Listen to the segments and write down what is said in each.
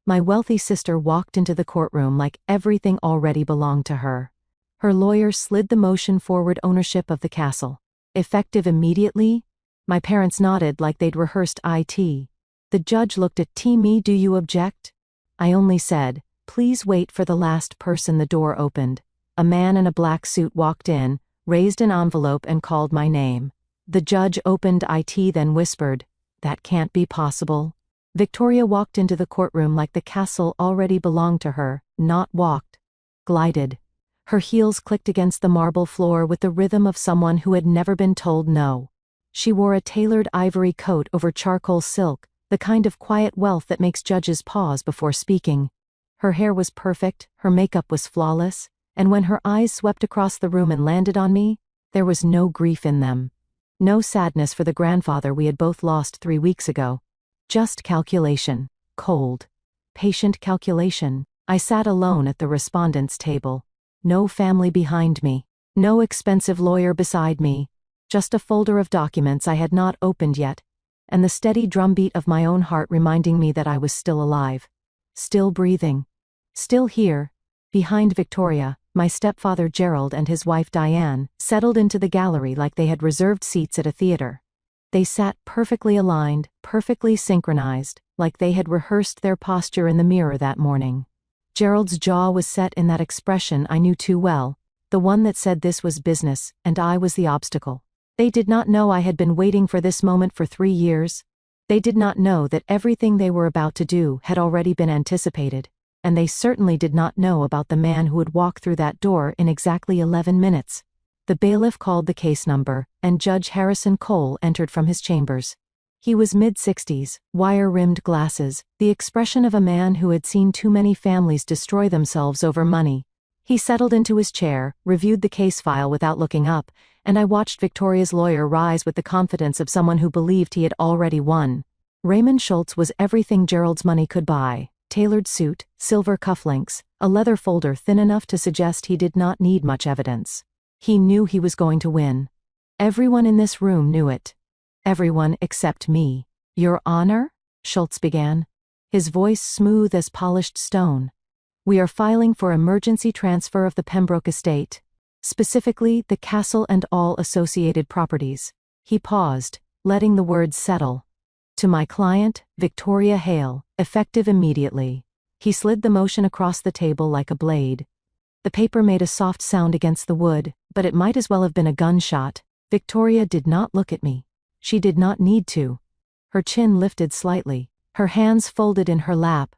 My wealthy sister walked into the courtroom like everything already belonged to her. Her lawyer slid the motion forward: ownership of the castle. Effective immediately? My parents nodded like they'd rehearsed it. The judge looked at me. Do you object? I only said, please wait for the last person. The door opened. A man in a black suit walked in, raised an envelope and called my name. The judge opened it, then whispered, that can't be possible. Victoria walked into the courtroom like the castle already belonged to her, not walked. Glided. Her heels clicked against the marble floor with the rhythm of someone who had never been told no. She wore a tailored ivory coat over charcoal silk, the kind of quiet wealth that makes judges pause before speaking. Her hair was perfect, her makeup was flawless, and when her eyes swept across the room and landed on me, there was no grief in them. No sadness for the grandfather we had both lost 3 weeks ago. Just calculation. Cold. Patient calculation. I sat alone at the respondent's table. No family behind me. No expensive lawyer beside me. Just a folder of documents I had not opened yet, and the steady drumbeat of my own heart reminding me that I was still alive. Still breathing. Still here. Behind Victoria, my stepfather Gerald and his wife Diane settled into the gallery like they had reserved seats at a theater. They sat perfectly aligned, perfectly synchronized, like they had rehearsed their posture in the mirror that morning. Gerald's jaw was set in that expression I knew too well, the one that said this was business, and I was the obstacle. They did not know I had been waiting for this moment for 3 years. They did not know that everything they were about to do had already been anticipated, and they certainly did not know about the man who would walk through that door in exactly 11 minutes. The bailiff called the case number, and Judge Harrison Cole entered from his chambers. He was mid-60s, wire-rimmed glasses, the expression of a man who had seen too many families destroy themselves over money. He settled into his chair, reviewed the case file without looking up, and I watched Victoria's lawyer rise with the confidence of someone who believed he had already won. Raymond Schultz was everything Gerald's money could buy: tailored suit, silver cufflinks, a leather folder thin enough to suggest he did not need much evidence. He knew he was going to win. Everyone in this room knew it. Everyone except me. Your Honor? Schultz began. His voice smooth as polished stone. We are filing for emergency transfer of the Pembroke estate. Specifically, the castle and all associated properties. He paused, letting the words settle. To my client, Victoria Hale, effective immediately. He slid the motion across the table like a blade. The paper made a soft sound against the wood, but it might as well have been a gunshot. Victoria did not look at me. She did not need to. Her chin lifted slightly, her hands folded in her lap.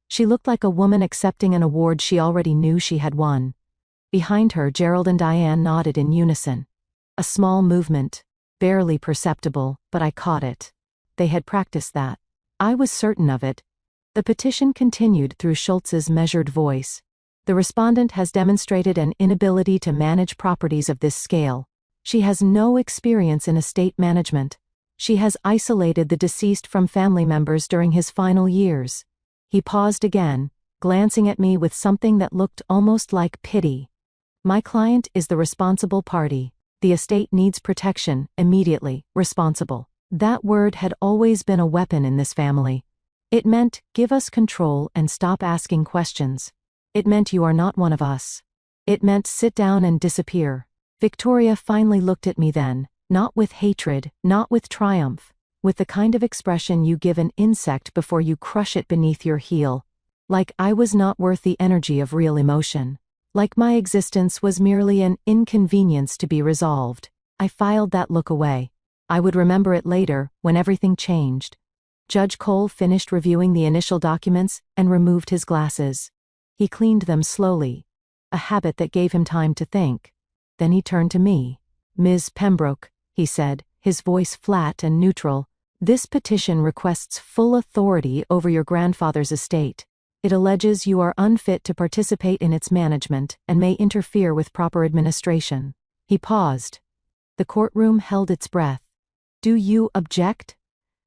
She looked like a woman accepting an award she already knew she had won. Behind her, Gerald and Diane nodded in unison. A small movement, barely perceptible, but I caught it. They had practiced that. I was certain of it. The petition continued through Schultz's measured voice. The respondent has demonstrated an inability to manage properties of this scale. She has no experience in estate management. She has isolated the deceased from family members during his final years. He paused again, glancing at me with something that looked almost like pity. My client is the responsible party. The estate needs protection, immediately, responsible. That word had always been a weapon in this family. It meant, give us control and stop asking questions. It meant you are not one of us. It meant sit down and disappear. Victoria finally looked at me then, not with hatred, not with triumph, with the kind of expression you give an insect before you crush it beneath your heel. Like I was not worth the energy of real emotion. Like my existence was merely an inconvenience to be resolved. I filed that look away. I would remember it later, when everything changed. Judge Cole finished reviewing the initial documents and removed his glasses. He cleaned them slowly, a habit that gave him time to think. Then he turned to me. Ms. Pembroke, he said, his voice flat and neutral, this petition requests full authority over your grandfather's estate. It alleges you are unfit to participate in its management and may interfere with proper administration. He paused. The courtroom held its breath. Do you object?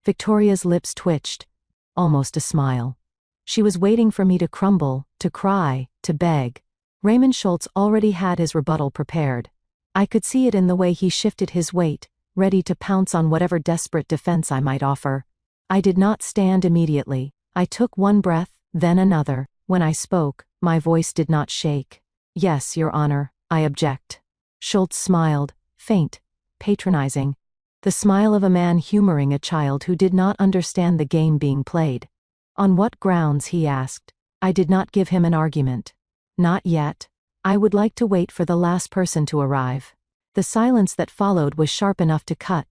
Victoria's lips twitched. Almost a smile. She was waiting for me to crumble, to cry, to beg. Raymond Schultz already had his rebuttal prepared. I could see it in the way he shifted his weight, ready to pounce on whatever desperate defense I might offer. I did not stand immediately. I took one breath, Then another. When I spoke, my voice did not shake. Yes, Your Honor, I object. Schultz smiled, faint, patronizing. The smile of a man humoring a child who did not understand the game being played. On what grounds, he asked. I did not give him an argument. Not yet. I would like to wait for the last person to arrive. The silence that followed was sharp enough to cut.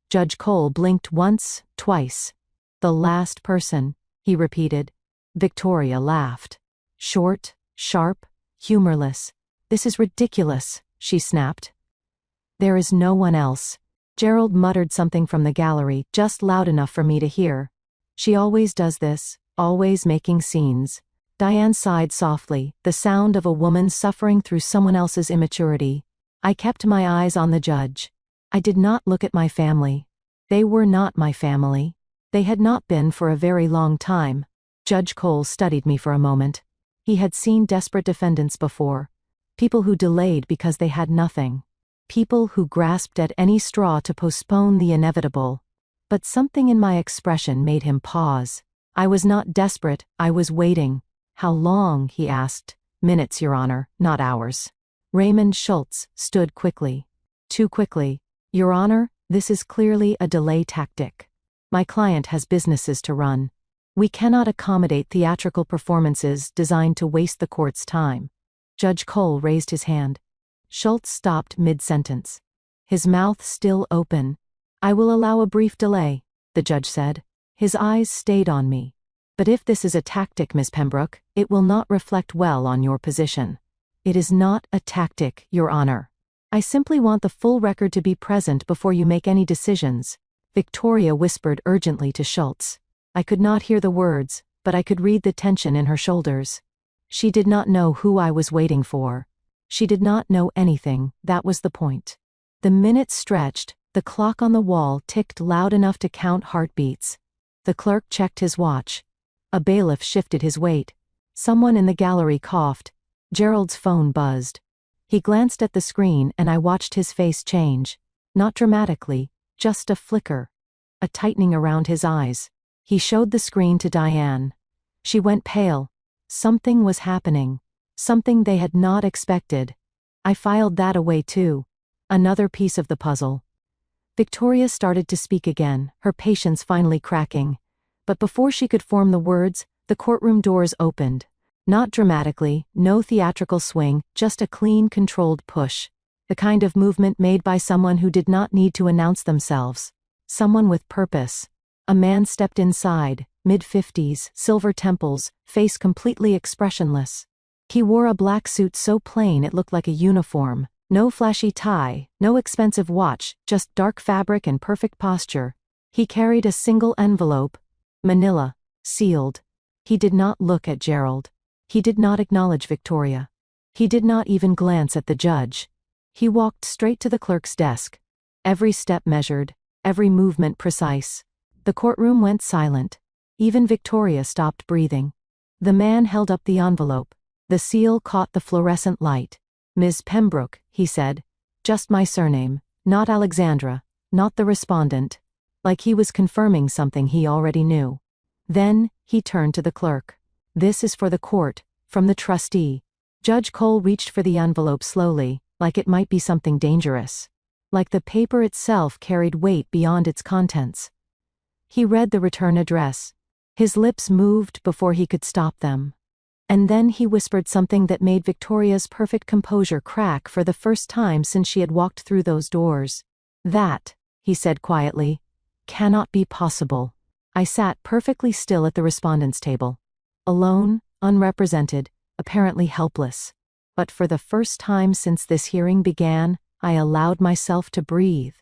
Judge Cole blinked once, twice. The last person, he repeated. Victoria laughed. Short, sharp, humorless. This is ridiculous, she snapped. There is no one else. Gerald muttered something from the gallery, just loud enough for me to hear. She always does this, always making scenes. Diane sighed softly, the sound of a woman suffering through someone else's immaturity. I kept my eyes on the judge. I did not look at my family. They were not my family. They had not been for a very long time. Judge Cole studied me for a moment. He had seen desperate defendants before. People who delayed because they had nothing. People who grasped at any straw to postpone the inevitable. But something in my expression made him pause. I was not desperate, I was waiting. How long, he asked. Minutes, Your Honor, not hours. Raymond Schultz stood quickly. Too quickly. Your Honor, this is clearly a delay tactic. My client has businesses to run. We cannot accommodate theatrical performances designed to waste the court's time. Judge Cole raised his hand. Schultz stopped mid-sentence. His mouth still open. I will allow a brief delay, the judge said. His eyes stayed on me. But if this is a tactic, Miss Pembroke, it will not reflect well on your position. It is not a tactic, Your Honor. I simply want the full record to be present before you make any decisions. Victoria whispered urgently to Schultz. I could not hear the words, but I could read the tension in her shoulders. She did not know who I was waiting for. She did not know anything, that was the point. The minutes stretched, the clock on the wall ticked loud enough to count heartbeats. The clerk checked his watch. A bailiff shifted his weight. Someone in the gallery coughed. Gerald's phone buzzed. He glanced at the screen and I watched his face change. Not dramatically, just a flicker. A tightening around his eyes. He showed the screen to Diane. She went pale. Something was happening. Something they had not expected. I filed that away too. Another piece of the puzzle. Victoria started to speak again, her patience finally cracking. But before she could form the words, the courtroom doors opened. Not dramatically, no theatrical swing, just a clean, controlled push. The kind of movement made by someone who did not need to announce themselves. Someone with purpose. A man stepped inside, mid-50s, silver temples, face completely expressionless. He wore a black suit so plain it looked like a uniform. No flashy tie, no expensive watch, just dark fabric and perfect posture. He carried a single envelope. Manila. Sealed. He did not look at Gerald. He did not acknowledge Victoria. He did not even glance at the judge. He walked straight to the clerk's desk. Every step measured, every movement precise. The courtroom went silent. Even Victoria stopped breathing. The man held up the envelope. The seal caught the fluorescent light. Ms. Pembroke, he said. Just my surname, not Alexandra, not the respondent. Like he was confirming something he already knew. Then, he turned to the clerk. This is for the court, from the trustee. Judge Cole reached for the envelope slowly, like it might be something dangerous. Like the paper itself carried weight beyond its contents. He read the return address. His lips moved before he could stop them. And then he whispered something that made Victoria's perfect composure crack for the first time since she had walked through those doors. That, he said quietly, cannot be possible. I sat perfectly still at the respondent's table. Alone, unrepresented, apparently helpless. But for the first time since this hearing began, I allowed myself to breathe.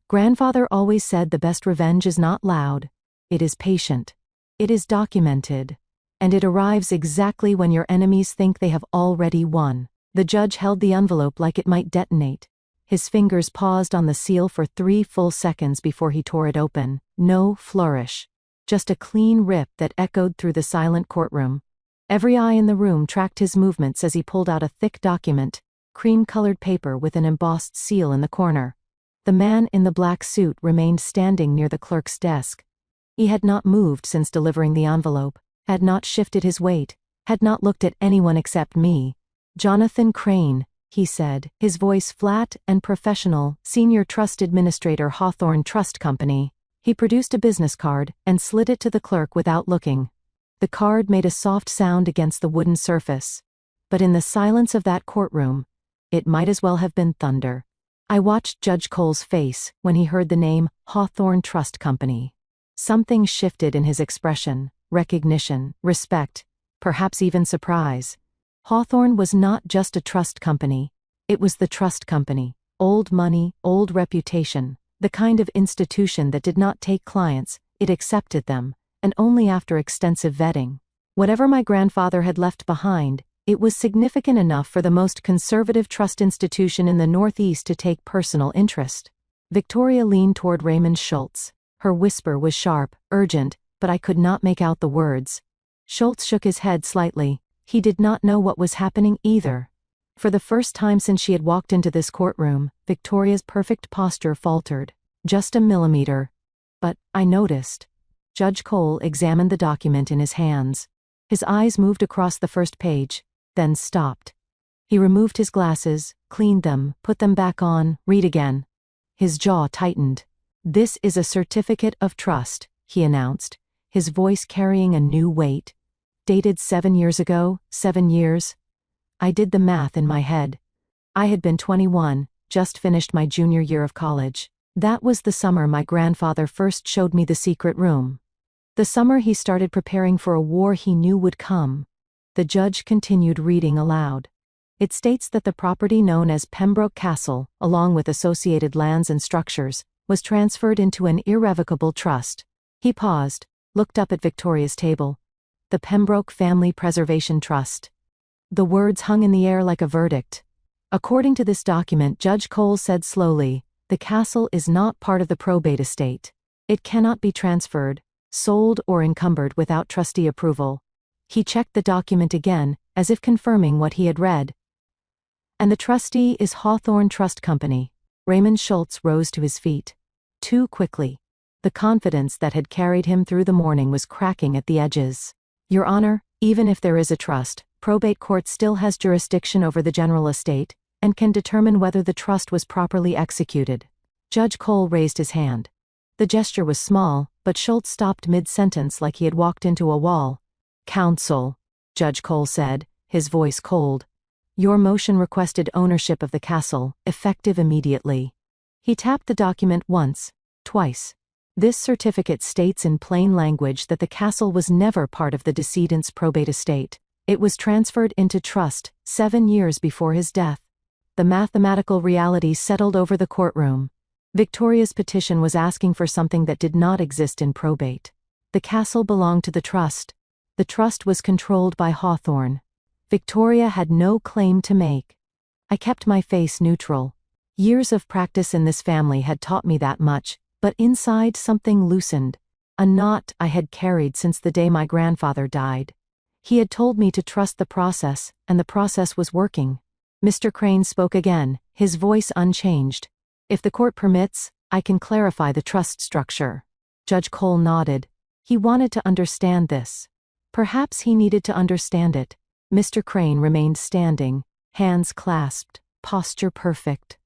Grandfather always said the best revenge is not loud. It is patient. It is documented. And it arrives exactly when your enemies think they have already won. The judge held the envelope like it might detonate. His fingers paused on the seal for 3 full seconds before he tore it open. No flourish. Just a clean rip that echoed through the silent courtroom. Every eye in the room tracked his movements as he pulled out a thick document, cream-colored paper with an embossed seal in the corner. The man in the black suit remained standing near the clerk's desk. He had not moved since delivering the envelope, had not shifted his weight, had not looked at anyone except me. "Jonathan Crane," he said, his voice flat and professional, "Senior Trust Administrator, Hawthorne Trust Company." He produced a business card and slid it to the clerk without looking. The card made a soft sound against the wooden surface. But in the silence of that courtroom, it might as well have been thunder. I watched Judge Cole's face when he heard the name Hawthorne Trust Company. Something shifted in his expression: recognition, respect, perhaps even surprise. Hawthorne was not just a trust company. It was the trust company. Old money, old reputation. The kind of institution that did not take clients, it accepted them, and only after extensive vetting. Whatever my grandfather had left behind, it was significant enough for the most conservative trust institution in the Northeast to take personal interest. Victoria leaned toward Raymond Schultz. Her whisper was sharp, urgent, but I could not make out the words. Schultz shook his head slightly. He did not know what was happening either. For the first time since she had walked into this courtroom, Victoria's perfect posture faltered. Just a millimeter. But I noticed. Judge Cole examined the document in his hands. His eyes moved across the first page, then stopped. He removed his glasses, cleaned them, put them back on, read again. His jaw tightened. "This is a certificate of trust," he announced, his voice carrying a new weight. "Dated 7 years ago, 7 years." I did the math in my head. I had been 21, just finished my junior year of college. That was the summer my grandfather first showed me the secret room. The summer he started preparing for a war he knew would come. The judge continued reading aloud. "It states that the property known as Pembroke Castle, along with associated lands and structures, was transferred into an irrevocable trust." He paused, looked up at Victoria's table. "The Pembroke Family Preservation Trust." The words hung in the air like a verdict. "According to this document," Judge Cole said slowly, "the castle is not part of the probate estate. It cannot be transferred, sold or encumbered without trustee approval." He checked the document again, as if confirming what he had read. "And the trustee is Hawthorne Trust Company." Raymond Schultz rose to his feet. Too quickly. The confidence that had carried him through the morning was cracking at the edges. "Your Honor, even if there is a trust, probate court still has jurisdiction over the general estate, and can determine whether the trust was properly executed." Judge Cole raised his hand. The gesture was small, but Schultz stopped mid-sentence like he had walked into a wall. "Counsel," Judge Cole said, his voice cold. "Your motion requested ownership of the castle, effective immediately." He tapped the document once, twice. "This certificate states in plain language that the castle was never part of the decedent's probate estate. It was transferred into trust 7 years before his death." The mathematical reality settled over the courtroom. Victoria's petition was asking for something that did not exist in probate. The castle belonged to the trust. The trust was controlled by Hawthorne. Victoria had no claim to make. I kept my face neutral. Years of practice in this family had taught me that much, but inside something loosened. A knot I had carried since the day my grandfather died. He had told me to trust the process, and the process was working. Mr. Crane spoke again, his voice unchanged. "If the court permits, I can clarify the trust structure." Judge Cole nodded. He wanted to understand this. Perhaps he needed to understand it. Mr. Crane remained standing, hands clasped, posture perfect.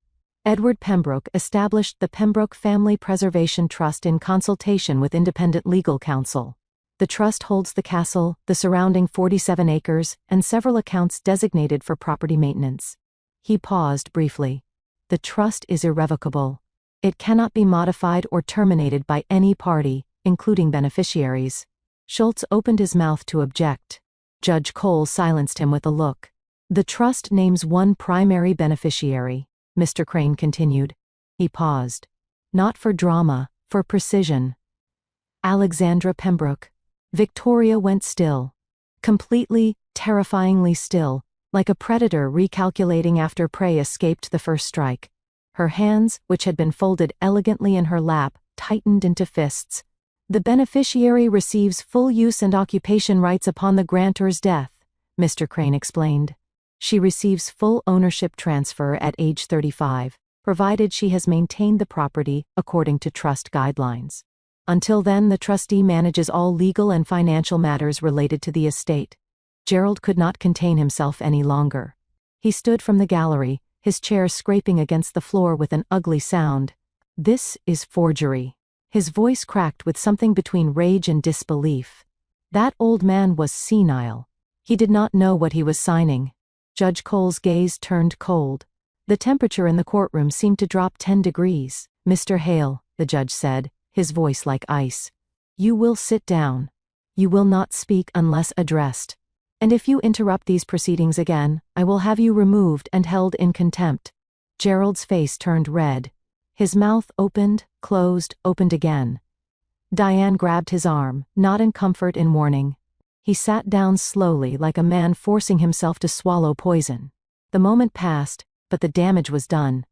"Edward Pembroke established the Pembroke Family Preservation Trust in consultation with independent legal counsel. The trust holds the castle, the surrounding 47 acres, and several accounts designated for property maintenance." He paused briefly. "The trust is irrevocable. It cannot be modified or terminated by any party, including beneficiaries." Schultz opened his mouth to object. Judge Cole silenced him with a look. "The trust names one primary beneficiary," Mr. Crane continued. He paused. "Not for drama, for precision. Alexandra Pembroke." Victoria went still. Completely, terrifyingly still, like a predator recalculating after prey escaped the first strike. Her hands, which had been folded elegantly in her lap, tightened into fists. "The beneficiary receives full use and occupation rights upon the grantor's death," Mr. Crane explained. "She receives full ownership transfer at age 35, provided she has maintained the property according to trust guidelines." Until then, the trustee manages all legal and financial matters related to the estate. Gerald could not contain himself any longer. He stood from the gallery, his chair scraping against the floor with an ugly sound. This is forgery. His voice cracked with something between rage and disbelief. That old man was senile. He did not know what he was signing. Judge Cole's gaze turned cold. The temperature in the courtroom seemed to drop 10 degrees. "Mr. Hale," the judge said, his voice like ice. "You will sit down. You will not speak unless addressed. And if you interrupt these proceedings again, I will have you removed and held in contempt." Gerald's face turned red. His mouth opened, closed, opened again. Diane grabbed his arm, not in comfort, in warning. He sat down slowly, like a man forcing himself to swallow poison. The moment passed, but the damage was done.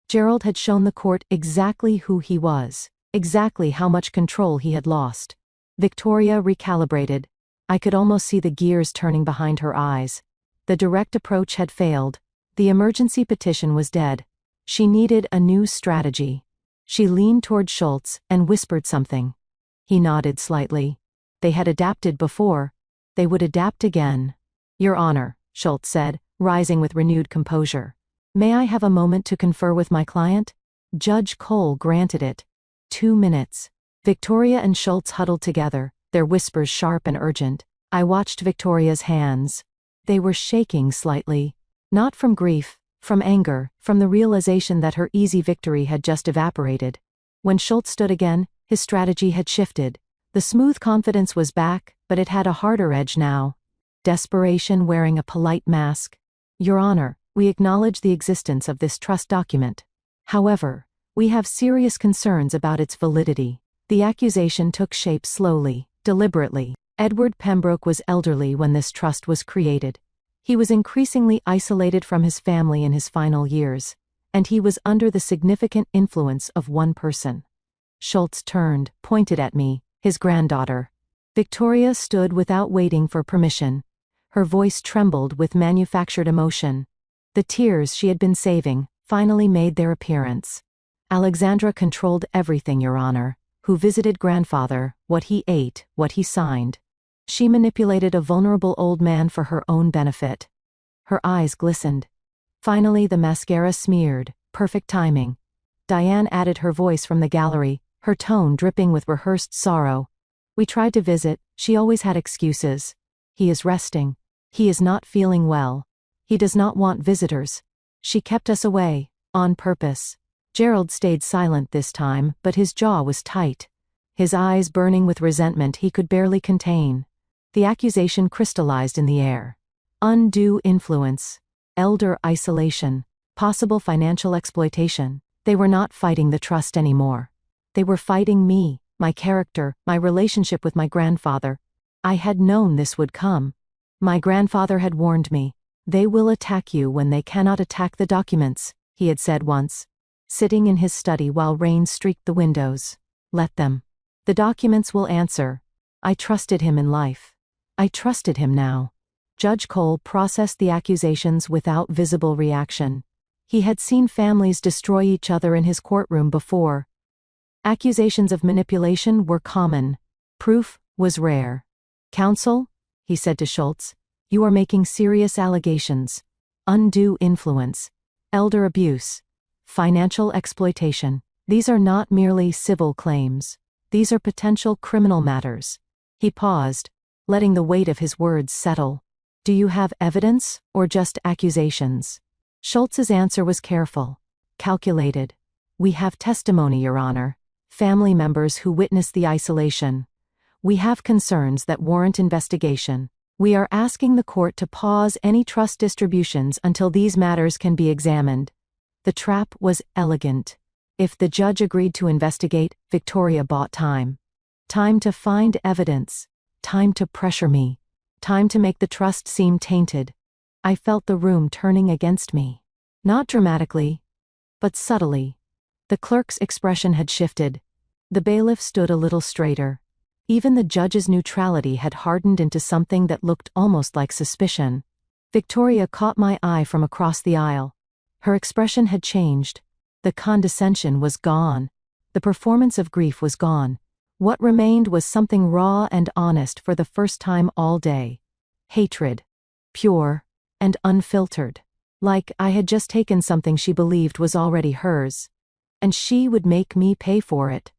Gerald had shown the court exactly who he was, exactly how much control he had lost. Victoria recalibrated. I could almost see the gears turning behind her eyes. The direct approach had failed. The emergency petition was dead. She needed a new strategy. She leaned toward Schultz and whispered something. He nodded slightly. They had adapted before. They would adapt again. "Your Honor," Schultz said, rising with renewed composure. "May I have a moment to confer with my client?" Judge Cole granted it. 2 minutes. Victoria and Schultz huddled together, their whispers sharp and urgent. I watched Victoria's hands. They were shaking slightly. Not from grief, from anger, from the realization that her easy victory had just evaporated. When Schultz stood again, his strategy had shifted. The smooth confidence was back, but it had a harder edge now. Desperation wearing a polite mask. "Your Honor, we acknowledge the existence of this trust document. However, we have serious concerns about its validity." The accusation took shape slowly, deliberately. Edward Pembroke was elderly when this trust was created. He was increasingly isolated from his family in his final years, and he was under the significant influence of one person. Schultz turned, pointed at me, his granddaughter. Victoria stood without waiting for permission. Her voice trembled with manufactured emotion. The tears she had been saving finally made their appearance. "Alexandra controlled everything, Your Honor. Who visited grandfather, what he ate, what he signed. She manipulated a vulnerable old man for her own benefit." Her eyes glistened. Finally the mascara smeared, perfect timing. Diane added her voice from the gallery, her tone dripping with rehearsed sorrow. "We tried to visit, she always had excuses. He is resting. He is not feeling well. He does not want visitors. She kept us away, on purpose." Gerald stayed silent this time, but his jaw was tight. His eyes burning with resentment he could barely contain. The accusation crystallized in the air. Undue influence. Elder isolation. Possible financial exploitation. They were not fighting the trust anymore. They were fighting me, my character, my relationship with my grandfather. I had known this would come. My grandfather had warned me. "They will attack you when they cannot attack the documents," he had said once. Sitting in his study while rain streaked the windows. "Let them. The documents will answer." I trusted him in life. I trusted him now. Judge Cole processed the accusations without visible reaction. He had seen families destroy each other in his courtroom before. Accusations of manipulation were common. Proof was rare. "Counsel," he said to Schultz, "you are making serious allegations. Undue influence. Elder abuse. Financial exploitation. These are not merely civil claims. These are potential criminal matters." He paused, letting the weight of his words settle. "Do you have evidence, or just accusations?" Schultz's answer was careful, calculated. "We have testimony, Your Honor. Family members who witnessed the isolation. We have concerns that warrant investigation. We are asking the court to pause any trust distributions until these matters can be examined." The trap was elegant. If the judge agreed to investigate, Victoria bought time. Time to find evidence. Time to pressure me. Time to make the trust seem tainted. I felt the room turning against me. Not dramatically, but subtly. The clerk's expression had shifted. The bailiff stood a little straighter. Even the judge's neutrality had hardened into something that looked almost like suspicion. Victoria caught my eye from across the aisle. Her expression had changed. The condescension was gone. The performance of grief was gone. What remained was something raw and honest for the first time all day. Hatred. Pure and unfiltered. Like I had just taken something she believed was already hers. And she would make me pay for it.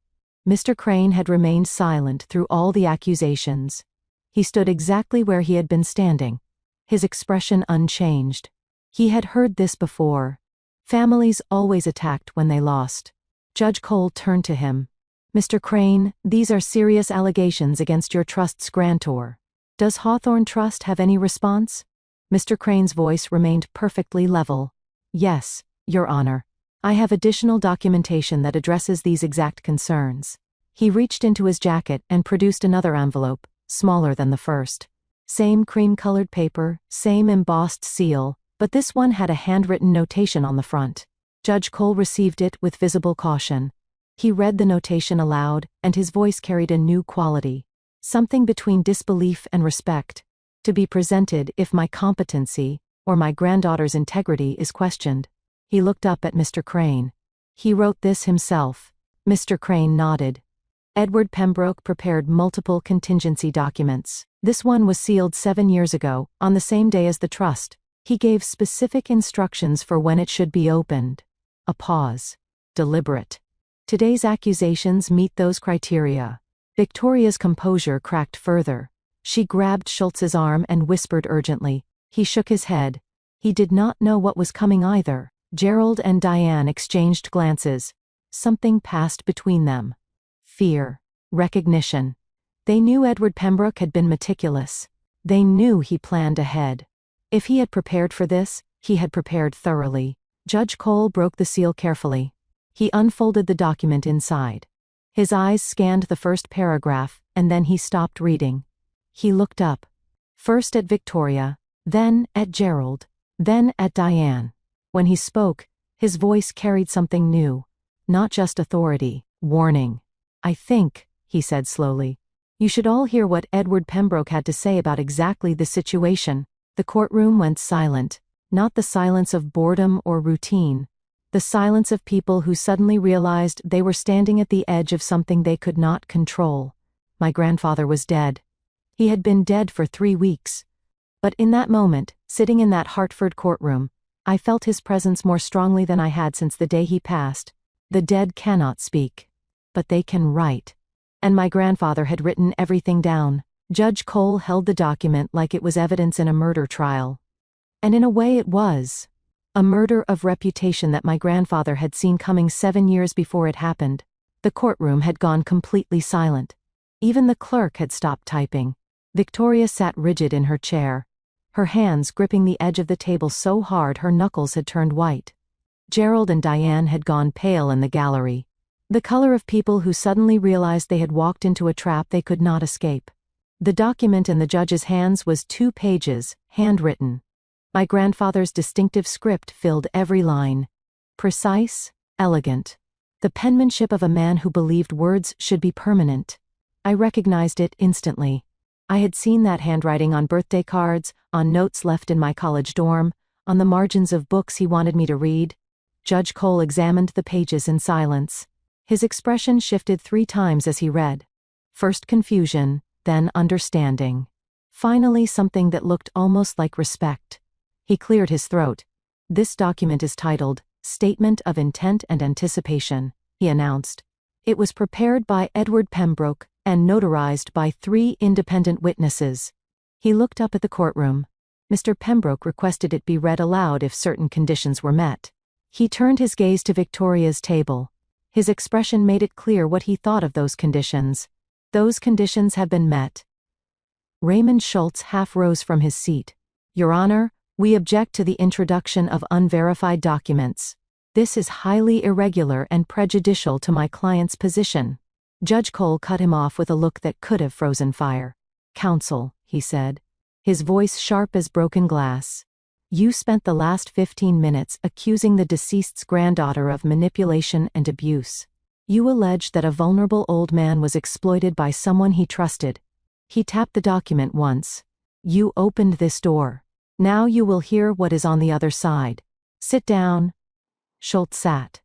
Mr. Crane had remained silent through all the accusations. He stood exactly where he had been standing, his expression unchanged. He had heard this before. Families always attacked when they lost. Judge Cole turned to him. Mr. Crane, these are serious allegations against your trust's grantor. Does Hawthorne Trust have any response? Mr. Crane's voice remained perfectly level. Yes, Your Honor. I have additional documentation that addresses these exact concerns. He reached into his jacket and produced another envelope, smaller than the first. Same cream-colored paper, same embossed seal, but this one had a handwritten notation on the front. Judge Cole received it with visible caution. He read the notation aloud, and his voice carried a new quality. Something between disbelief and respect. To be presented if my competency, or my granddaughter's integrity is questioned. He looked up at Mr. Crane. He wrote this himself. Mr. Crane nodded. Edward Pembroke prepared multiple contingency documents. This one was sealed 7 years ago, on the same day as the trust. He gave specific instructions for when it should be opened. A pause. Deliberate. Today's accusations meet those criteria. Victoria's composure cracked further. She grabbed Schultz's arm and whispered urgently. He shook his head. He did not know what was coming either. Gerald and Diane exchanged glances. Something passed between them. Fear. Recognition. They knew Edward Pembroke had been meticulous. They knew he planned ahead. If he had prepared for this, he had prepared thoroughly. Judge Cole broke the seal carefully. He unfolded the document inside. His eyes scanned the first paragraph, and then he stopped reading. He looked up. First at Victoria, then at Gerald, then at Diane. When he spoke, his voice carried something new. Not just authority, warning. I think, he said slowly, you should all hear what Edward Pembroke had to say about exactly the situation. The courtroom went silent. Not the silence of boredom or routine. The silence of people who suddenly realized they were standing at the edge of something they could not control. My grandfather was dead. He had been dead for 3 weeks. But in that moment, sitting in that Hartford courtroom, I felt his presence more strongly than I had since the day he passed. The dead cannot speak. But they can write. And my grandfather had written everything down. Judge Cole held the document like it was evidence in a murder trial. And in a way it was. A murder of reputation that my grandfather had seen coming 7 years before it happened. The courtroom had gone completely silent. Even the clerk had stopped typing. Victoria sat rigid in her chair, her hands gripping the edge of the table so hard her knuckles had turned white. Gerald and Diane had gone pale in the gallery. The color of people who suddenly realized they had walked into a trap they could not escape. The document in the judge's hands was 2 pages, handwritten. My grandfather's distinctive script filled every line. Precise, elegant. The penmanship of a man who believed words should be permanent. I recognized it instantly. I had seen that handwriting on birthday cards, on notes left in my college dorm, on the margins of books he wanted me to read. Judge Cole examined the pages in silence. His expression shifted 3 times as he read. First confusion, then understanding. Finally something that looked almost like respect. He cleared his throat. This document is titled, Statement of Intent and Anticipation, he announced. It was prepared by Edward Pembroke and notarized by 3 independent witnesses. He looked up at the courtroom. Mr. Pembroke requested it be read aloud if certain conditions were met. He turned his gaze to Victoria's table. His expression made it clear what he thought of those conditions. Those conditions have been met. Raymond Schultz half rose from his seat. Your Honor, we object to the introduction of unverified documents. This is highly irregular and prejudicial to my client's position. Judge Cole cut him off with a look that could have frozen fire. Counsel, he said, his voice sharp as broken glass. You spent the last 15 minutes accusing the deceased's granddaughter of manipulation and abuse. You allege that a vulnerable old man was exploited by someone he trusted. He tapped the document once. You opened this door. Now you will hear what is on the other side. Sit down. Schultz sat.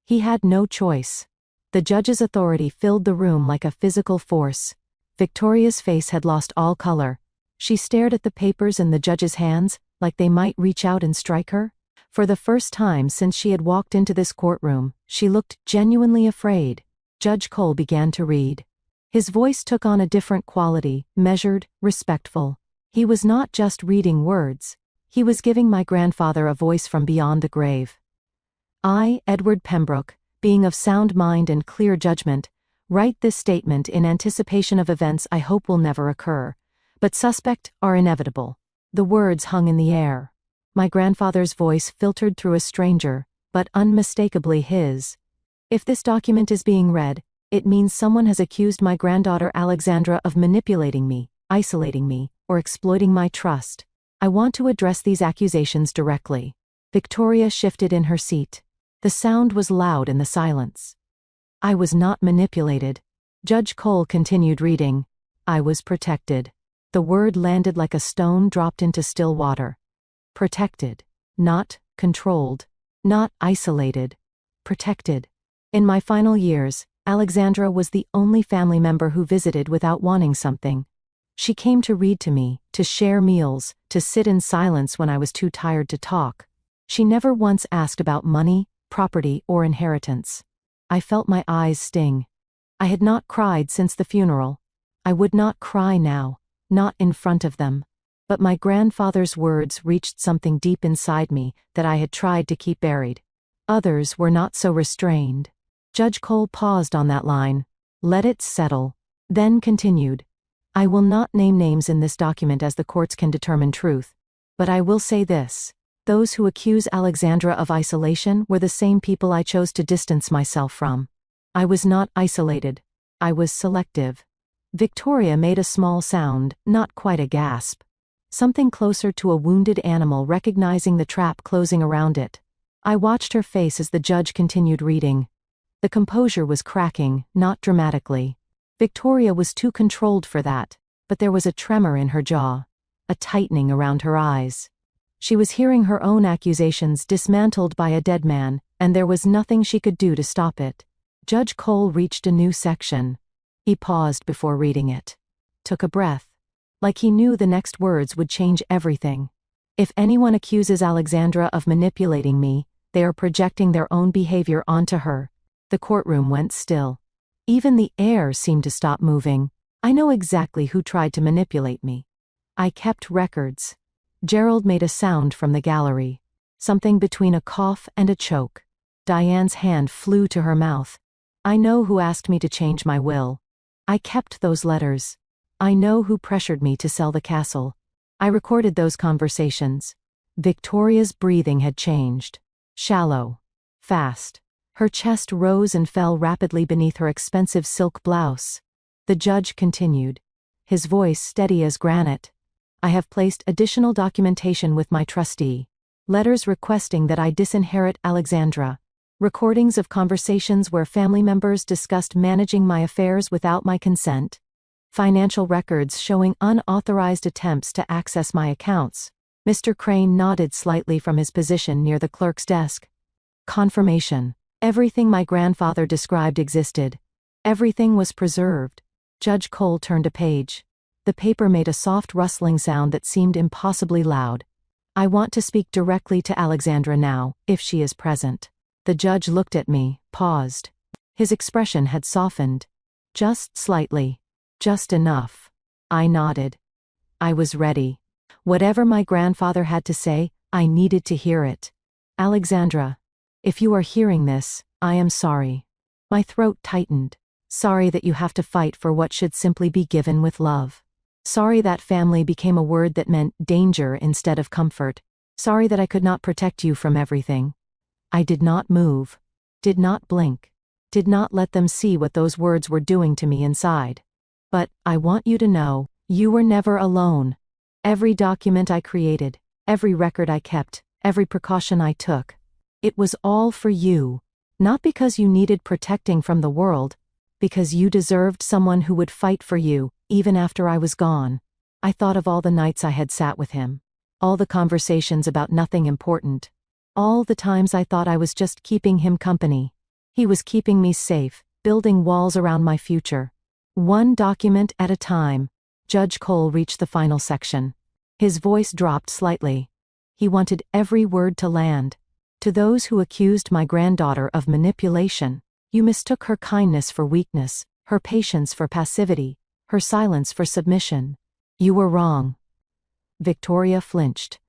He had no choice. The judge's authority filled the room like a physical force. Victoria's face had lost all color. She stared at the papers in the judge's hands, like they might reach out and strike her. For the first time since she had walked into this courtroom, she looked genuinely afraid. Judge Cole began to read. His voice took on a different quality, measured, respectful. He was not just reading words. He was giving my grandfather a voice from beyond the grave. I, Edward Pembroke, being of sound mind and clear judgment, write this statement in anticipation of events I hope will never occur, but suspect are inevitable. The words hung in the air. My grandfather's voice filtered through a stranger, but unmistakably his. If this document is being read, it means someone has accused my granddaughter Alexandra of manipulating me, isolating me, or exploiting my trust. I want to address these accusations directly. Victoria shifted in her seat. The sound was loud in the silence. I was not manipulated. Judge Cole continued reading. I was protected. The word landed like a stone dropped into still water. Protected. Not controlled. Not isolated. Protected. In my final years, Alexandra was the only family member who visited without wanting something. She came to read to me, to share meals, to sit in silence when I was too tired to talk. She never once asked about money, property, or inheritance. I felt my eyes sting. I had not cried since the funeral. I would not cry now, not in front of them. But my grandfather's words reached something deep inside me that I had tried to keep buried. Others were not so restrained. Judge Cole paused on that line. Let it settle. Then continued. I will not name names in this document as the courts can determine truth. But I will say this. Those who accuse Alexandra of isolation were the same people I chose to distance myself from. I was not isolated. I was selective. Victoria made a small sound, not quite a gasp. Something closer to a wounded animal recognizing the trap closing around it. I watched her face as the judge continued reading. The composure was cracking, not dramatically. Victoria was too controlled for that, but there was a tremor in her jaw, a tightening around her eyes. She was hearing her own accusations dismantled by a dead man, and there was nothing she could do to stop it. Judge Cole reached a new section. He paused before reading it. Took a breath. Like he knew the next words would change everything. If anyone accuses Alexandra of manipulating me, they are projecting their own behavior onto her. The courtroom went still. Even the air seemed to stop moving. I know exactly who tried to manipulate me. I kept records. Gerald made a sound from the gallery. Something between a cough and a choke. Diane's hand flew to her mouth. I know who asked me to change my will. I kept those letters. I know who pressured me to sell the castle. I recorded those conversations. Victoria's breathing had changed. Shallow. Fast. Her chest rose and fell rapidly beneath her expensive silk blouse. The judge continued. His voice steady as granite. I have placed additional documentation with my trustee. Letters requesting that I disinherit Alexandra. Recordings of conversations where family members discussed managing my affairs without my consent. Financial records showing unauthorized attempts to access my accounts. Mr. Crane nodded slightly from his position near the clerk's desk. Confirmation. Everything my grandfather described existed. Everything was preserved. Judge Cole turned a page. The paper made a soft rustling sound that seemed impossibly loud. I want to speak directly to Alexandra now, if she is present. The judge looked at me, paused. His expression had softened. Just slightly. Just enough. I nodded. I was ready. Whatever my grandfather had to say, I needed to hear it. Alexandra, if you are hearing this, I am sorry. My throat tightened. Sorry that you have to fight for what should simply be given with love. Sorry that family became a word that meant danger instead of comfort. Sorry that I could not protect you from everything. I did not move. Did not blink. Did not let them see what those words were doing to me inside. But, I want you to know, you were never alone. Every document I created, every record I kept, every precaution I took. It was all for you. Not because you needed protecting from the world, because you deserved someone who would fight for you, even after I was gone. I thought of all the nights I had sat with him. All the conversations about nothing important. All the times I thought I was just keeping him company. He was keeping me safe, building walls around my future. One document at a time. Judge Cole reached the final section. His voice dropped slightly. He wanted every word to land. To those who accused my granddaughter of manipulation, you mistook her kindness for weakness, her patience for passivity, her silence for submission. You were wrong. Victoria flinched.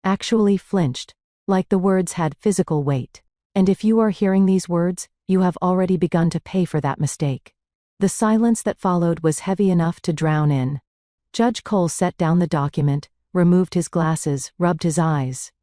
Actually flinched, like the words had physical weight. And if you are hearing these words, you have already begun to pay for that mistake. The silence that followed was heavy enough to drown in. Judge Cole set down the document, removed his glasses, rubbed his eyes.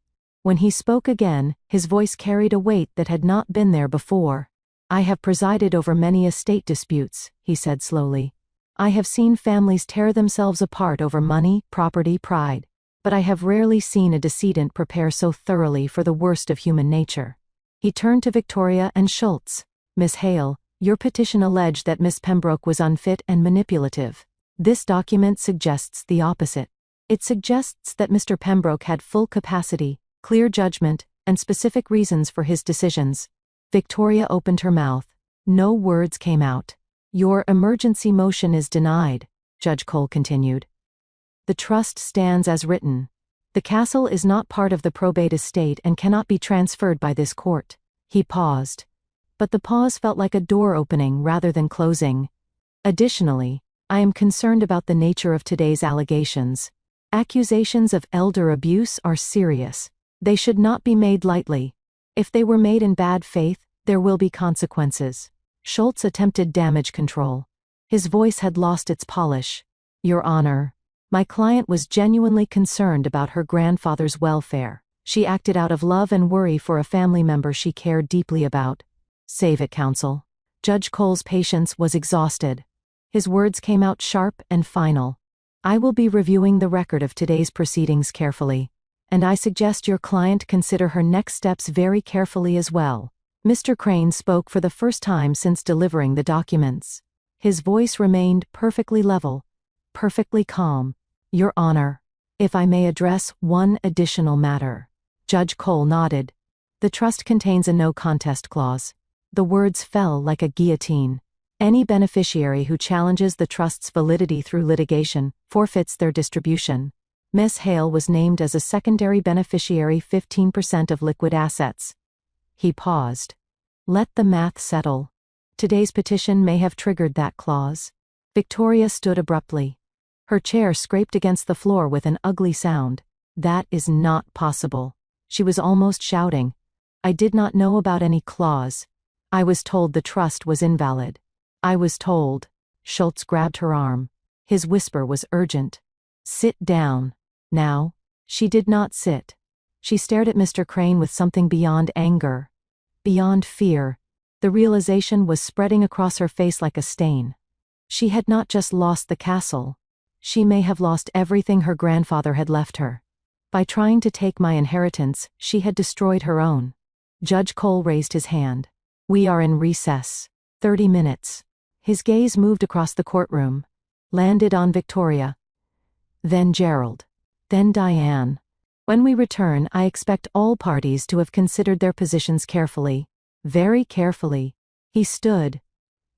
When he spoke again, his voice carried a weight that had not been there before. I have presided over many estate disputes, he said slowly. I have seen families tear themselves apart over money, property, pride. But I have rarely seen a decedent prepare so thoroughly for the worst of human nature. He turned to Victoria and Schultz. Miss Hale, your petition alleged that Miss Pembroke was unfit and manipulative. This document suggests the opposite. It suggests that Mr. Pembroke had full capacity, clear judgment, and specific reasons for his decisions. Victoria opened her mouth. No words came out. Your emergency motion is denied, Judge Cole continued. The trust stands as written. The castle is not part of the probate estate and cannot be transferred by this court. He paused. But the pause felt like a door opening rather than closing. Additionally, I am concerned about the nature of today's allegations. Accusations of elder abuse are serious. They should not be made lightly. If they were made in bad faith, there will be consequences. Schultz attempted damage control. His voice had lost its polish. Your Honor, my client was genuinely concerned about her grandfather's welfare. She acted out of love and worry for a family member she cared deeply about. Save it, counsel. Judge Cole's patience was exhausted. His words came out sharp and final. I will be reviewing the record of today's proceedings carefully, and I suggest your client consider her next steps very carefully as well. Mr. Crane spoke for the first time since delivering the documents. His voice remained perfectly level, perfectly calm. Your Honor, if I may address one additional matter. Judge Cole nodded. The trust contains a no contest clause. The words fell like a guillotine. Any beneficiary who challenges the trust's validity through litigation forfeits their distribution. Miss Hale was named as a secondary beneficiary, 15% of liquid assets. He paused. Let the math settle. Today's petition may have triggered that clause. Victoria stood abruptly. Her chair scraped against the floor with an ugly sound. That is not possible. She was almost shouting. I did not know about any clause. I was told the trust was invalid. I was told. Schultz grabbed her arm. His whisper was urgent. Sit down. Now. She did not sit. She stared at Mr. Crane with something beyond anger. Beyond fear. The realization was spreading across her face like a stain. She had not just lost the castle. She may have lost everything her grandfather had left her. By trying to take my inheritance, she had destroyed her own. Judge Cole raised his hand. We are in recess. 30 minutes. His gaze moved across the courtroom. Landed on Victoria. Then Gerald. Then Diane. When we return, I expect all parties to have considered their positions carefully. Very carefully. He stood.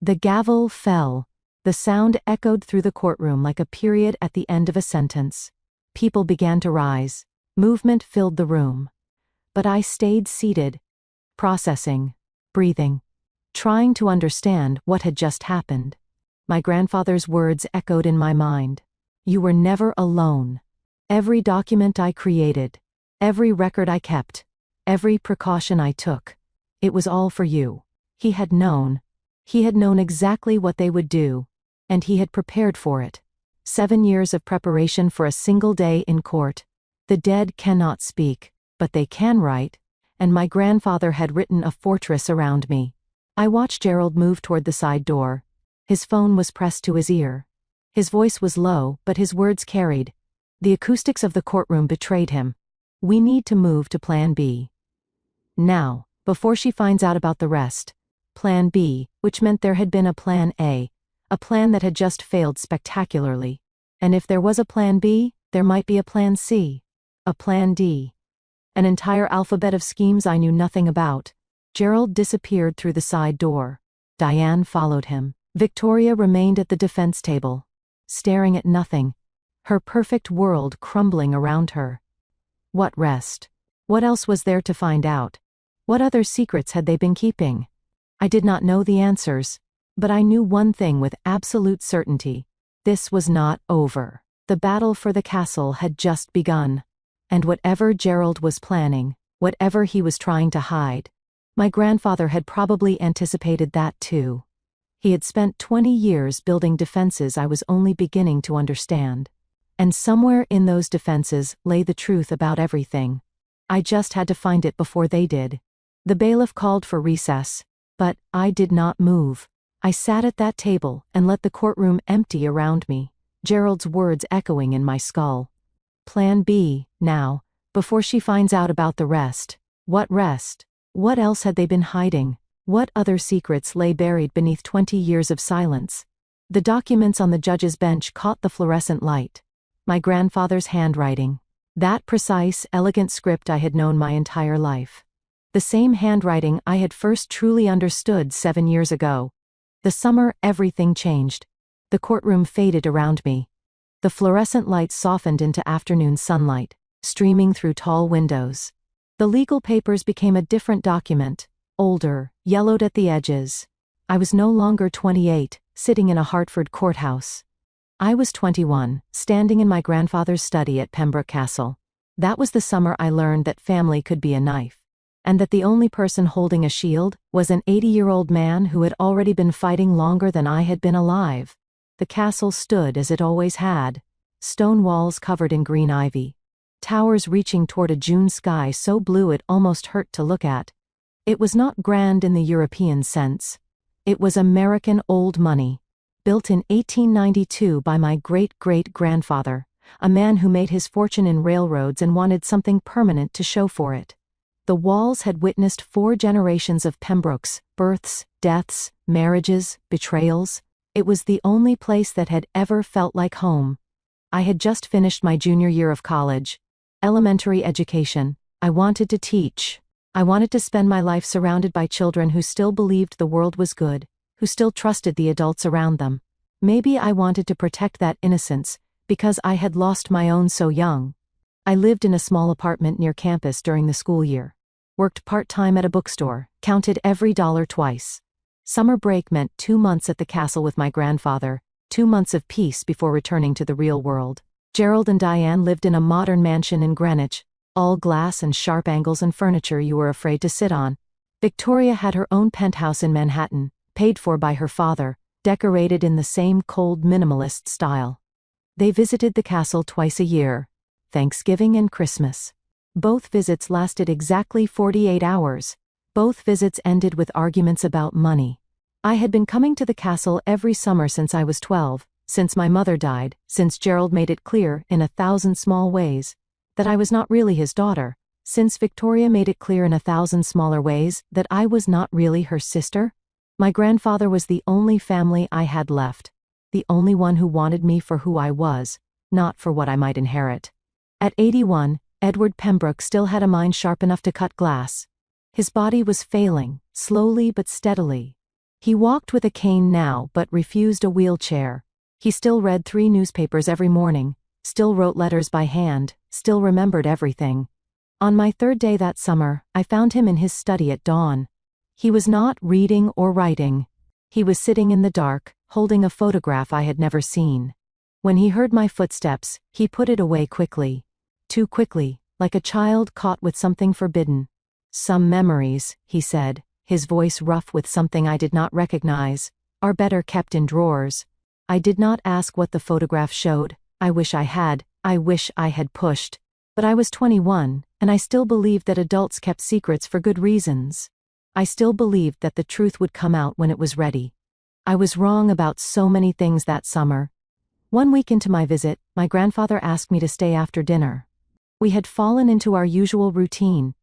The gavel fell. The sound echoed through the courtroom like a period at the end of a sentence. People began to rise. Movement filled the room. But I stayed seated, processing, breathing, trying to understand what had just happened. My grandfather's words echoed in my mind. You were never alone. Every document I created, every record I kept, every precaution I took, it was all for you. He had known. He had known exactly what they would do. And he had prepared for it. 7 years of preparation for a single day in court. The dead cannot speak, but they can write, and my grandfather had written a fortress around me. I watched Gerald move toward the side door. His phone was pressed to his ear. His voice was low, but his words carried. The acoustics of the courtroom betrayed him. We need to move to Plan B. Now, before she finds out about the rest. Plan B, which meant there had been a Plan A. A plan that had just failed spectacularly. And if there was a Plan B, there might be a Plan C. A Plan D. An entire alphabet of schemes I knew nothing about. Gerald disappeared through the side door. Diane followed him. Victoria remained at the defense table, staring at nothing, her perfect world crumbling around her. What rest? What else was there to find out? What other secrets had they been keeping? I did not know the answers, but I knew one thing with absolute certainty. This was not over. The battle for the castle had just begun. And whatever Gerald was planning, whatever he was trying to hide, my grandfather had probably anticipated that too. He had spent 20 years building defenses I was only beginning to understand. And somewhere in those defenses lay the truth about everything. I just had to find it before they did. The bailiff called for recess, but I did not move. I sat at that table and let the courtroom empty around me, Gerald's words echoing in my skull. Plan B, now, before she finds out about the rest. What rest? What else had they been hiding? What other secrets lay buried beneath 20 years of silence? The documents on the judge's bench caught the fluorescent light. My grandfather's handwriting. That precise, elegant script I had known my entire life. The same handwriting I had first truly understood 7 years ago. The summer everything changed. The courtroom faded around me. The fluorescent light softened into afternoon sunlight, streaming through tall windows. The legal papers became a different document, older, yellowed at the edges. I was no longer 28, sitting in a Hartford courthouse. I was 21, standing in my grandfather's study at Pembroke Castle. That was the summer I learned that family could be a knife, and that the only person holding a shield was an 80-year-old man who had already been fighting longer than I had been alive. The castle stood as it always had, stone walls covered in green ivy, towers reaching toward a June sky so blue it almost hurt to look at. It was not grand in the European sense. It was American old money, built in 1892 by my great-great-grandfather, a man who made his fortune in railroads and wanted something permanent to show for it. The walls had witnessed 4 generations of Pembrokes, births, deaths, marriages, betrayals. It was the only place that had ever felt like home. I had just finished my junior year of college. Elementary education. I wanted to teach. I wanted to spend my life surrounded by children who still believed the world was good, who still trusted the adults around them. Maybe I wanted to protect that innocence, because I had lost my own so young. I lived in a small apartment near campus during the school year. Worked part-time at a bookstore, counted every dollar twice. Summer break meant 2 months at the castle with my grandfather, 2 months of peace before returning to the real world. Gerald and Diane lived in a modern mansion in Greenwich, all glass and sharp angles and furniture you were afraid to sit on. Victoria had her own penthouse in Manhattan, paid for by her father, decorated in the same cold minimalist style. They visited the castle twice a year, Thanksgiving and Christmas. Both visits lasted exactly 48 hours. Both visits ended with arguments about money. I had been coming to the castle every summer since I was 12, since my mother died, since Gerald made it clear, in 1,000 small ways, that I was not really his daughter, since Victoria made it clear in 1,000 smaller ways that I was not really her sister. My grandfather was the only family I had left, the only one who wanted me for who I was, not for what I might inherit. At 81, Edward Pembroke still had a mind sharp enough to cut glass. His body was failing, slowly but steadily. He walked with a cane now but refused a wheelchair. He still read 3 newspapers every morning, still wrote letters by hand, still remembered everything. On my 3rd day that summer, I found him in his study at dawn. He was not reading or writing. He was sitting in the dark, holding a photograph I had never seen. When he heard my footsteps, he put it away quickly. Too quickly, like a child caught with something forbidden. Some memories, he said, his voice rough with something I did not recognize, are better kept in drawers. I did not ask what the photograph showed. I wish I had pushed. But I was 21, and I still believed that adults kept secrets for good reasons. I still believed that the truth would come out when it was ready. I was wrong about so many things that summer. 1 week into my visit, my grandfather asked me to stay after dinner. We had fallen into our usual routine.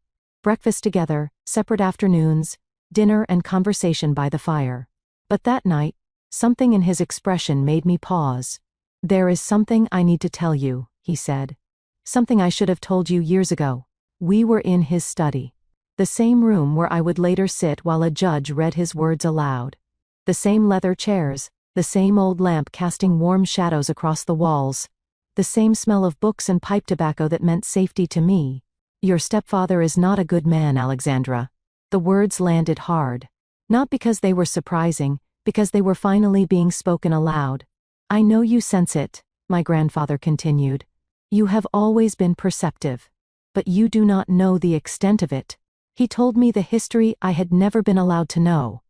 Breakfast together, separate afternoons, dinner and conversation by the fire. But that night, something in his expression made me pause. "There is something I need to tell you," he said. "Something I should have told you years ago." We were in his study, the same room where I would later sit while a judge read his words aloud. The same leather chairs, the same old lamp casting warm shadows across the walls, the same smell of books and pipe tobacco that meant safety to me. Your stepfather is not a good man, Alexandra. The words landed hard. Not because they were surprising, because they were finally being spoken aloud. I know you sense it, my grandfather continued. You have always been perceptive. But you do not know the extent of it. He told me the history I had never been allowed to know.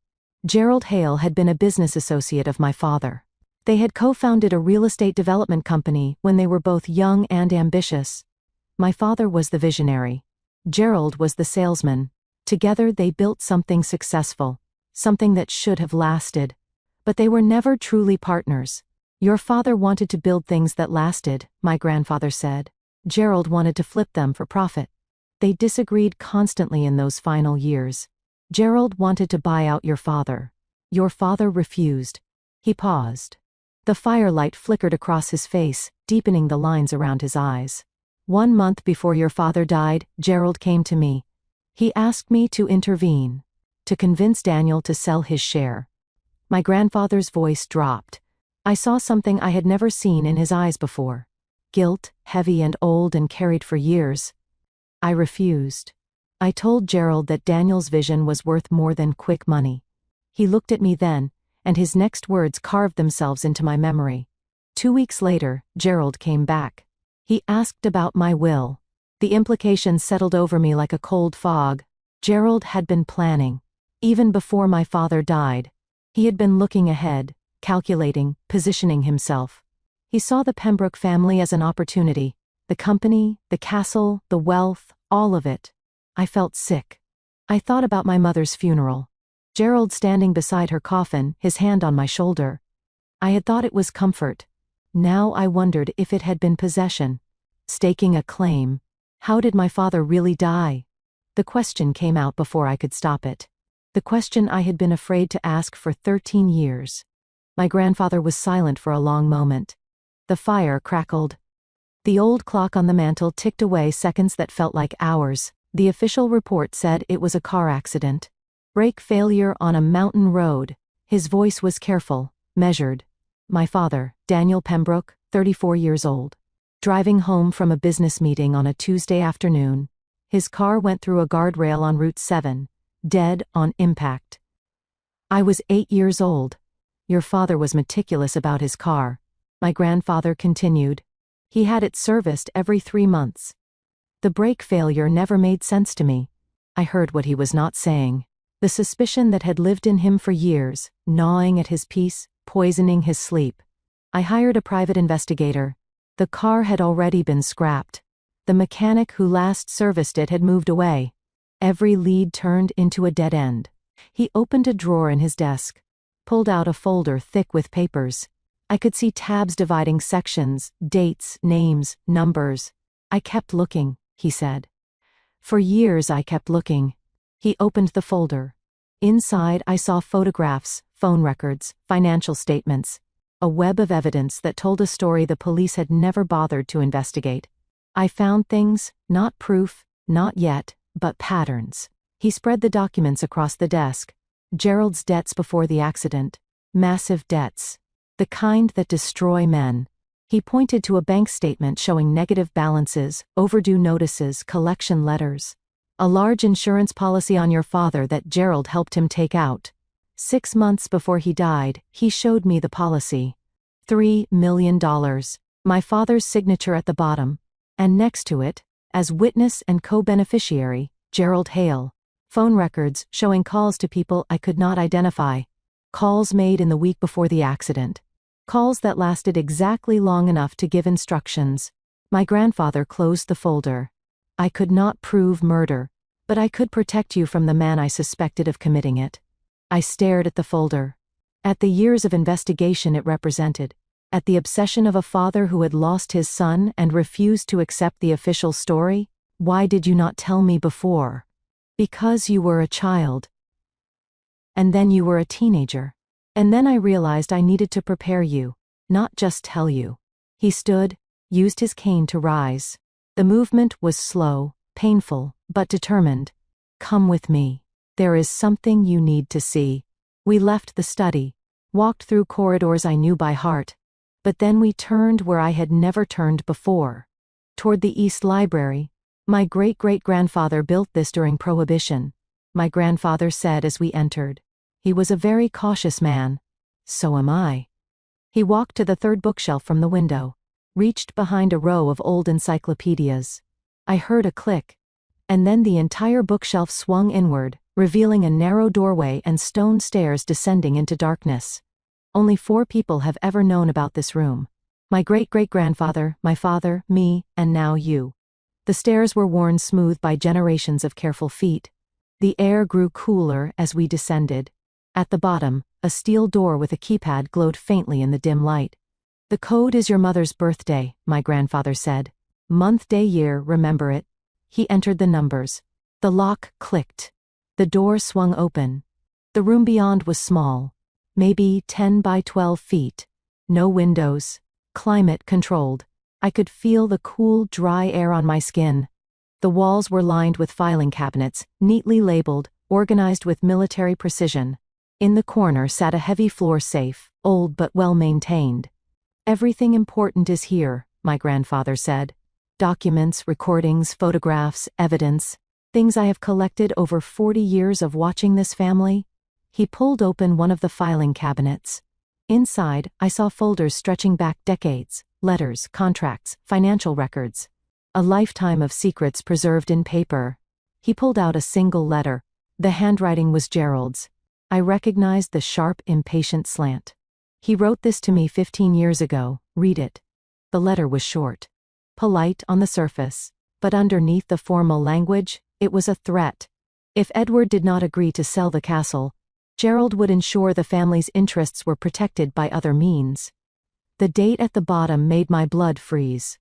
Gerald Hale had been a business associate of my father. They had co-founded a real estate development company when they were both young and ambitious. My father was the visionary. Gerald was the salesman. Together they built something successful, something that should have lasted. But they were never truly partners. Your father wanted to build things that lasted, my grandfather said. Gerald wanted to flip them for profit. They disagreed constantly in those final years. Gerald wanted to buy out your father. Your father refused. He paused. The firelight flickered across his face, deepening the lines around his eyes. 1 month before your father died, Gerald came to me. He asked me to intervene, to convince Daniel to sell his share. My grandfather's voice dropped. I saw something I had never seen in his eyes before. Guilt, heavy and old and carried for years. I refused. I told Gerald that Daniel's vision was worth more than quick money. He looked at me then, and his next words carved themselves into my memory. 2 weeks later, Gerald came back. He asked about my will. The implications settled over me like a cold fog. Gerald had been planning. Even before my father died. He had been looking ahead, calculating, positioning himself. He saw the Pembroke family as an opportunity. The company, the castle, the wealth, all of it. I felt sick. I thought about my mother's funeral. Gerald standing beside her coffin, his hand on my shoulder. I had thought it was comfort. Now I wondered if it had been possession. Staking a claim. How did my father really die? The question came out before I could stop it. The question I had been afraid to ask for 13 years. My grandfather was silent for a long moment. The fire crackled. The old clock on the mantel ticked away seconds that felt like hours. The official report said it was a car accident. Brake failure on a mountain road. His voice was careful, measured. My father, Daniel Pembroke, 34 years old. Driving home from a business meeting on a Tuesday afternoon. His car went through a guardrail on Route 7, dead on impact. I was 8 years old. Your father was meticulous about his car. My grandfather continued. He had it serviced every 3 months. The brake failure never made sense to me. I heard what he was not saying. The suspicion that had lived in him for years, gnawing at his peace, poisoning his sleep. I hired a private investigator. The car had already been scrapped. The mechanic who last serviced it had moved away. Every lead turned into a dead end. He opened a drawer in his desk, pulled out a folder thick with papers. I could see tabs dividing sections, dates, names, numbers. I kept looking, he said. For years I kept looking. He opened the folder. Inside I saw photographs, phone records, financial statements. A web of evidence that told a story the police had never bothered to investigate. I found things, not proof, not yet, but patterns. He spread the documents across the desk. Gerald's debts before the accident. Massive debts. The kind that destroy men. He pointed to a bank statement showing negative balances, overdue notices, collection letters. A large insurance policy on your father that Gerald helped him take out. 6 months before he died, he showed me the policy. $3 million. My father's signature at the bottom. And next to it, as witness and co-beneficiary, Gerald Hale. Phone records showing calls to people I could not identify. Calls made in the week before the accident. Calls that lasted exactly long enough to give instructions. My grandfather closed the folder. I could not prove murder, but I could protect you from the man I suspected of committing it. I stared at the folder. At the years of investigation it represented. At the obsession of a father who had lost his son and refused to accept the official story. Why did you not tell me before? Because you were a child. And then you were a teenager. And then I realized I needed to prepare you, not just tell you. He stood, used his cane to rise. The movement was slow, painful, but determined. Come with me. There is something you need to see. We left the study, walked through corridors I knew by heart, but then we turned where I had never turned before. Toward the East Library. My great-great-grandfather built this during Prohibition, my grandfather said as we entered. He was a very cautious man. So am I. He walked to the third bookshelf from the window, reached behind a row of old encyclopedias. I heard a click, and then the entire bookshelf swung inward, revealing a narrow doorway and stone stairs descending into darkness. Only 4 people have ever known about this room. My great-great-grandfather, my father, me, and now you. The stairs were worn smooth by generations of careful feet. The air grew cooler as we descended. At the bottom, a steel door with a keypad glowed faintly in the dim light. The code is your mother's birthday, my grandfather said. Month, day, year, remember it. He entered the numbers. The lock clicked. The door swung open. The room beyond was small, maybe 10 by 12 feet. No windows. Climate controlled. I could feel the cool, dry air on my skin. The walls were lined with filing cabinets, neatly labeled, organized with military precision. In the corner sat a heavy floor safe, old but well-maintained. Everything important is here, my grandfather said. Documents, recordings, photographs, evidence, things I have collected over 40 years of watching this family. He pulled open one of the filing cabinets. Inside, I saw folders stretching back decades, letters, contracts, financial records. A lifetime of secrets preserved in paper. He pulled out a single letter. The handwriting was Gerald's. I recognized the sharp, impatient slant. He wrote this to me 15 years ago, read it. The letter was short. Polite on the surface, but underneath the formal language, it was a threat. If Edward did not agree to sell the castle, Gerald would ensure the family's interests were protected by other means. The date at the bottom made my blood freeze.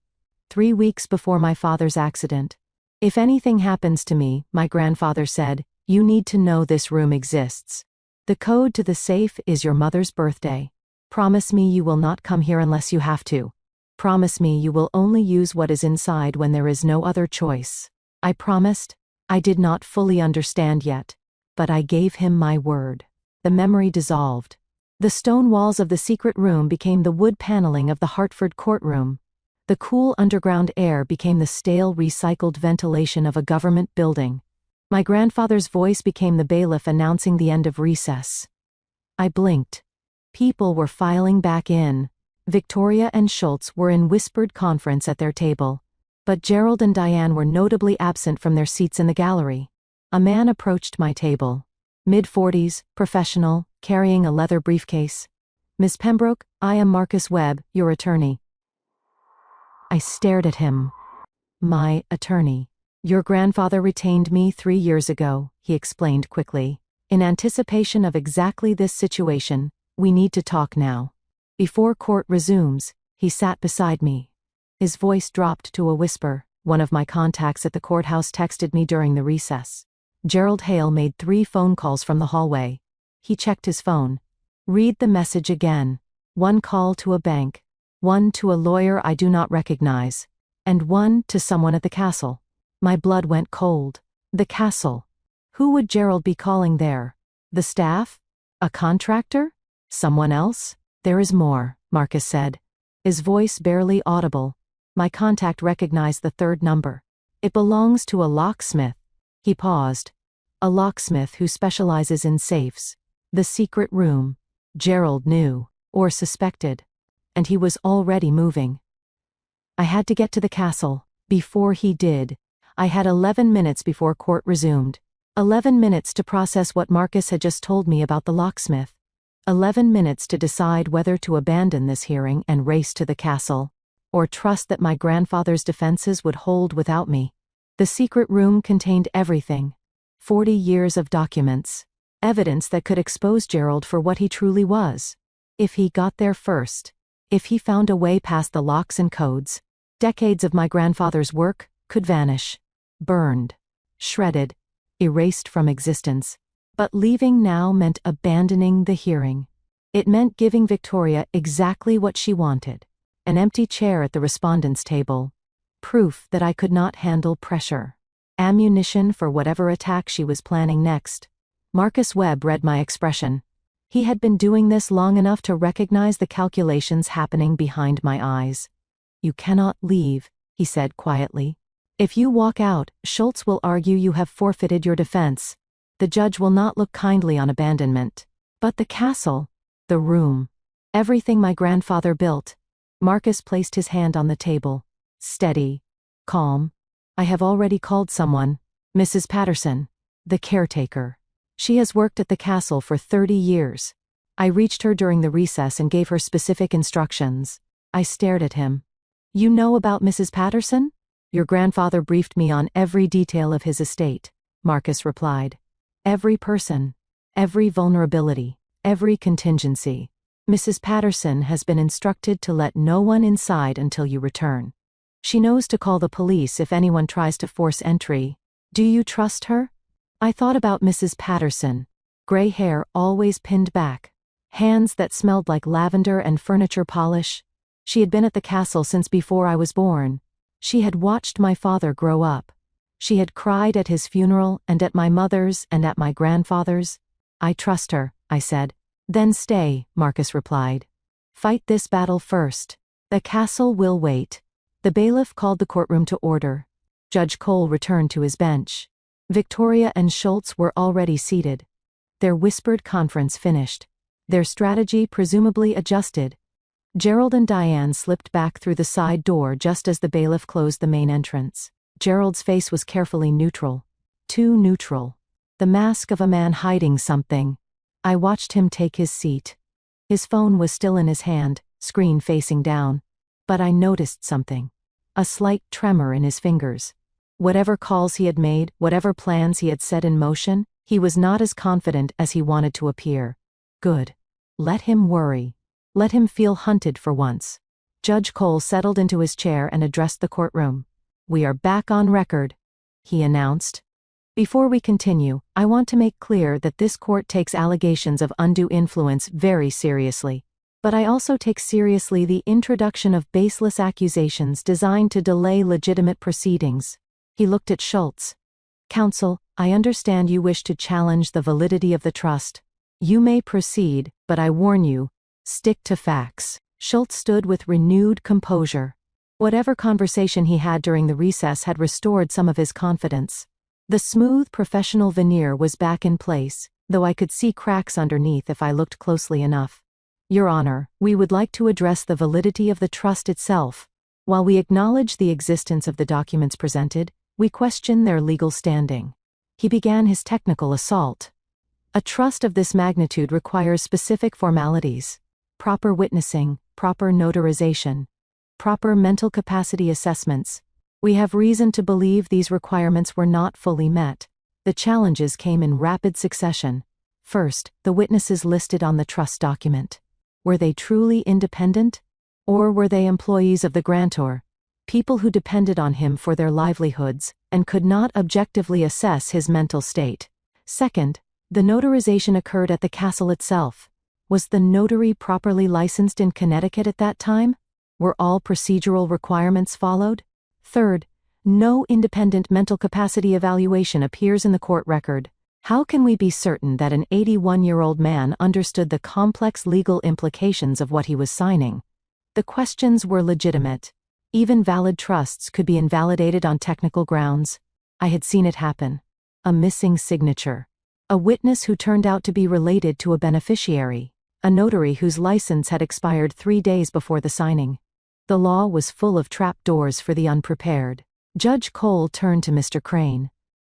3 weeks before my father's accident. If anything happens to me, my grandfather said, you need to know this room exists. The code to the safe is your mother's birthday. Promise me you will not come here unless you have to. Promise me you will only use what is inside when there is no other choice. I promised. I did not fully understand yet, but I gave him my word. The memory dissolved. The stone walls of the secret room became the wood paneling of the Hartford courtroom. The cool underground air became the stale recycled ventilation of a government building. My grandfather's voice became the bailiff announcing the end of recess. I blinked. People were filing back in. Victoria and Schultz were in whispered conference at their table, but Gerald and Diane were notably absent from their seats in the gallery. A man approached my table. Mid-40s, professional, carrying a leather briefcase. Miss Pembroke, I am Marcus Webb, your attorney. I stared at him. My attorney. Your grandfather retained me 3 years ago, he explained quickly. In anticipation of exactly this situation, we need to talk now. Before court resumes, he sat beside me. His voice dropped to a whisper. One of my contacts at the courthouse texted me during the recess. Gerald Hale made 3 phone calls from the hallway. He checked his phone. Read the message again. 1 call to a bank, 1 to a lawyer I do not recognize, and 1 to someone at the castle. My blood went cold. The castle. Who would Gerald be calling there? The staff? A contractor? Someone else? There is more, Marcus said. His voice barely audible. My contact recognized the 3rd number. It belongs to a locksmith. He paused. A locksmith who specializes in safes. The secret room. Gerald knew, or suspected. And he was already moving. I had to get to the castle. Before he did, I had 11 minutes before court resumed. 11 minutes to process what Marcus had just told me about the locksmith. 11 minutes to decide whether to abandon this hearing and race to the castle, or trust that my grandfather's defenses would hold without me. The secret room contained everything. 40 years of documents. Evidence that could expose Gerald for what he truly was. If he got there first. If he found a way past the locks and codes. Decades of my grandfather's work could vanish. Burned. Shredded. Erased from existence. But leaving now meant abandoning the hearing. It meant giving Victoria exactly what she wanted. An empty chair at the respondents' table. Proof that I could not handle pressure. Ammunition for whatever attack she was planning next. Marcus Webb read my expression. He had been doing this long enough to recognize the calculations happening behind my eyes. "You cannot leave," he said quietly. "If you walk out, Schultz will argue you have forfeited your defense. The judge will not look kindly on abandonment. But the castle, the room, everything my grandfather built." Marcus placed his hand on the table. Steady. Calm. "I have already called someone. Mrs. Patterson. The caretaker. She has worked at the castle for 30 years. I reached her during the recess and gave her specific instructions." I stared at him. "You know about Mrs. Patterson?" "Your grandfather briefed me on every detail of his estate," Marcus replied. "Every person. Every vulnerability. Every contingency. Mrs. Patterson has been instructed to let no one inside until you return. She knows to call the police if anyone tries to force entry. Do you trust her?" I thought about Mrs. Patterson. Gray hair always pinned back. Hands that smelled like lavender and furniture polish. She had been at the castle since before I was born. She had watched my father grow up. She had cried at his funeral and at my mother's and at my grandfather's. "I trust her," I said. "Then stay," Marcus replied. "Fight this battle first. The castle will wait." The bailiff called the courtroom to order. Judge Cole returned to his bench. Victoria and Schultz were already seated. Their whispered conference finished. Their strategy presumably adjusted. Gerald and Diane slipped back through the side door just as the bailiff closed the main entrance. Gerald's face was carefully neutral. Too neutral. The mask of a man hiding something. I watched him take his seat. His phone was still in his hand, screen facing down. But I noticed something. A slight tremor in his fingers. Whatever calls he had made, whatever plans he had set in motion, he was not as confident as he wanted to appear. Good. Let him worry. Let him feel hunted for once. Judge Cole settled into his chair and addressed the courtroom. "We are back on record," he announced. "Before we continue, I want to make clear that this court takes allegations of undue influence very seriously. But I also take seriously the introduction of baseless accusations designed to delay legitimate proceedings." He looked at Schultz. "Counsel, I understand you wish to challenge the validity of the trust. You may proceed, but I warn you, stick to facts." Schultz stood with renewed composure. Whatever conversation he had during the recess had restored some of his confidence. The smooth professional veneer was back in place, though I could see cracks underneath if I looked closely enough. "Your Honor, we would like to address the validity of the trust itself. While we acknowledge the existence of the documents presented, we question their legal standing." He began his technical assault. "A trust of this magnitude requires specific formalities. Proper witnessing, proper notarization, proper mental capacity assessments. We have reason to believe these requirements were not fully met. The challenges came in rapid succession. First, the witnesses listed on the trust document. Were they truly independent? Or were they employees of the grantor? People who depended on him for their livelihoods, and could not objectively assess his mental state. Second, the notarization occurred at the castle itself. Was the notary properly licensed in Connecticut at that time? Were all procedural requirements followed? Third, no independent mental capacity evaluation appears in the court record. How can we be certain that an 81-year-old man understood the complex legal implications of what he was signing? The questions were legitimate. Even valid trusts could be invalidated on technical grounds. I had seen it happen. A missing signature. A witness who turned out to be related to a beneficiary. A notary whose license had expired 3 days before the signing. The law was full of trapdoors for the unprepared. Judge Cole turned to Mr. Crane.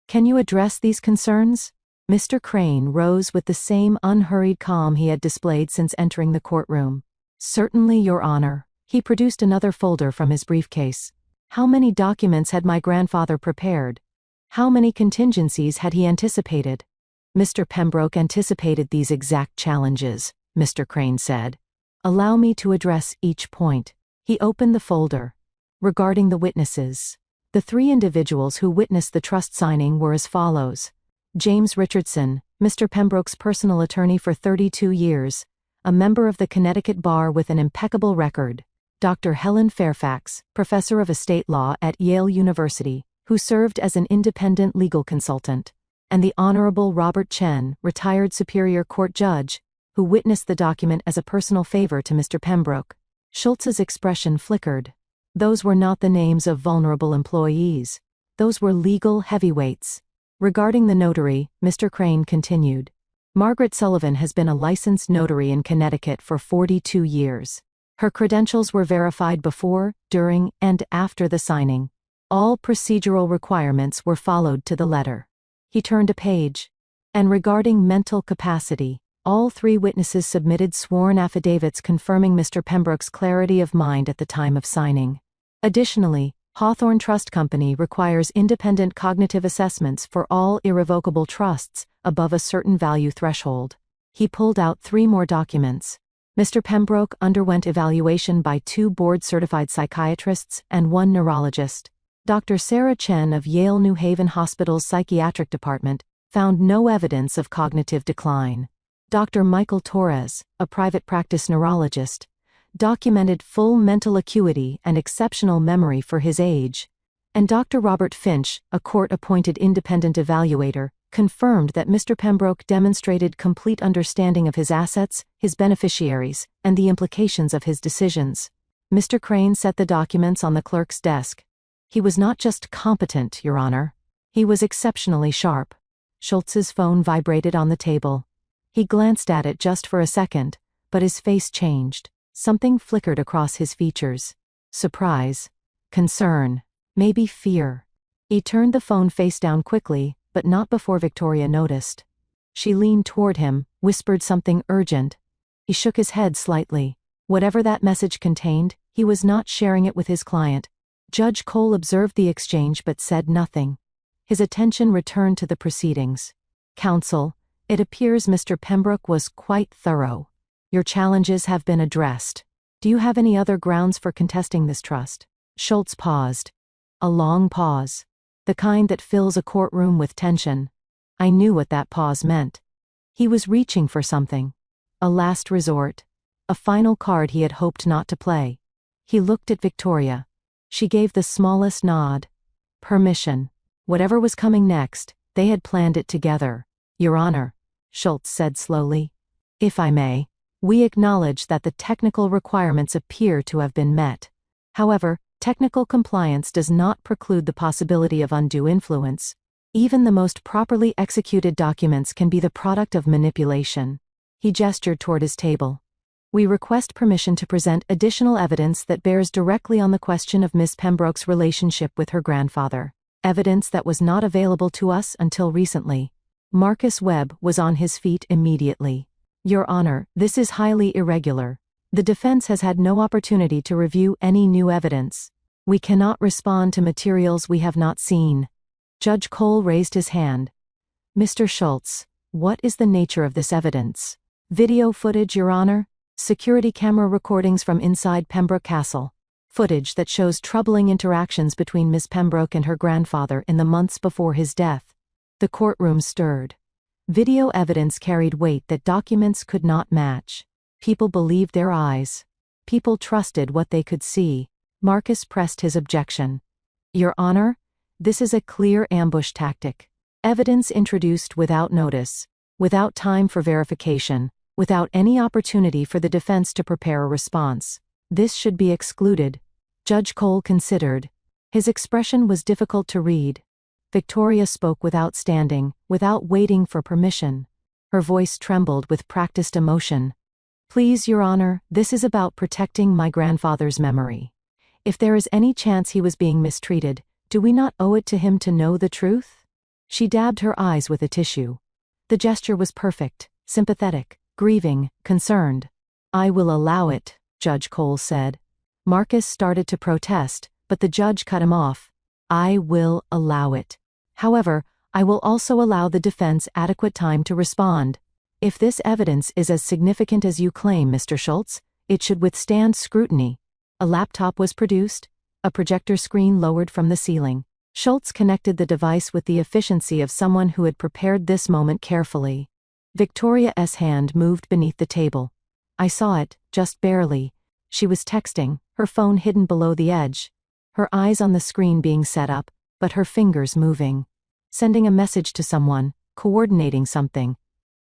"Can you address these concerns?" Mr. Crane rose with the same unhurried calm he had displayed since entering the courtroom. "Certainly, Your Honor." He produced another folder from his briefcase. How many documents had my grandfather prepared? How many contingencies had he anticipated? "Mr. Pembroke anticipated these exact challenges," Mr. Crane said. "Allow me to address each point." He opened the folder. Regarding the witnesses. The 3 individuals who witnessed the trust signing were as follows. James Richardson, Mr. Pembroke's personal attorney for 32 years, a member of the Connecticut Bar with an impeccable record. Dr. Helen Fairfax, professor of estate law at Yale University, who served as an independent legal consultant. And the Honorable Robert Chen, retired Superior Court judge, who witnessed the document as a personal favor to Mr. Pembroke. Schultz's expression flickered. Those were not the names of vulnerable employees. Those were legal heavyweights. Regarding the notary, Mr. Crane continued. Margaret Sullivan has been a licensed notary in Connecticut for 42 years. Her credentials were verified before, during, and after the signing. All procedural requirements were followed to the letter. He turned a page. And regarding mental capacity, all 3 witnesses submitted sworn affidavits confirming Mr. Pembroke's clarity of mind at the time of signing. Additionally, Hawthorne Trust Company requires independent cognitive assessments for all irrevocable trusts above a certain value threshold. He pulled out 3 more documents. Mr. Pembroke underwent evaluation by 2 board-certified psychiatrists and 1 neurologist. Dr. Sarah Chen of Yale New Haven Hospital's psychiatric department found no evidence of cognitive decline. Dr. Michael Torres, a private practice neurologist, documented full mental acuity and exceptional memory for his age. And Dr. Robert Finch, a court-appointed independent evaluator, confirmed that Mr. Pembroke demonstrated complete understanding of his assets, his beneficiaries, and the implications of his decisions. Mr. Crane set the documents on the clerk's desk. He was not just competent, Your Honor. He was exceptionally sharp. Schultz's phone vibrated on the table. He glanced at it just for a second, but his face changed. Something flickered across his features. Surprise. Concern. Maybe fear. He turned the phone face down quickly, but not before Victoria noticed. She leaned toward him, whispered something urgent. He shook his head slightly. Whatever that message contained, he was not sharing it with his client. Judge Cole observed the exchange but said nothing. His attention returned to the proceedings. Counsel, it appears Mr. Pembroke was quite thorough. Your challenges have been addressed. Do you have any other grounds for contesting this trust? Schultz paused. A long pause. The kind that fills a courtroom with tension. I knew what that pause meant. He was reaching for something. A last resort. A final card he had hoped not to play. He looked at Victoria. She gave the smallest nod. Permission. Whatever was coming next, they had planned it together. Your Honor, Schultz said slowly. If I may. We acknowledge that the technical requirements appear to have been met. However, technical compliance does not preclude the possibility of undue influence. Even the most properly executed documents can be the product of manipulation. He gestured toward his table. We request permission to present additional evidence that bears directly on the question of Miss Pembroke's relationship with her grandfather. Evidence that was not available to us until recently. Marcus Webb was on his feet immediately. Your Honor, this is highly irregular. The defense has had no opportunity to review any new evidence. We cannot respond to materials we have not seen. Judge Cole raised his hand. Mr. Schultz, what is the nature of this evidence? Video footage, Your Honor? Security camera recordings from inside Pembroke Castle. Footage that shows troubling interactions between Miss Pembroke and her grandfather in the months before his death. The courtroom stirred. Video evidence carried weight that documents could not match. People believed their eyes. People trusted what they could see. Marcus pressed his objection. Your Honor, this is a clear ambush tactic. Evidence introduced without notice, without time for verification, without any opportunity for the defense to prepare a response. This should be excluded. Judge Cole considered. His expression was difficult to read. Victoria spoke without standing, without waiting for permission. Her voice trembled with practiced emotion. Please, Your Honor, this is about protecting my grandfather's memory. If there is any chance he was being mistreated, do we not owe it to him to know the truth? She dabbed her eyes with a tissue. The gesture was perfect, sympathetic, grieving, concerned. I will allow it, Judge Cole said. Marcus started to protest, but the judge cut him off. I will allow it. However, I will also allow the defense adequate time to respond. If this evidence is as significant as you claim, Mr. Schultz, it should withstand scrutiny. A laptop was produced, a projector screen lowered from the ceiling. Schultz connected the device with the efficiency of someone who had prepared this moment carefully. Victoria's hand moved beneath the table. I saw it, just barely. She was texting, her phone hidden below the edge. Her eyes on the screen being set up, but her fingers moving. Sending a message to someone, coordinating something.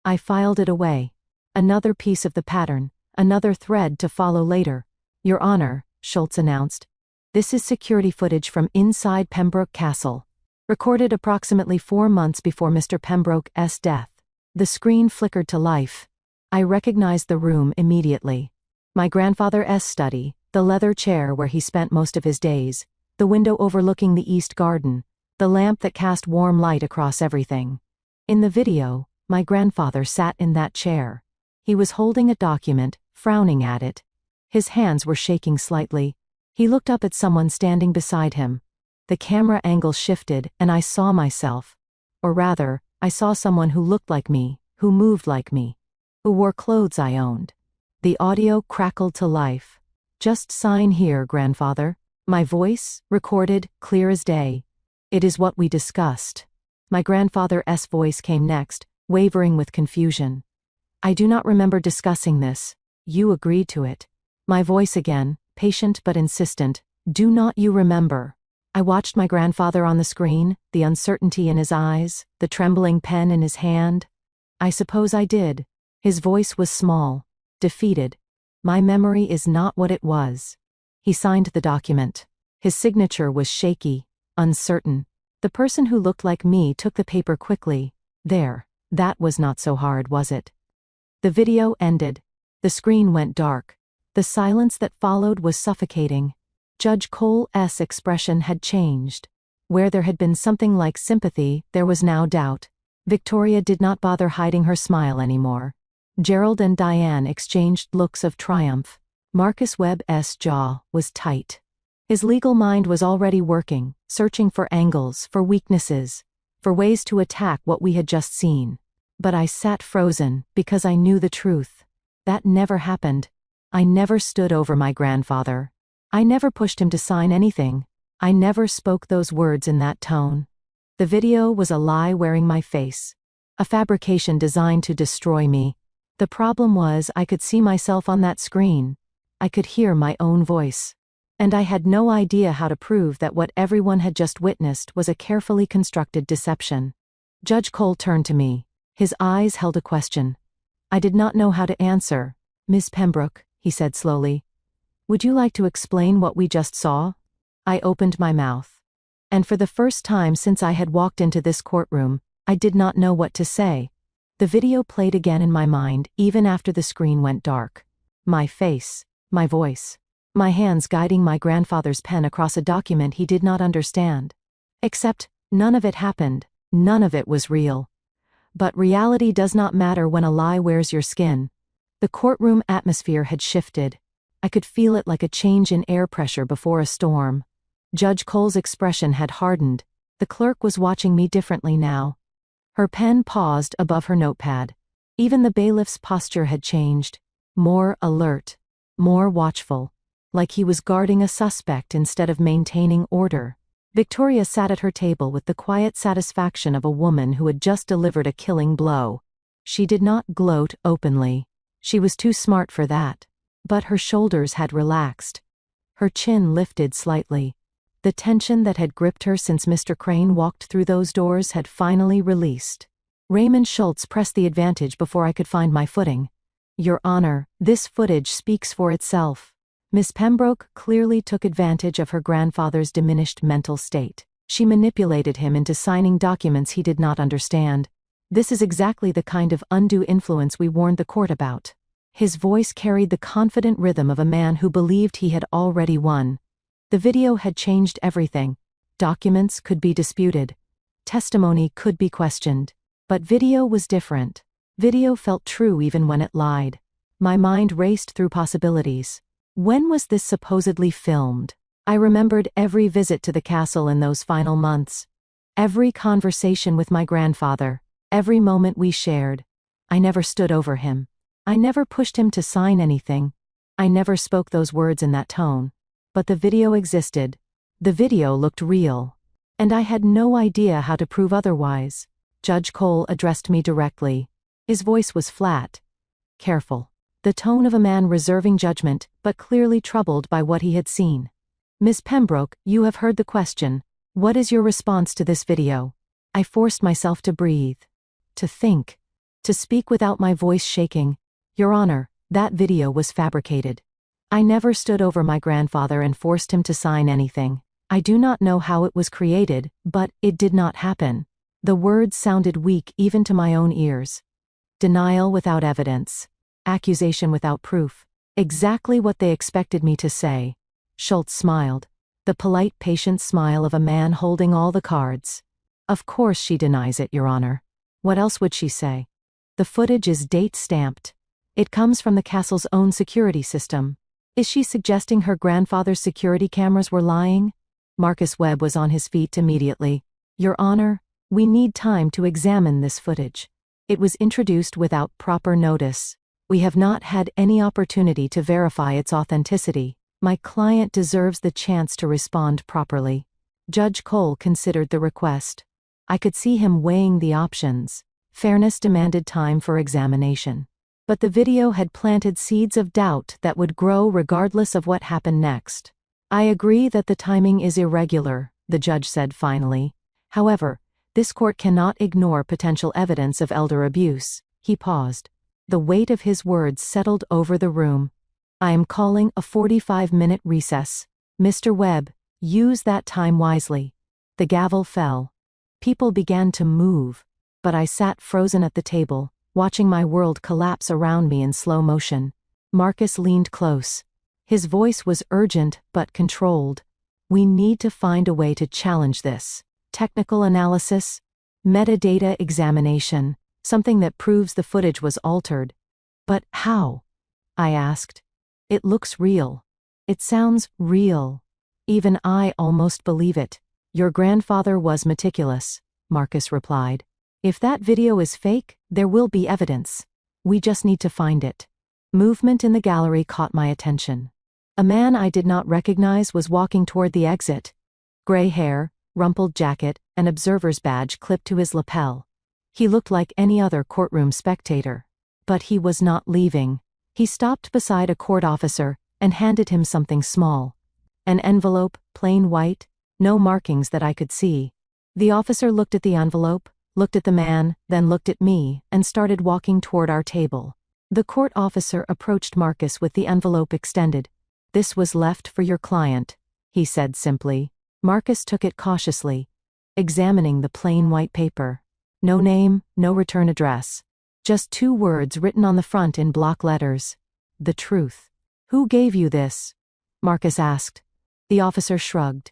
I filed it away. Another piece of the pattern, another thread to follow later. Your Honor, Schultz announced. This is security footage from inside Pembroke Castle. Recorded approximately 4 months before Mr. Pembroke's death. The screen flickered to life. I recognized the room immediately. My grandfather's study, the leather chair where he spent most of his days, the window overlooking the east garden, the lamp that cast warm light across everything. In the video, my grandfather sat in that chair. He was holding a document, frowning at it. His hands were shaking slightly. He looked up at someone standing beside him. The camera angle shifted, and I saw myself. Or rather, I saw someone who looked like me, who moved like me, who wore clothes I owned. The audio crackled to life. Just sign here, grandfather. My voice, recorded, clear as day. It is what we discussed. My grandfather's voice came next, wavering with confusion. I do not remember discussing this. You agreed to it. My voice again, patient but insistent. Do not you remember? I watched my grandfather on the screen, the uncertainty in his eyes, the trembling pen in his hand. I suppose I did. His voice was small, defeated. My memory is not what it was. He signed the document. His signature was shaky, uncertain. The person who looked like me took the paper quickly. There, that was not so hard, was it? The video ended. The screen went dark. The silence that followed was suffocating. Judge Cole's expression had changed. Where there had been something like sympathy, there was now doubt. Victoria did not bother hiding her smile anymore. Gerald and Diane exchanged looks of triumph. Marcus Webb's jaw was tight. His legal mind was already working, searching for angles, for weaknesses, for ways to attack what we had just seen. But I sat frozen, because I knew the truth. That never happened. I never stood over my grandfather. I never pushed him to sign anything. I never spoke those words in that tone. The video was a lie wearing my face. A fabrication designed to destroy me. The problem was I could see myself on that screen. I could hear my own voice. And I had no idea how to prove that what everyone had just witnessed was a carefully constructed deception. Judge Cole turned to me. His eyes held a question. I did not know how to answer. Miss Pembroke, he said slowly. Would you like to explain what we just saw? I opened my mouth. And for the first time since I had walked into this courtroom, I did not know what to say. The video played again in my mind, even after the screen went dark. My face, my voice, my hands guiding my grandfather's pen across a document he did not understand. Except, none of it happened, none of it was real. But reality does not matter when a lie wears your skin. The courtroom atmosphere had shifted. I could feel it like a change in air pressure before a storm. Judge Cole's expression had hardened. The clerk was watching me differently now. Her pen paused above her notepad. Even the bailiff's posture had changed. More alert. More watchful. Like he was guarding a suspect instead of maintaining order. Victoria sat at her table with the quiet satisfaction of a woman who had just delivered a killing blow. She did not gloat openly. She was too smart for that. But her shoulders had relaxed. Her chin lifted slightly. The tension that had gripped her since Mr. Crane walked through those doors had finally released. Raymond Schultz pressed the advantage before I could find my footing. Your Honor, this footage speaks for itself. Miss Pembroke clearly took advantage of her grandfather's diminished mental state. She manipulated him into signing documents he did not understand. This is exactly the kind of undue influence we warned the court about. His voice carried the confident rhythm of a man who believed he had already won. The video had changed everything. Documents could be disputed. Testimony could be questioned. But video was different. Video felt true even when it lied. My mind raced through possibilities. When was this supposedly filmed? I remembered every visit to the castle in those final months. Every conversation with my grandfather. Every moment we shared. I never stood over him. I never pushed him to sign anything. I never spoke those words in that tone. But the video existed. The video looked real. And I had no idea how to prove otherwise. Judge Cole addressed me directly. His voice was flat. Careful. The tone of a man reserving judgment, but clearly troubled by what he had seen. Miss Pembroke, you have heard the question. What is your response to this video? I forced myself to breathe. To think. To speak without my voice shaking. Your Honor, that video was fabricated. I never stood over my grandfather and forced him to sign anything. I do not know how it was created, but it did not happen. The words sounded weak even to my own ears. Denial without evidence. Accusation without proof. Exactly what they expected me to say. Schultz smiled. The polite, patient smile of a man holding all the cards. Of course she denies it, Your Honor. What else would she say? The footage is date-stamped. It comes from the castle's own security system. Is she suggesting her grandfather's security cameras were lying? Marcus Webb was on his feet immediately. Your Honor, we need time to examine this footage. It was introduced without proper notice. We have not had any opportunity to verify its authenticity. My client deserves the chance to respond properly. Judge Cole considered the request. I could see him weighing the options. Fairness demanded time for examination. But the video had planted seeds of doubt that would grow regardless of what happened next. I agree that the timing is irregular, the judge said finally. However, this court cannot ignore potential evidence of elder abuse. He paused. The weight of his words settled over the room. I am calling a 45-minute recess. Mr. Webb, use that time wisely. The gavel fell. People began to move, but I sat frozen at the table, watching my world collapse around me in slow motion. Marcus leaned close. His voice was urgent but controlled. We need to find a way to challenge this. Technical analysis, metadata examination, something that proves the footage was altered. But how? I asked. It looks real. It sounds real. Even I almost believe it. Your grandfather was meticulous, Marcus replied. If that video is fake, there will be evidence. We just need to find it. Movement in the gallery caught my attention. A man I did not recognize was walking toward the exit. Gray hair, rumpled jacket, an observer's badge clipped to his lapel. He looked like any other courtroom spectator. But he was not leaving. He stopped beside a court officer and handed him something small. An envelope, plain white, no markings that I could see. The officer looked at the envelope, looked at the man, then looked at me, and started walking toward our table. The court officer approached Marcus with the envelope extended. This was left for your client, he said simply. Marcus took it cautiously, examining the plain white paper. No name, no return address. Just 2 words written on the front in block letters. The truth. Who gave you this? Marcus asked. The officer shrugged.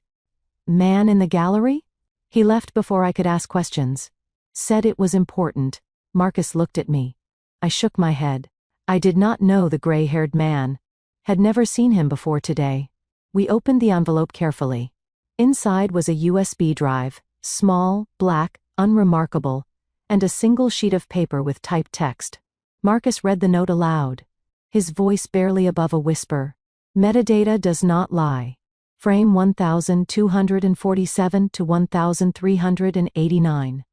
Man in the gallery? He left before I could ask questions. Said it was important. Marcus looked at me. I shook my head. I did not know the gray-haired man. Had never seen him before today. We opened the envelope carefully. Inside was a USB drive, small, black, unremarkable, and a single sheet of paper with typed text. Marcus read the note aloud, his voice barely above a whisper. Metadata does not lie. Frame 1247 to 1389.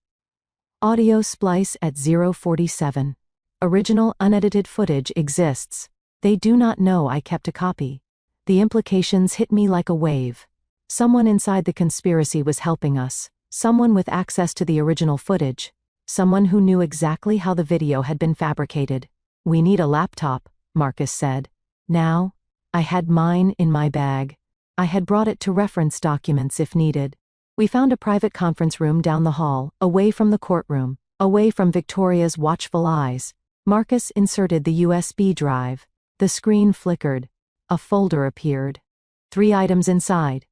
Audio splice at 047. Original unedited footage exists. They do not know I kept a copy. The implications hit me like a wave. Someone inside the conspiracy was helping us. Someone with access to the original footage. Someone who knew exactly how the video had been fabricated. We need a laptop, Marcus said. Now, I had mine in my bag. I had brought it to reference documents if needed. We found a private conference room down the hall, away from the courtroom, away from Victoria's watchful eyes. Marcus inserted the USB drive. The screen flickered. A folder appeared. 3 items inside.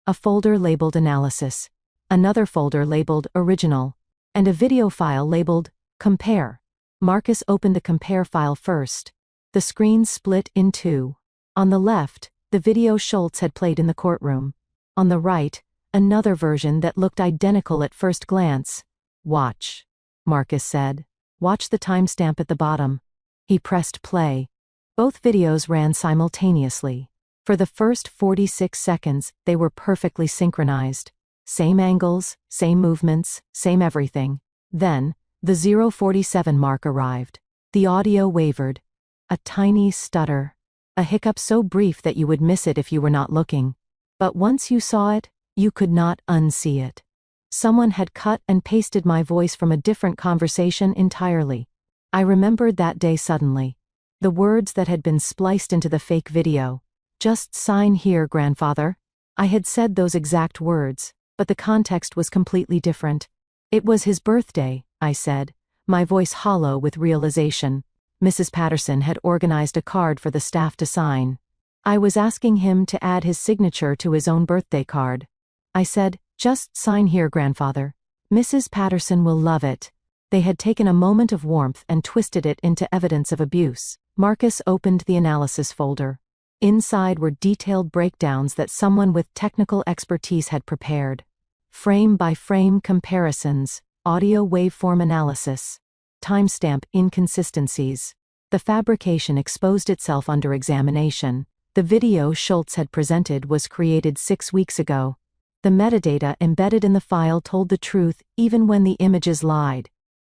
A folder labeled Analysis. Another folder labeled Original. And a video file labeled Compare. Marcus opened the Compare file first. The screen split in 2. On the left, the video Schultz had played in the courtroom. On the right, another version that looked identical at first glance. Watch, Marcus said. Watch the timestamp at the bottom. He pressed play. Both videos ran simultaneously. For the first 46 seconds, they were perfectly synchronized. Same angles, same movements, same everything. Then, the 047 mark arrived. The audio wavered. A tiny stutter. A hiccup so brief that you would miss it if you were not looking. But once you saw it, you could not unsee it. Someone had cut and pasted my voice from a different conversation entirely. I remembered that day suddenly. The words that had been spliced into the fake video. "Just sign here, grandfather." I had said those exact words, but the context was completely different. "It was his birthday," I said, my voice hollow with realization. Mrs. Patterson had organized a card for the staff to sign. I was asking him to add his signature to his own birthday card. I said, "Just sign here, grandfather. Mrs. Patterson will love it." They had taken a moment of warmth and twisted it into evidence of abuse. Marcus opened the analysis folder. Inside were detailed breakdowns that someone with technical expertise had prepared. Frame-by-frame comparisons, audio waveform analysis, timestamp inconsistencies. The fabrication exposed itself under examination. The video Schultz had presented was created 6 weeks ago. The metadata embedded in the file told the truth even when the images lied.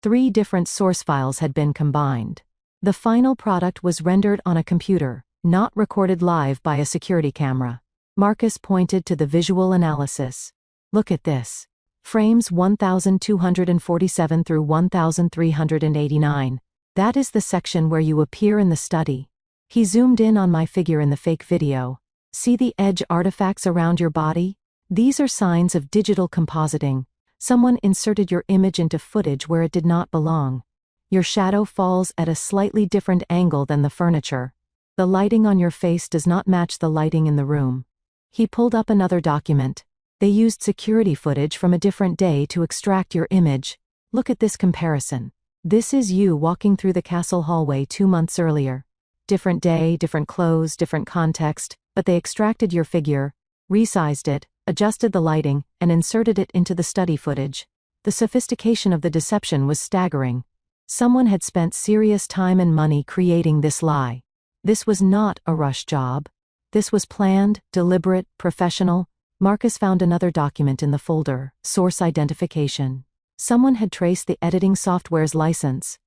3 different source files had been combined. The final product was rendered on a computer, not recorded live by a security camera. Marcus pointed to the visual analysis. "Look at this. Frames 1247 through 1389. That is the section where you appear in the study." He zoomed in on my figure in the fake video. "See the edge artifacts around your body? These are signs of digital compositing. Someone inserted your image into footage where it did not belong. Your shadow falls at a slightly different angle than the furniture. The lighting on your face does not match the lighting in the room." He pulled up another document. "They used security footage from a different day to extract your image. Look at this comparison. This is you walking through the castle hallway 2 months earlier. Different day, different clothes, different context, but they extracted your figure, resized it, adjusted the lighting, and inserted it into the study footage. The sophistication of the deception was staggering. Someone had spent serious time and money creating this lie. This was not a rush job. This was planned, deliberate, professional." Marcus found another document in the folder, source identification. Someone had traced the editing software's license.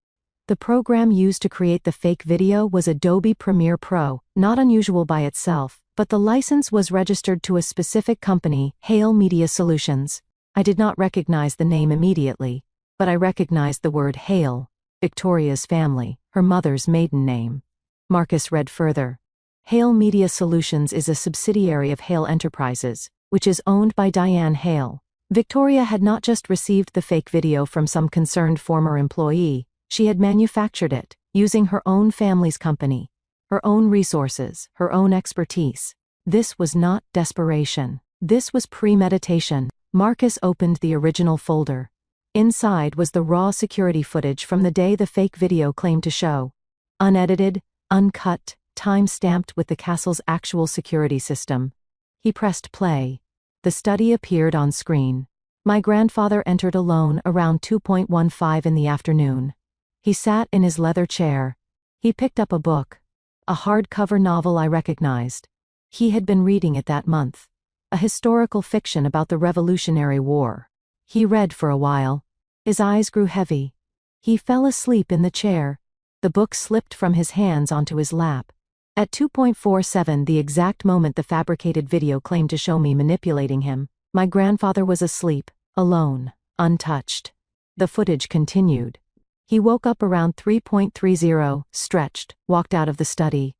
The program used to create the fake video was Adobe Premiere Pro, not unusual by itself, but the license was registered to a specific company, Hale Media Solutions. I did not recognize the name immediately, but I recognized the word Hale, Victoria's family, her mother's maiden name. Marcus read further. Hale Media Solutions is a subsidiary of Hale Enterprises, which is owned by Diane Hale. Victoria had not just received the fake video from some concerned former employee, she had manufactured it, using her own family's company, her own resources, her own expertise. This was not desperation. This was premeditation. Marcus opened the original folder. Inside was the raw security footage from the day the fake video claimed to show. Unedited, uncut, time-stamped with the castle's actual security system. He pressed play. The study appeared on screen. My grandfather entered alone around 2:15 in the afternoon. He sat in his leather chair. He picked up a book. A hardcover novel I recognized. He had been reading it that month. A historical fiction about the Revolutionary War. He read for a while. His eyes grew heavy. He fell asleep in the chair. The book slipped from his hands onto his lap. At 2:47, the exact moment the fabricated video claimed to show me manipulating him, my grandfather was asleep, alone, untouched. The footage continued. He woke up around 3:30, stretched, walked out of the study.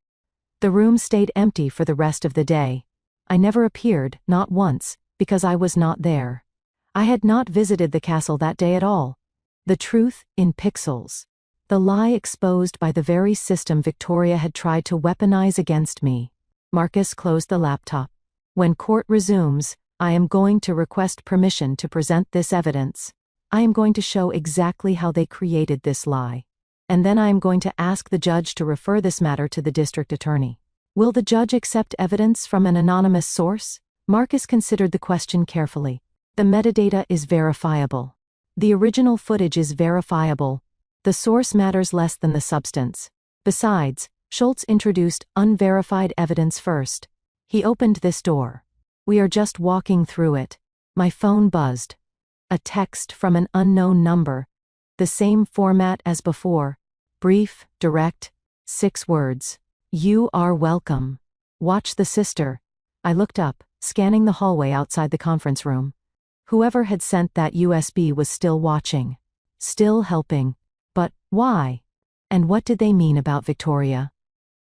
The room stayed empty for the rest of the day. I never appeared, not once, because I was not there. I had not visited the castle that day at all. The truth in pixels. The lie exposed by the very system Victoria had tried to weaponize against me. Marcus closed the laptop. "When court resumes, I am going to request permission to present this evidence. I am going to show exactly how they created this lie. And then I am going to ask the judge to refer this matter to the district attorney. Will the judge accept evidence from an anonymous source?" Marcus considered the question carefully. "The metadata is verifiable. The original footage is verifiable. The source matters less than the substance. Besides, Schultz introduced unverified evidence first. He opened this door. We are just walking through it." My phone buzzed. A text from an unknown number. The same format as before. Brief, direct, 6 words. "You are welcome. Watch the sister." I looked up, scanning the hallway outside the conference room. Whoever had sent that USB was still watching. Still helping. But why? And what did they mean about Victoria?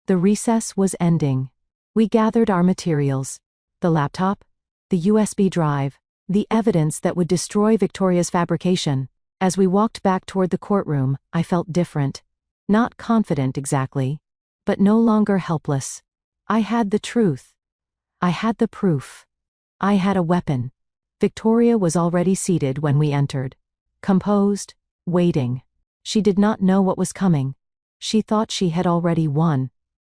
The recess was ending. We gathered our materials. The laptop, the USB drive, the evidence that would destroy Victoria's fabrication. As we walked back toward the courtroom, I felt different. Not confident exactly, but no longer helpless. I had the truth. I had the proof. I had a weapon. Victoria was already seated when we entered. Composed, waiting. She did not know what was coming. She thought she had already won.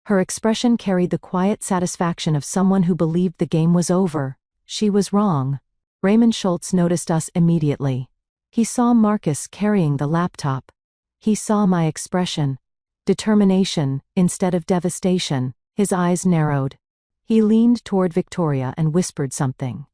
Her expression carried the quiet satisfaction of someone who believed the game was over. She was wrong. Raymond Schultz noticed us immediately. He saw Marcus carrying the laptop. He saw my expression. Determination, instead of devastation. His eyes narrowed. He leaned toward Victoria and whispered something.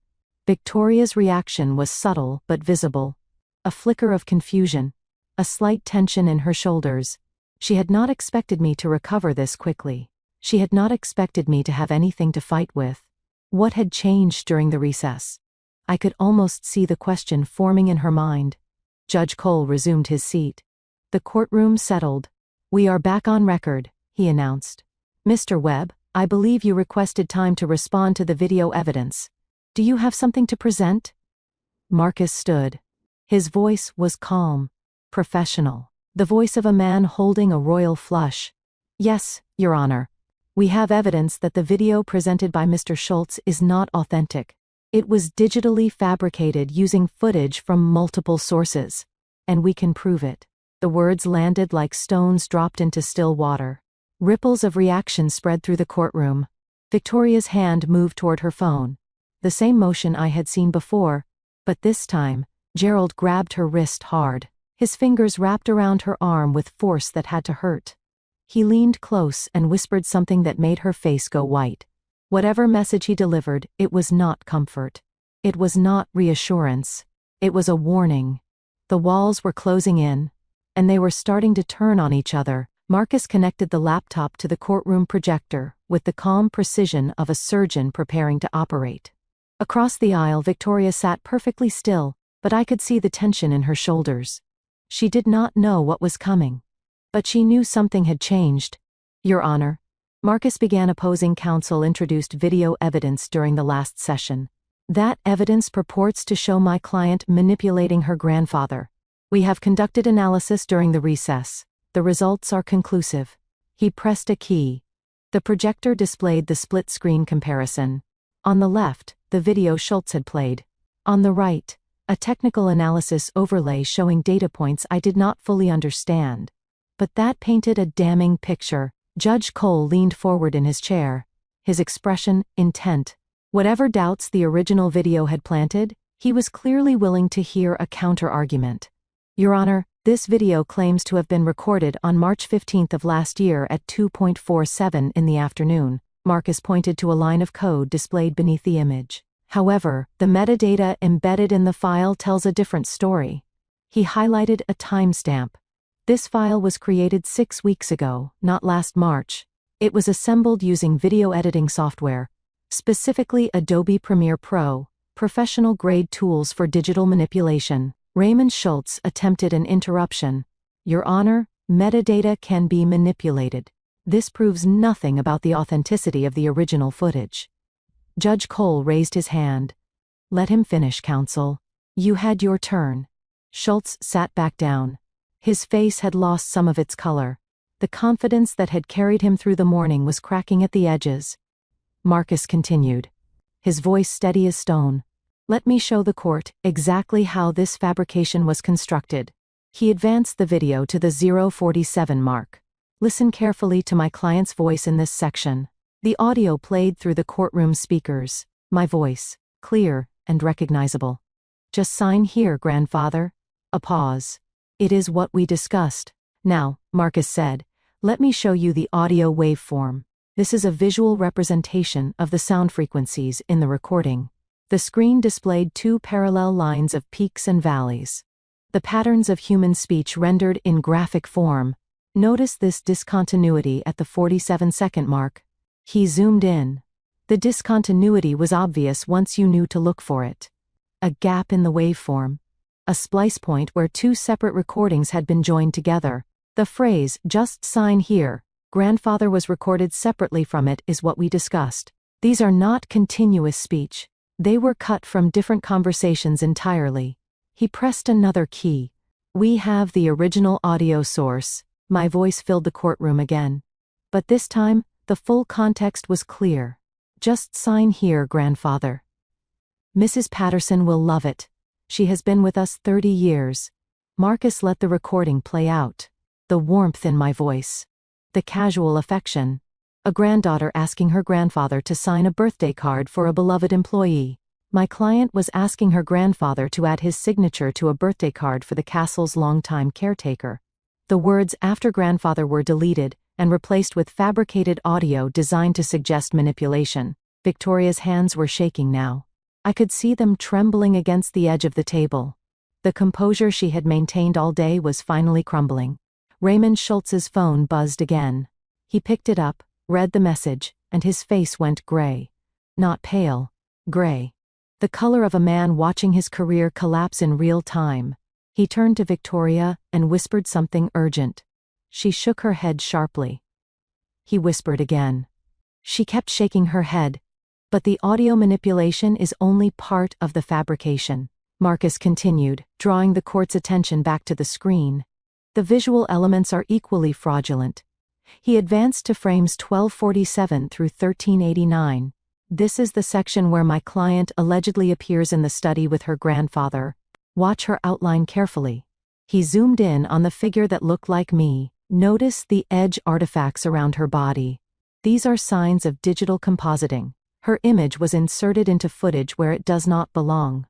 Victoria's reaction was subtle but visible. A flicker of confusion. A slight tension in her shoulders. She had not expected me to recover this quickly. She had not expected me to have anything to fight with. What had changed during the recess? I could almost see the question forming in her mind. Judge Cole resumed his seat. The courtroom settled. "We are back on record," he announced. "Mr. Webb, I believe you requested time to respond to the video evidence. Do you have something to present?" Marcus stood. His voice was calm, professional, the voice of a man holding a royal flush. "Yes, Your Honor. We have evidence that the video presented by Mr. Schultz is not authentic. It was digitally fabricated using footage from multiple sources. And we can prove it." The words landed like stones dropped into still water. Ripples of reaction spread through the courtroom. Victoria's hand moved toward her phone. The same motion I had seen before, but this time, Gerald grabbed her wrist hard. His fingers wrapped around her arm with force that had to hurt. He leaned close and whispered something that made her face go white. Whatever message he delivered, it was not comfort. It was not reassurance. It was a warning. The walls were closing in, and they were starting to turn on each other. Marcus connected the laptop to the courtroom projector with the calm precision of a surgeon preparing to operate. Across the aisle, Victoria sat perfectly still, but I could see the tension in her shoulders. She did not know what was coming. But she knew something had changed. "Your Honor." Marcus began. Opposing counsel introduced video evidence during the last session. "That evidence purports to show my client manipulating her grandfather. We have conducted analysis during the recess. The results are conclusive." He pressed a key. The projector displayed the split-screen comparison. On the left, the video Schultz had played. On the right, a technical analysis overlay showing data points I did not fully understand. But that painted a damning picture. Judge Cole leaned forward in his chair, his expression intent. Whatever doubts the original video had planted, he was clearly willing to hear a counter-argument. "Your Honor, this video claims to have been recorded on March 15th of last year at 2:47 in the afternoon." Marcus pointed to a line of code displayed beneath the image. "However, the metadata embedded in the file tells a different story." He highlighted a timestamp. "This file was created 6 weeks ago, not last March. It was assembled using video editing software, specifically Adobe Premiere Pro, professional-grade tools for digital manipulation." Raymond Schultz attempted an interruption. "Your Honor, metadata can be manipulated. This proves nothing about the authenticity of the original footage." Judge Cole raised his hand. "Let him finish, counsel. You had your turn." Schultz sat back down. His face had lost some of its color. The confidence that had carried him through the morning was cracking at the edges. Marcus continued, his voice steady as stone. "Let me show the court exactly how this fabrication was constructed." He advanced the video to the 0:47 mark. "Listen carefully to my client's voice in this section." The audio played through the courtroom speakers. My voice, clear and recognizable. "Just sign here, grandfather." A pause. "It is what we discussed." "Now," Marcus said, "let me show you the audio waveform. This is a visual representation of the sound frequencies in the recording." The screen displayed 2 parallel lines of peaks and valleys. The patterns of human speech rendered in graphic form. Notice this discontinuity at the 47-second mark. He zoomed in. The discontinuity was obvious once you knew to look for it. A gap in the waveform. A splice point where 2 separate recordings had been joined together. The phrase, "just sign here, grandfather," was recorded separately from it is what we discussed. These are not continuous speech. They were cut from different conversations entirely. He pressed another key. We have the original audio source. My voice filled the courtroom again. But this time, the full context was clear. "Just sign here, grandfather. Mrs. Patterson will love it. She has been with us 30 years. Marcus let the recording play out. The warmth in my voice. The casual affection. A granddaughter asking her grandfather to sign a birthday card for a beloved employee. My client was asking her grandfather to add his signature to a birthday card for the castle's longtime caretaker. The words after grandfather were deleted and replaced with fabricated audio designed to suggest manipulation. Victoria's hands were shaking now. I could see them trembling against the edge of the table. The composure she had maintained all day was finally crumbling. Raymond Schultz's phone buzzed again. He picked it up, read the message, and his face went gray. Not pale. Gray. The color of a man watching his career collapse in real time. He turned to Victoria and whispered something urgent. She shook her head sharply. He whispered again. She kept shaking her head. But the audio manipulation is only part of the fabrication. Marcus continued, drawing the court's attention back to the screen. The visual elements are equally fraudulent. He advanced to frames 1247 through 1389. This is the section where my client allegedly appears in the study with her grandfather. Watch her outline carefully. He zoomed in on the figure that looked like me. Notice the edge artifacts around her body. These are signs of digital compositing. Her image was inserted into footage where it does not belong.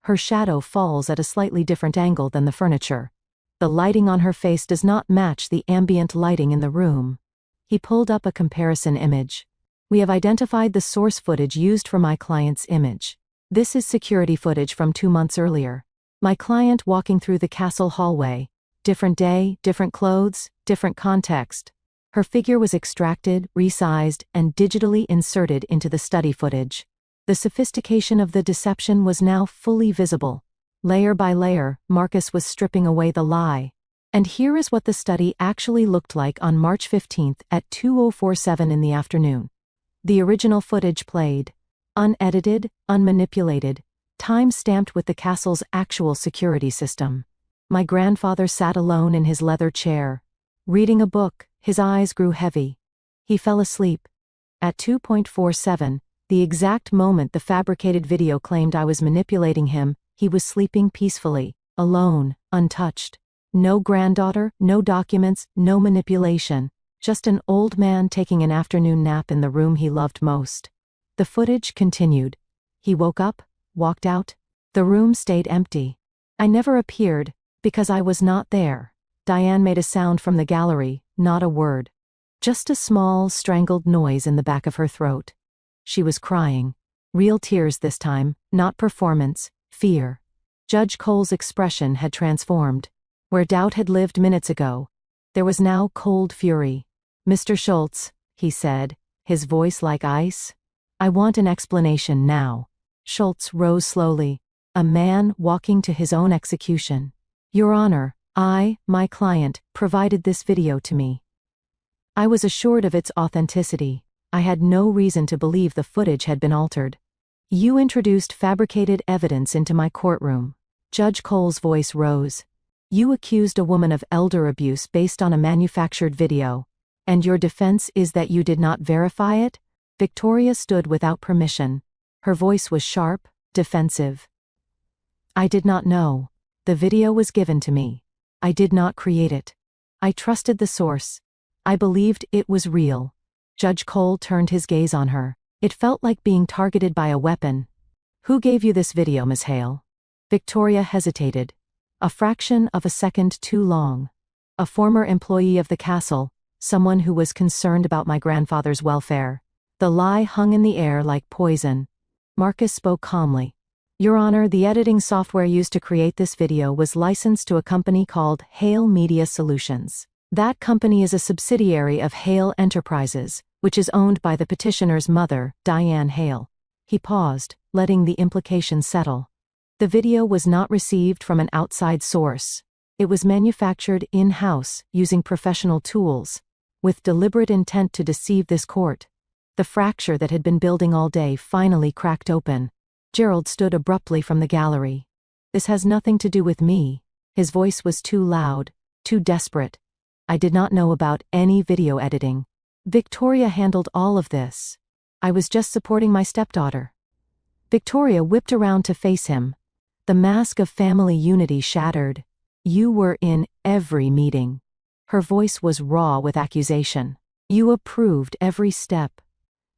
Her shadow falls at a slightly different angle than the furniture. The lighting on her face does not match the ambient lighting in the room. He pulled up a comparison image. We have identified the source footage used for my client's image. This is security footage from 2 months earlier. My client walking through the castle hallway. Different day, different clothes, different context. Her figure was extracted, resized, and digitally inserted into the study footage. The sophistication of the deception was now fully visible. Layer by layer, Marcus was stripping away the lie. And here is what the study actually looked like on March 15th at 2047 in the afternoon. The original footage played. Unedited, unmanipulated, time-stamped with the castle's actual security system. My grandfather sat alone in his leather chair. Reading a book, his eyes grew heavy. He fell asleep. At 2:47, the exact moment the fabricated video claimed I was manipulating him, he was sleeping peacefully, alone, untouched. No granddaughter, no documents, no manipulation. Just an old man taking an afternoon nap in the room he loved most. The footage continued. He woke up, walked out. The room stayed empty. I never appeared, because I was not there. Diane made a sound from the gallery, not a word. Just a small, strangled noise in the back of her throat. She was crying. Real tears this time, not performance, fear. Judge Cole's expression had transformed. Where doubt had lived minutes ago, there was now cold fury. "Mr. Schultz," he said, his voice like ice. "I want an explanation now." Schultz rose slowly. A man walking to his own execution. "Your Honor, my client, provided this video to me. I was assured of its authenticity. I had no reason to believe the footage had been altered. You introduced fabricated evidence into my courtroom." Judge Cole's voice rose. "You accused a woman of elder abuse based on a manufactured video. And your defense is that you did not verify it?" Victoria stood without permission. Her voice was sharp, defensive. "I did not know. The video was given to me. I did not create it. I trusted the source. I believed it was real." Judge Cole turned his gaze on her. It felt like being targeted by a weapon. "Who gave you this video, Miss Hale?" Victoria hesitated. A fraction of a second too long. "A former employee of the castle, someone who was concerned about my grandfather's welfare." The lie hung in the air like poison. Marcus spoke calmly. "Your Honor, the editing software used to create this video was licensed to a company called Hale Media Solutions. That company is a subsidiary of Hale Enterprises, which is owned by the petitioner's mother, Diane Hale." He paused, letting the implication settle. "The video was not received from an outside source. It was manufactured in-house, using professional tools, with deliberate intent to deceive this court. The fracture that had been building all day finally cracked open. Gerald stood abruptly from the gallery. "This has nothing to do with me." His voice was too loud, too desperate. "I did not know about any video editing. Victoria handled all of this. I was just supporting my stepdaughter." Victoria whipped around to face him. The mask of family unity shattered. "You were in every meeting." Her voice was raw with accusation. "You approved every step.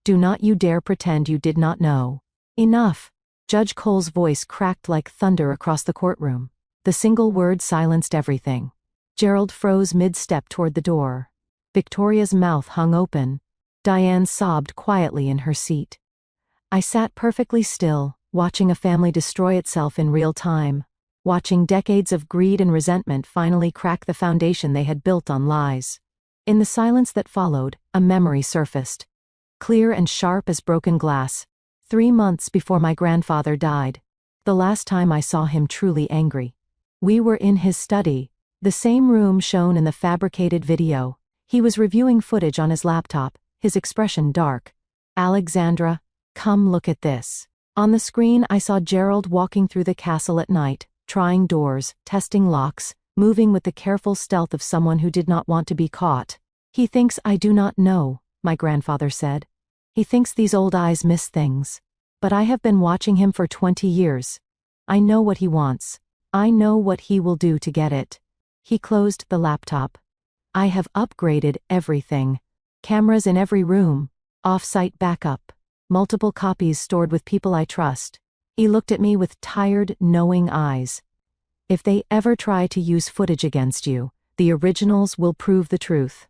Do not you dare pretend you did not know." "Enough." Judge Cole's voice cracked like thunder across the courtroom. The single word silenced everything. Gerald froze mid-step toward the door. Victoria's mouth hung open. Diane sobbed quietly in her seat. I sat perfectly still, watching a family destroy itself in real time, watching decades of greed and resentment finally crack the foundation they had built on lies. In the silence that followed, a memory surfaced, clear and sharp as broken glass. 3 months before my grandfather died, the last time I saw him truly angry. We were in his study, the same room shown in the fabricated video. He was reviewing footage on his laptop, his expression dark. "Alexandra, come look at this." On the screen I saw Gerald walking through the castle at night, trying doors, testing locks, moving with the careful stealth of someone who did not want to be caught. "He thinks I do not know," my grandfather said. "He thinks these old eyes miss things. But I have been watching him for 20 years. I know what he wants. I know what he will do to get it." He closed the laptop. "I have upgraded everything. Cameras in every room, off-site backup, multiple copies stored with people I trust." He looked at me with tired, knowing eyes. "If they ever try to use footage against you, the originals will prove the truth."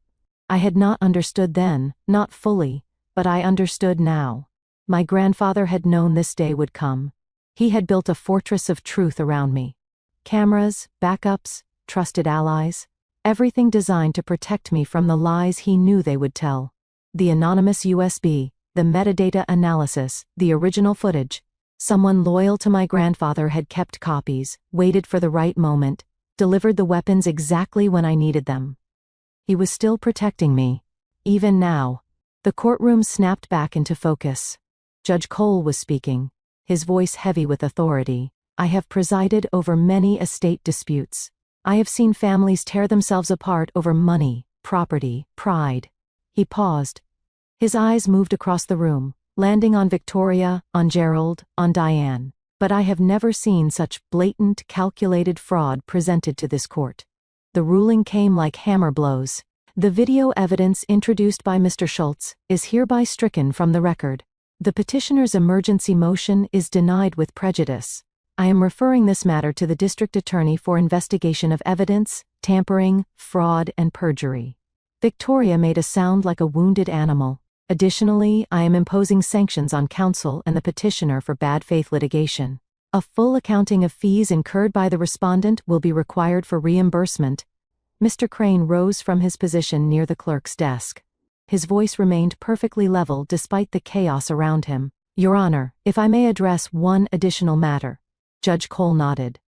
I had not understood then, not fully, but I understood now. My grandfather had known this day would come. He had built a fortress of truth around me. Cameras, backups, trusted allies, everything designed to protect me from the lies he knew they would tell. The anonymous USB, the metadata analysis, the original footage. Someone loyal to my grandfather had kept copies, waited for the right moment, delivered the weapons exactly when I needed them. He was still protecting me. Even now. The courtroom snapped back into focus. Judge Cole was speaking, his voice heavy with authority. "I have presided over many estate disputes. I have seen families tear themselves apart over money, property, pride." He paused. His eyes moved across the room, landing on Victoria, on Gerald, on Diane. "But I have never seen such blatant, calculated fraud presented to this court." The ruling came like hammer blows. "The video evidence introduced by Mr. Schultz is hereby stricken from the record. The petitioner's emergency motion is denied with prejudice. I am referring this matter to the district attorney for investigation of evidence, tampering, fraud, and perjury." Victoria made a sound like a wounded animal. "Additionally, I am imposing sanctions on counsel and the petitioner for bad faith litigation. A full accounting of fees incurred by the respondent will be required for reimbursement." Mr. Crane rose from his position near the clerk's desk. His voice remained perfectly level despite the chaos around him. "Your Honor, if I may address one additional matter." Judge Cole nodded.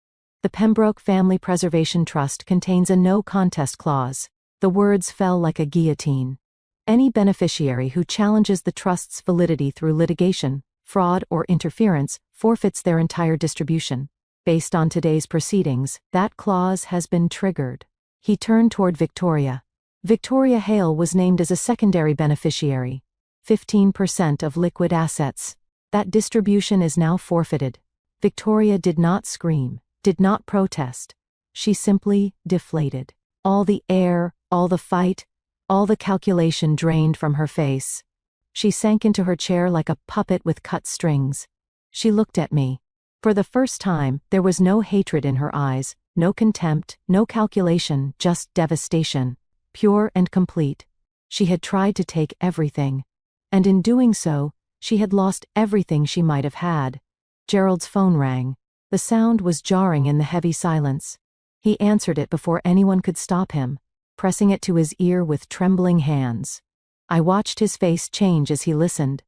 "The Pembroke Family Preservation Trust contains a no-contest clause." The words fell like a guillotine. "Any beneficiary who challenges the trust's validity through litigation, fraud, or interference forfeits their entire distribution. Based on today's proceedings, that clause has been triggered." He turned toward Victoria. Victoria Hale was named as a secondary beneficiary. 15% of liquid assets. That distribution is now forfeited. Victoria did not scream, did not protest. She simply deflated. All the air, all the fight, all the calculation drained from her face. She sank into her chair like a puppet with cut strings. She looked at me. For the first time, there was no hatred in her eyes, no contempt, no calculation, just devastation. Pure and complete. She had tried to take everything. And in doing so, she had lost everything she might have had. Gerald's phone rang. The sound was jarring in the heavy silence. He answered it before anyone could stop him, pressing it to his ear with trembling hands. I watched his face change as he listened.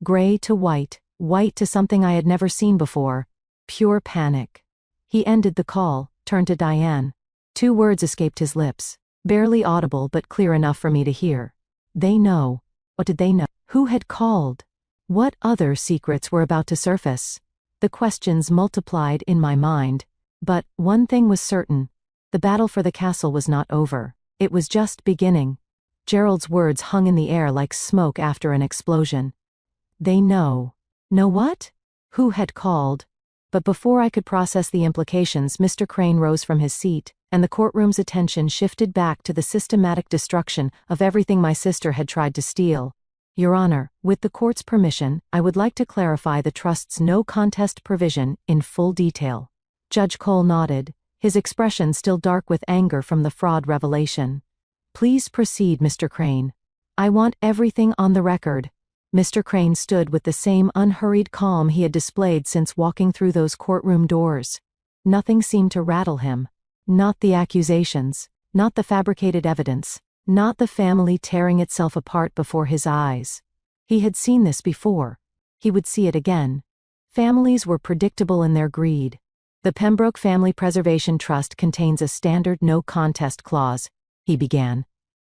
Gray to white, white to something I had never seen before. Pure panic. He ended the call, turned to Diane. 2 words escaped his lips, barely audible but clear enough for me to hear. They know. What did they know? Who had called? What other secrets were about to surface? The questions multiplied in my mind. But one thing was certain. The battle for the castle was not over. It was just beginning. Gerald's words hung in the air like smoke after an explosion. They know. Know what? Who had called? But before I could process the implications, Mr. Crane rose from his seat, and the courtroom's attention shifted back to the systematic destruction of everything my sister had tried to steal. Your Honor, with the court's permission, I would like to clarify the trust's no contest provision in full detail. Judge Cole nodded, his expression still dark with anger from the fraud revelation. Please proceed, Mr. Crane. I want everything on the record. Mr. Crane stood with the same unhurried calm he had displayed since walking through those courtroom doors. Nothing seemed to rattle him. Not the accusations, not the fabricated evidence, not the family tearing itself apart before his eyes. He had seen this before. He would see it again. Families were predictable in their greed. The Pembroke Family Preservation Trust contains a standard no contest clause, he began.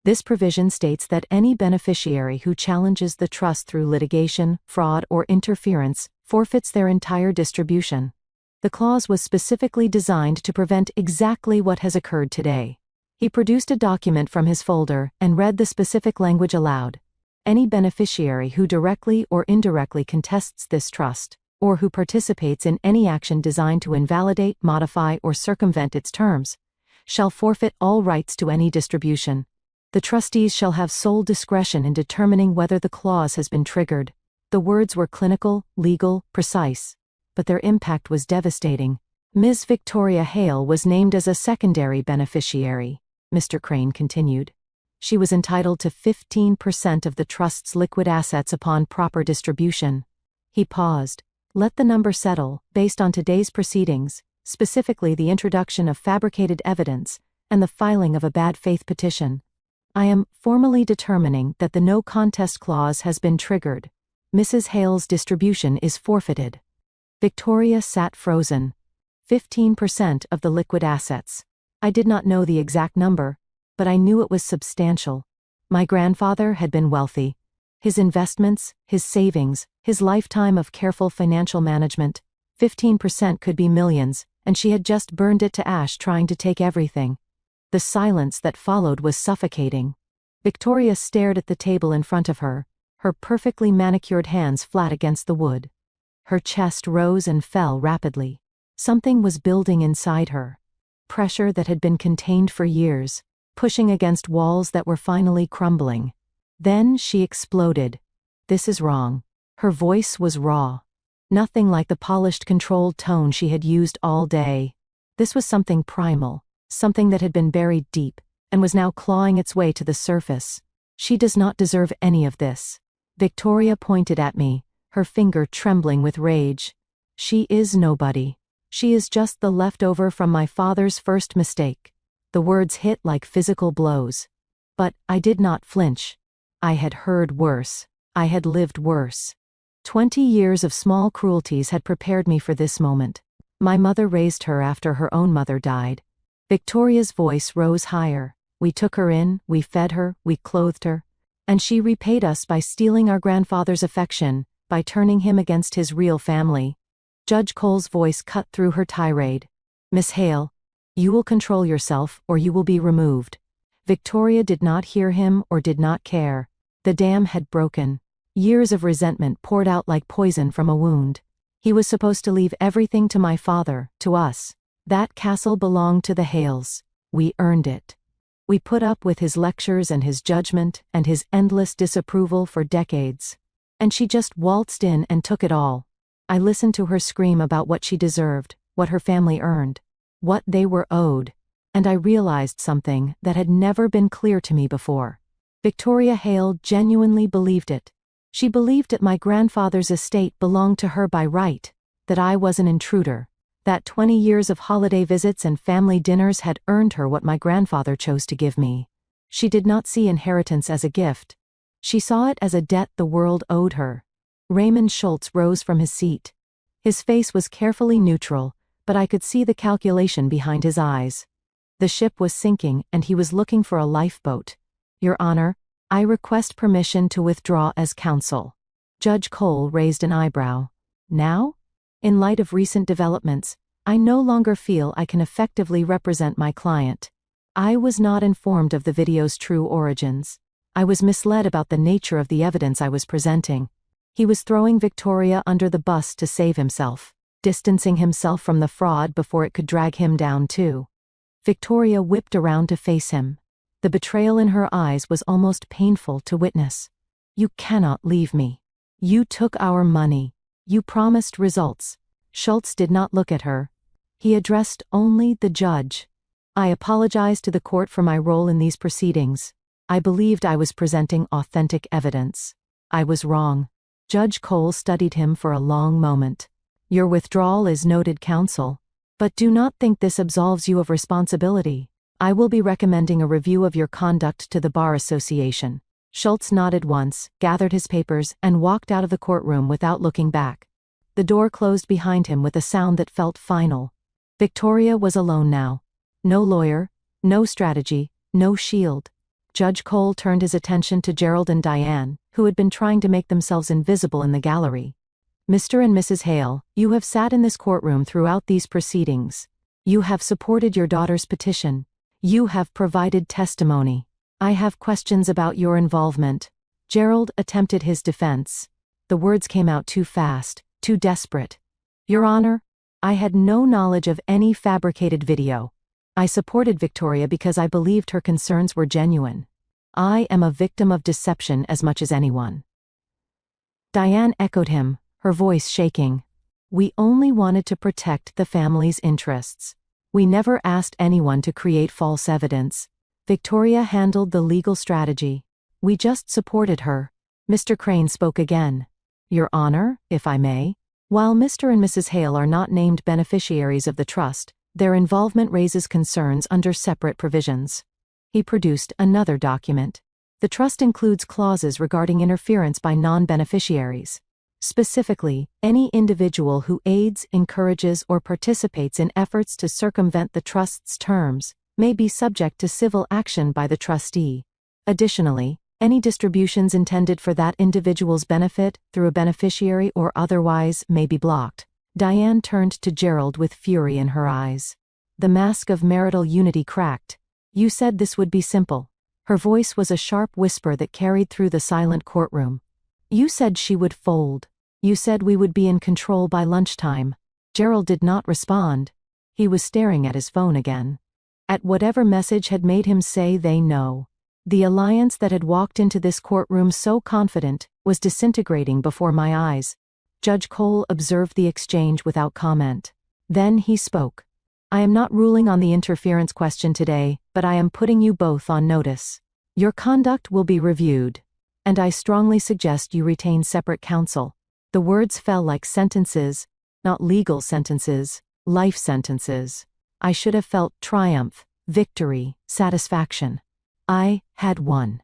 This provision states that any beneficiary who challenges the trust through litigation, fraud, or interference forfeits their entire distribution. The clause was specifically designed to prevent exactly what has occurred today. He produced a document from his folder and read the specific language aloud. Any beneficiary who directly or indirectly contests this trust, or who participates in any action designed to invalidate, modify, or circumvent its terms, shall forfeit all rights to any distribution. The trustees shall have sole discretion in determining whether the clause has been triggered. The words were clinical, legal, precise. But their impact was devastating. Ms. Victoria Hale was named as a secondary beneficiary, Mr. Crane continued. She was entitled to 15% of the trust's liquid assets upon proper distribution. He paused. Let the number settle, based on today's proceedings, specifically the introduction of fabricated evidence and the filing of a bad faith petition. I am formally determining that the no contest clause has been triggered. Mrs. Hale's distribution is forfeited. Victoria sat frozen. 15% of the liquid assets. I did not know the exact number, but I knew it was substantial. My grandfather had been wealthy. His investments, his savings, his lifetime of careful financial management, 15% could be millions, and she had just burned it to ash trying to take everything. The silence that followed was suffocating. Victoria stared at the table in front of her, her perfectly manicured hands flat against the wood. Her chest rose and fell rapidly. Something was building inside her. Pressure that had been contained for years, pushing against walls that were finally crumbling. Then she exploded. This is wrong. Her voice was raw. Nothing like the polished, controlled tone she had used all day. This was something primal. Something that had been buried deep, and was now clawing its way to the surface. She does not deserve any of this. Victoria pointed at me, her finger trembling with rage. She is nobody. She is just the leftover from my father's first mistake. The words hit like physical blows. But I did not flinch. I had heard worse. I had lived worse. 20 years of small cruelties had prepared me for this moment. My mother raised her after her own mother died. Victoria's voice rose higher. We took her in, we fed her, we clothed her. And she repaid us by stealing our grandfather's affection, by turning him against his real family. Judge Cole's voice cut through her tirade. Miss Hale, you will control yourself or you will be removed. Victoria did not hear him or did not care. The dam had broken. Years of resentment poured out like poison from a wound. He was supposed to leave everything to my father, to us. That castle belonged to the Hales. We earned it. We put up with his lectures and his judgment and his endless disapproval for decades. And she just waltzed in and took it all. I listened to her scream about what she deserved, what her family earned, what they were owed, and I realized something that had never been clear to me before. Victoria Hale genuinely believed it. She believed that my grandfather's estate belonged to her by right, that I was an intruder. That 20 years of holiday visits and family dinners had earned her what my grandfather chose to give me. She did not see inheritance as a gift. She saw it as a debt the world owed her. Raymond Schultz rose from his seat. His face was carefully neutral, but I could see the calculation behind his eyes. The ship was sinking and he was looking for a lifeboat. Your Honor, I request permission to withdraw as counsel. Judge Cole raised an eyebrow. Now? In light of recent developments, I no longer feel I can effectively represent my client. I was not informed of the video's true origins. I was misled about the nature of the evidence I was presenting. He was throwing Victoria under the bus to save himself, distancing himself from the fraud before it could drag him down too. Victoria whipped around to face him. The betrayal in her eyes was almost painful to witness. You cannot leave me. You took our money. You promised results. Schultz did not look at her. He addressed only the judge. I apologize to the court for my role in these proceedings. I believed I was presenting authentic evidence. I was wrong. Judge Cole studied him for a long moment. Your withdrawal is noted, counsel. But do not think this absolves you of responsibility. I will be recommending a review of your conduct to the Bar Association. Schultz nodded once, gathered his papers, and walked out of the courtroom without looking back. The door closed behind him with a sound that felt final. Victoria was alone now. No lawyer, no strategy, no shield. Judge Cole turned his attention to Gerald and Diane, who had been trying to make themselves invisible in the gallery. Mr. and Mrs. Hale, you have sat in this courtroom throughout these proceedings. You have supported your daughter's petition. You have provided testimony. I have questions about your involvement. Gerald attempted his defense. The words came out too fast, too desperate. Your Honor, I had no knowledge of any fabricated video. I supported Victoria because I believed her concerns were genuine. I am a victim of deception as much as anyone. Diane echoed him, her voice shaking. We only wanted to protect the family's interests. We never asked anyone to create false evidence. Victoria handled the legal strategy. We just supported her. Mr. Crane spoke again. Your Honor, if I may, while Mr. and Mrs. Hale are not named beneficiaries of the trust, their involvement raises concerns under separate provisions. He produced another document. The trust includes clauses regarding interference by non-beneficiaries. Specifically, any individual who aids, encourages, or participates in efforts to circumvent the trust's terms may be subject to civil action by the trustee. Additionally, any distributions intended for that individual's benefit, through a beneficiary or otherwise, may be blocked. Diane turned to Gerald with fury in her eyes. The mask of marital unity cracked. You said this would be simple. Her voice was a sharp whisper that carried through the silent courtroom. You said she would fold. You said we would be in control by lunchtime. Gerald did not respond. He was staring at his phone again. At whatever message had made him say they know. The alliance that had walked into this courtroom so confident was disintegrating before my eyes. Judge Cole observed the exchange without comment. Then he spoke. I am not ruling on the interference question today, but I am putting you both on notice. Your conduct will be reviewed, and I strongly suggest you retain separate counsel. The words fell like sentences, not legal sentences, life sentences. I should have felt triumph, victory, satisfaction. I had won.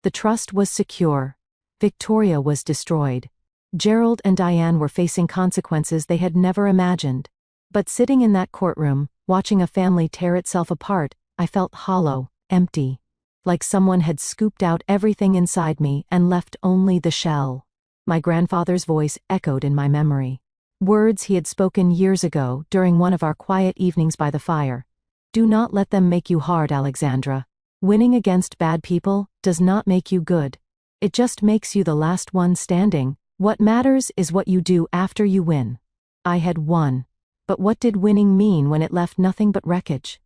The trust was secure. Victoria was destroyed. Gerald and Diane were facing consequences they had never imagined. But sitting in that courtroom, watching a family tear itself apart, I felt hollow, empty. Like someone had scooped out everything inside me and left only the shell. My grandfather's voice echoed in my memory. Words he had spoken years ago during one of our quiet evenings by the fire. Do not let them make you hard, Alexandra. Winning against bad people does not make you good. It just makes you the last one standing. What matters is what you do after you win. I had won. But what did winning mean when it left nothing but wreckage?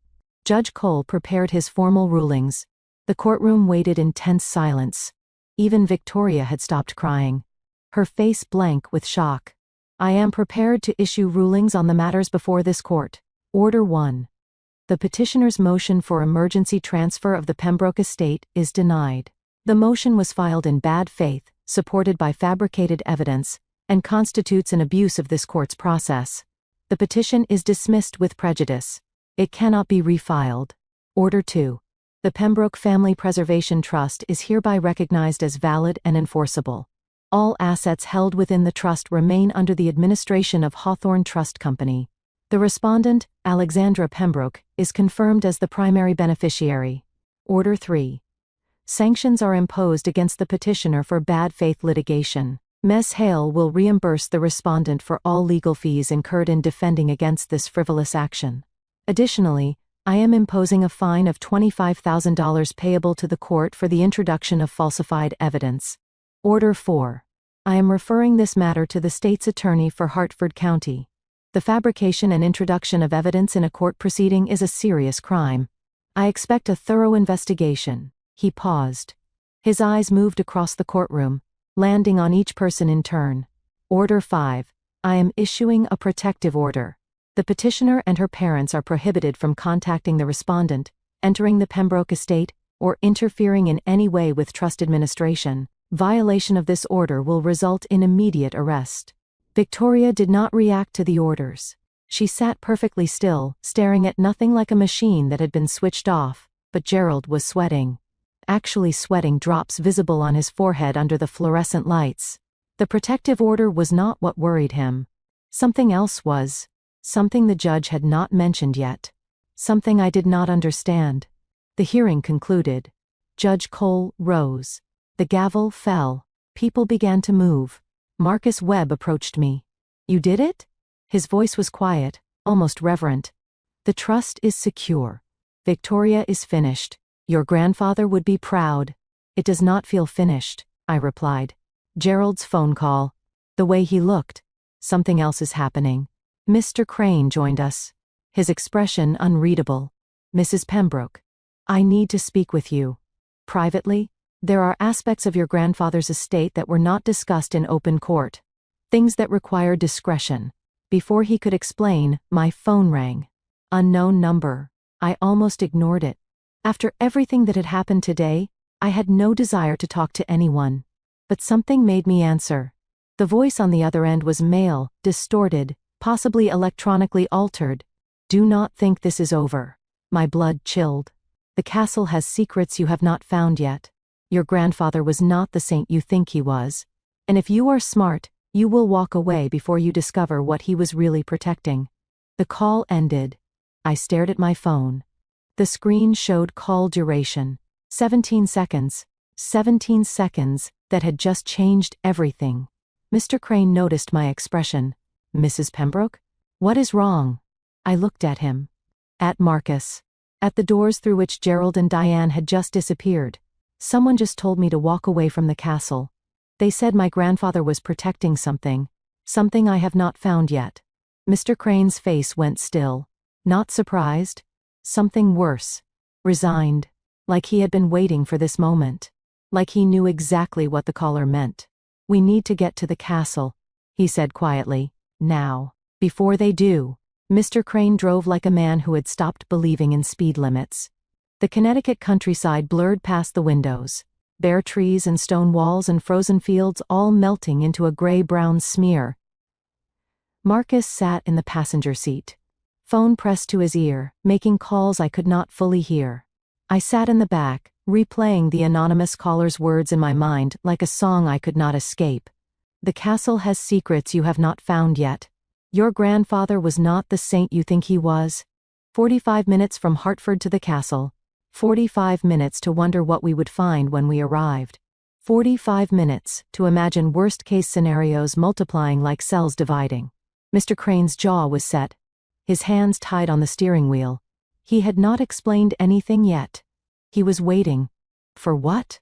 Judge Cole prepared his formal rulings. The courtroom waited in tense silence. Even Victoria had stopped crying. Her face blank with shock. I am prepared to issue rulings on the matters before this court. Order 1. The petitioner's motion for emergency transfer of the Pembroke estate is denied. The motion was filed in bad faith, supported by fabricated evidence, and constitutes an abuse of this court's process. The petition is dismissed with prejudice. It cannot be refiled. Order 2. The Pembroke Family Preservation Trust is hereby recognized as valid and enforceable. All assets held within the trust remain under the administration of Hawthorne Trust Company. The respondent, Alexandra Pembroke, is confirmed as the primary beneficiary. Order 3. Sanctions are imposed against the petitioner for bad faith litigation. Ms. Hale will reimburse the respondent for all legal fees incurred in defending against this frivolous action. Additionally, I am imposing a fine of $25,000 payable to the court for the introduction of falsified evidence. Order 4. I am referring this matter to the state's attorney for Hartford County. The fabrication and introduction of evidence in a court proceeding is a serious crime. I expect a thorough investigation. He paused. His eyes moved across the courtroom, landing on each person in turn. Order 5. I am issuing a protective order. The petitioner and her parents are prohibited from contacting the respondent, entering the Pembroke estate, or interfering in any way with trust administration. Violation of this order will result in immediate arrest. Victoria did not react to the orders. She sat perfectly still, staring at nothing like a machine that had been switched off, but Gerald was sweating. Actually sweating drops visible on his forehead under the fluorescent lights. The protective order was not what worried him. Something else was. Something the judge had not mentioned yet. Something I did not understand. The hearing concluded. Judge Cole rose. The gavel fell. People began to move. Marcus Webb approached me. "You did it?" His voice was quiet, almost reverent. "The trust is secure. Victoria is finished. Your grandfather would be proud." "It does not feel finished," I replied. Gerald's phone call. The way he looked. Something else is happening. Mr. Crane joined us. His expression unreadable. "Mrs. Pembroke. I need to speak with you. Privately, there are aspects of your grandfather's estate that were not discussed in open court. Things that require discretion." Before he could explain, my phone rang. Unknown number. I almost ignored it. After everything that had happened today, I had no desire to talk to anyone. But something made me answer. The voice on the other end was male, distorted, possibly electronically altered. "Do not think this is over." My blood chilled. "The castle has secrets you have not found yet. Your grandfather was not the saint you think he was. And if you are smart, you will walk away before you discover what he was really protecting." The call ended. I stared at my phone. The screen showed call duration. 17 seconds. 17 seconds that had just changed everything. Mr. Crane noticed my expression. "Mrs. Pembroke? What is wrong?" I looked at him. At Marcus. At the doors through which Gerald and Diane had just disappeared. "Someone just told me to walk away from the castle. They said my grandfather was protecting something. Something I have not found yet." Mr. Crane's face went still. Not surprised. Something worse. Resigned. Like he had been waiting for this moment. Like he knew exactly what the caller meant. "We need to get to the castle," he said quietly. "Now. Before they do." Mr. Crane drove like a man who had stopped believing in speed limits. The Connecticut countryside blurred past the windows. Bare trees and stone walls and frozen fields all melting into a gray-brown smear. Marcus sat in the passenger seat. Phone pressed to his ear, making calls I could not fully hear. I sat in the back, replaying the anonymous caller's words in my mind like a song I could not escape. "The castle has secrets you have not found yet. Your grandfather was not the saint you think he was. 45 minutes from Hartford to the castle. 45 minutes to wonder what we would find when we arrived. 45 minutes to imagine worst-case scenarios multiplying like cells dividing." Mr. Crane's jaw was set. His hands tied on the steering wheel. He had not explained anything yet. He was waiting. For what?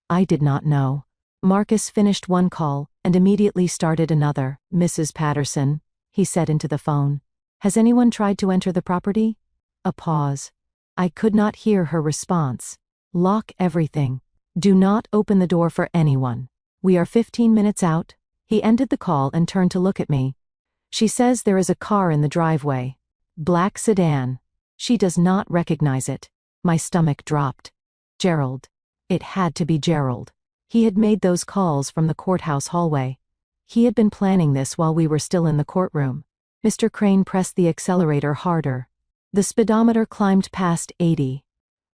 I did not know. Marcus finished one call and immediately started another. "Mrs. Patterson," he said into the phone. "Has anyone tried to enter the property?" A pause. I could not hear her response. "Lock everything. Do not open the door for anyone. We are 15 minutes out." He ended the call and turned to look at me. "She says there is a car in the driveway. Black sedan. She does not recognize it." My stomach dropped. Gerald. It had to be Gerald. He had made those calls from the courthouse hallway. He had been planning this while we were still in the courtroom. Mr. Crane pressed the accelerator harder. The speedometer climbed past 80.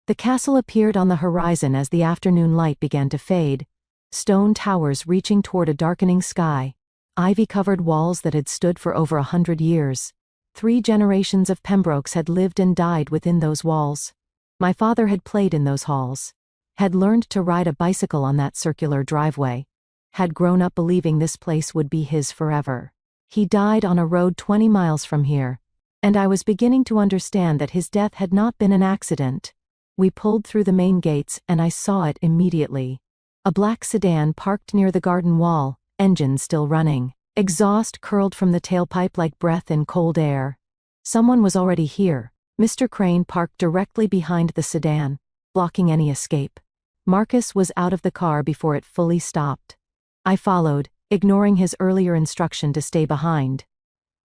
The castle appeared on the horizon as the afternoon light began to fade. Stone towers reaching toward a darkening sky. Ivy-covered walls that had stood for over 100 years. 3 generations of Pembrokes had lived and died within those walls. My father had played in those halls, had learned to ride a bicycle on that circular driveway, had grown up believing this place would be his forever. He died on a road 20 miles from here, and I was beginning to understand that his death had not been an accident. We pulled through the main gates and I saw it immediately. A black sedan parked near the garden wall, engine still running. Exhaust curled from the tailpipe like breath in cold air. Someone was already here. Mr. Crane parked directly behind the sedan, blocking any escape. Marcus was out of the car before it fully stopped. I followed, ignoring his earlier instruction to stay behind.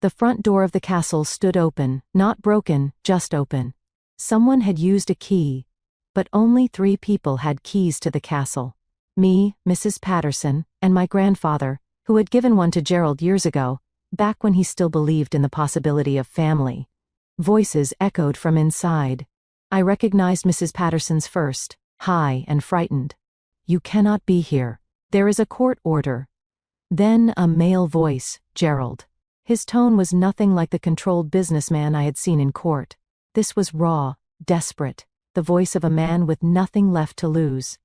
The front door of the castle stood open, not broken, just open. Someone had used a key, but only 3 people had keys to the castle. Me, Mrs. Patterson, and my grandfather, who had given one to Gerald years ago, back when he still believed in the possibility of family. Voices echoed from inside. I recognized Mrs. Patterson's first, high and frightened. "You cannot be here. There is a court order." Then a male voice, Gerald. His tone was nothing like the controlled businessman I had seen in court. This was raw, desperate, the voice of a man with nothing left to lose.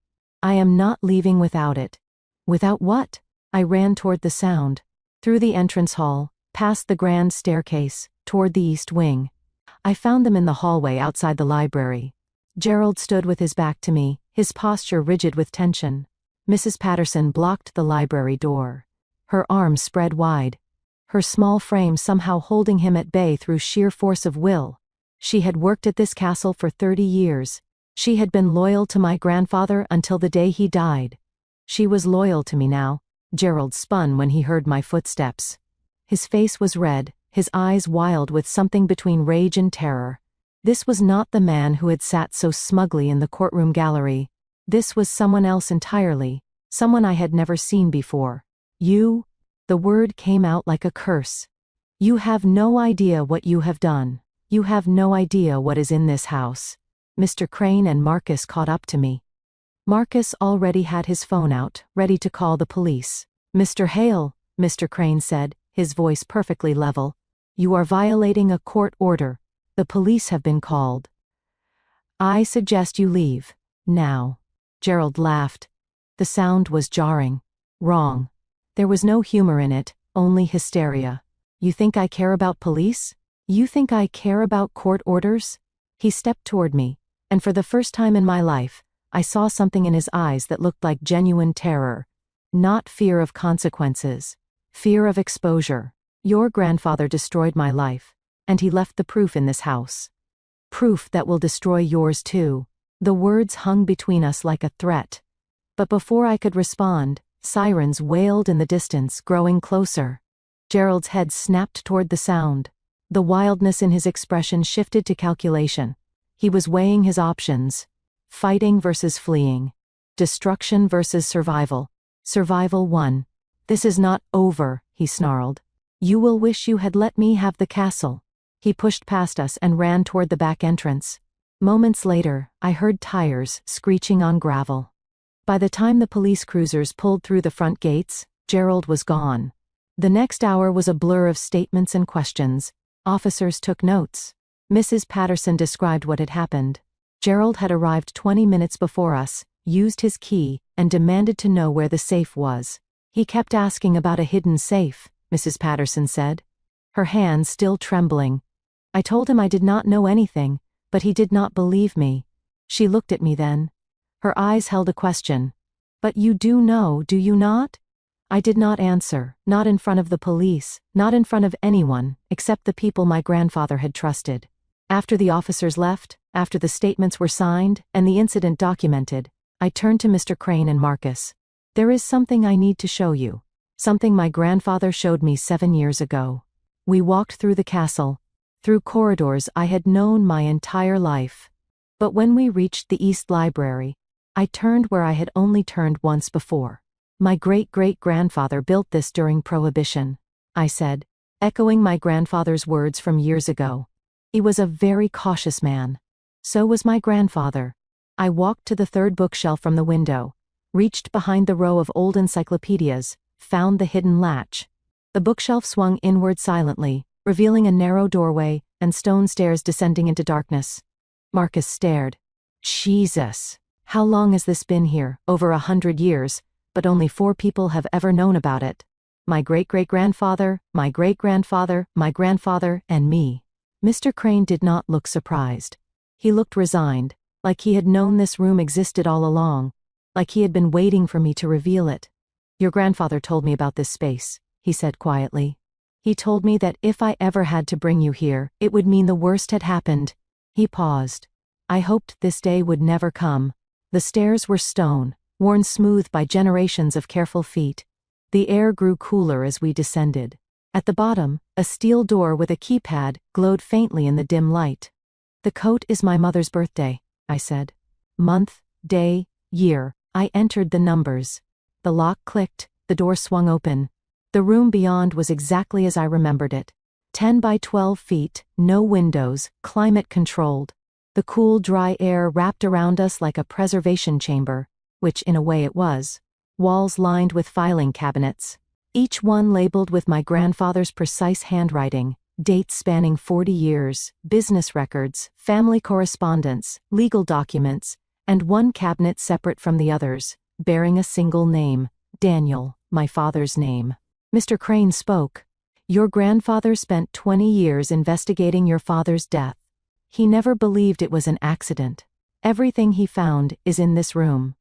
"I am not leaving without it." "Without what?" I ran toward the sound, through the entrance hall, past the grand staircase, toward the east wing. I found them in the hallway outside the library. Gerald stood with his back to me, his posture rigid with tension. Mrs. Patterson blocked the library door. Her arms spread wide, her small frame somehow holding him at bay through sheer force of will. She had worked at this castle for 30 years. She had been loyal to my grandfather until the day he died. She was loyal to me now. Gerald spun when he heard my footsteps. His face was red, his eyes wild with something between rage and terror. This was not the man who had sat so smugly in the courtroom gallery. This was someone else entirely, someone I had never seen before. "You?" The word came out like a curse. "You have no idea what you have done. You have no idea what is in this house." Mr. Crane and Marcus caught up to me. Marcus already had his phone out, ready to call the police. "Mr. Hale," Mr. Crane said, his voice perfectly level, "you are violating a court order. The police have been called. I suggest you leave. Now." Gerald laughed. The sound was jarring. Wrong. There was no humor in it, only hysteria. "You think I care about police? You think I care about court orders?" He stepped toward me, and for the first time in my life, I saw something in his eyes that looked like genuine terror. Not fear of consequences. Fear of exposure. "Your grandfather destroyed my life, and he left the proof in this house. Proof that will destroy yours too." The words hung between us like a threat. But before I could respond, sirens wailed in the distance, growing closer. Gerald's head snapped toward the sound. The wildness in his expression shifted to calculation. He was weighing his options. Fighting versus fleeing. Destruction versus survival. Survival won. "This is not over," he snarled. "You will wish you had let me have the castle." He pushed past us and ran toward the back entrance. Moments later, I heard tires screeching on gravel. By the time the police cruisers pulled through the front gates, Gerald was gone. The next hour was a blur of statements and questions. Officers took notes. Mrs. Patterson described what had happened. Gerald had arrived 20 minutes before us, used his key, and demanded to know where the safe was. "He kept asking about a hidden safe," Mrs. Patterson said, her hands still trembling. "I told him I did not know anything, but he did not believe me." She looked at me then. Her eyes held a question. "But you do know, do you not?" I did not answer, not in front of the police, not in front of anyone, except the people my grandfather had trusted. After the officers left, after the statements were signed, and the incident documented, I turned to Mr. Crane and Marcus. "There is something I need to show you. Something my grandfather showed me 7 years ago." We walked through the castle, through corridors I had known my entire life. But when we reached the East Library, I turned where I had only turned once before. "My great-great-grandfather built this during Prohibition," I said, echoing my grandfather's words from years ago. He was a very cautious man. So was my grandfather. I walked to the third bookshelf from the window, reached behind the row of old encyclopedias, found the hidden latch. The bookshelf swung inward silently, revealing a narrow doorway and stone stairs descending into darkness. Marcus stared. Jesus! How long has this been here? Over 100 years, but only 4 people have ever known about it. My great-great-grandfather, my great-grandfather, my grandfather, and me. Mr. Crane did not look surprised. He looked resigned, like he had known this room existed all along, like he had been waiting for me to reveal it. Your grandfather told me about this space, he said quietly. He told me that if I ever had to bring you here, it would mean the worst had happened. He paused. I hoped this day would never come. The stairs were stone, worn smooth by generations of careful feet. The air grew cooler as we descended. At the bottom, a steel door with a keypad glowed faintly in the dim light. The code is my mother's birthday, I said. Month, day, year. I entered the numbers. The lock clicked, the door swung open. The room beyond was exactly as I remembered it. 10 by 12 feet, no windows, climate controlled. The cool, dry air wrapped around us like a preservation chamber, which in a way it was. Walls lined with filing cabinets, each one labeled with my grandfather's precise handwriting, dates spanning 40 years, business records, family correspondence, legal documents, and one cabinet separate from the others, bearing a single name, Daniel, my father's name. Mr. Crane spoke. Your grandfather spent 20 years investigating your father's death. He never believed it was an accident. Everything he found is in this room.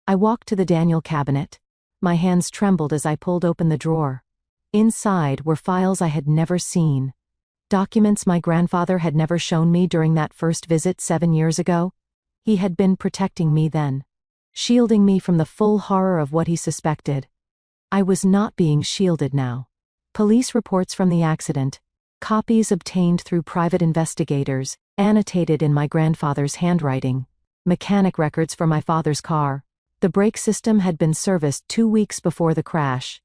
I walked to the Daniel cabinet. My hands trembled as I pulled open the drawer. Inside were files I had never seen. Documents my grandfather had never shown me during that first visit 7 years ago. He had been protecting me then, shielding me from the full horror of what he suspected. I was not being shielded now. Police reports from the accident, copies obtained through private investigators, annotated in my grandfather's handwriting, mechanic records for my father's car. The brake system had been serviced 2 weeks before the crash.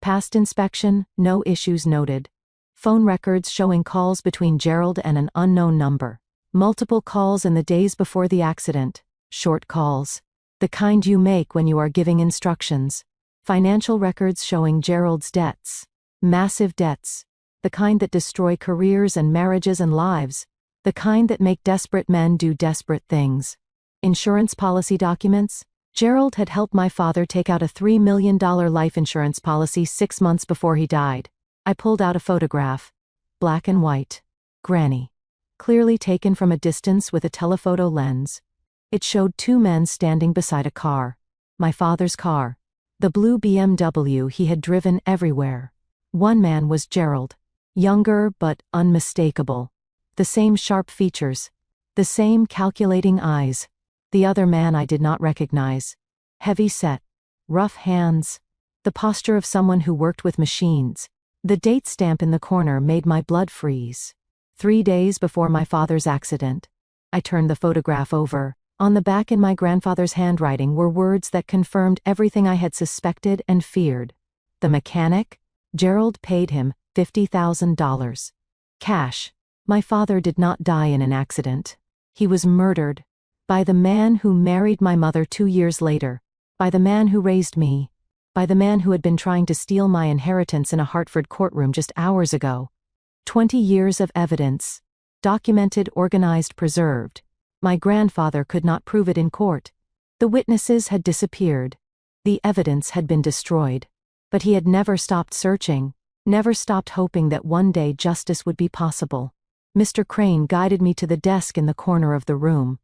Past inspection, no issues noted. Phone records showing calls between Gerald and an unknown number. Multiple calls in the days before the accident. Short calls. The kind you make when you are giving instructions. Financial records showing Gerald's debts. Massive debts. The kind that destroy careers and marriages and lives. The kind that make desperate men do desperate things. Insurance policy documents. Gerald had helped my father take out a $3 million life insurance policy 6 months before he died. I pulled out a photograph. Black and white. Granny. Clearly taken from a distance with a telephoto lens. It showed 2 men standing beside a car. My father's car. The blue BMW he had driven everywhere. One man was Gerald. Younger but unmistakable. The same sharp features. The same calculating eyes. The other man I did not recognize. Heavy set. Rough hands. The posture of someone who worked with machines. The date stamp in the corner made my blood freeze. 3 days before my father's accident. I turned the photograph over. On the back in my grandfather's handwriting were words that confirmed everything I had suspected and feared. The mechanic? Gerald paid him $50,000. Cash. My father did not die in an accident. He was murdered. By the man who married my mother 2 years later. By the man who raised me. By the man who had been trying to steal my inheritance in a Hartford courtroom just hours ago. 20 years of evidence. Documented, organized, preserved. My grandfather could not prove it in court. The witnesses had disappeared. The evidence had been destroyed. But he had never stopped searching, never stopped hoping that one day justice would be possible. Mr. Crane guided me to the desk in the corner of the room.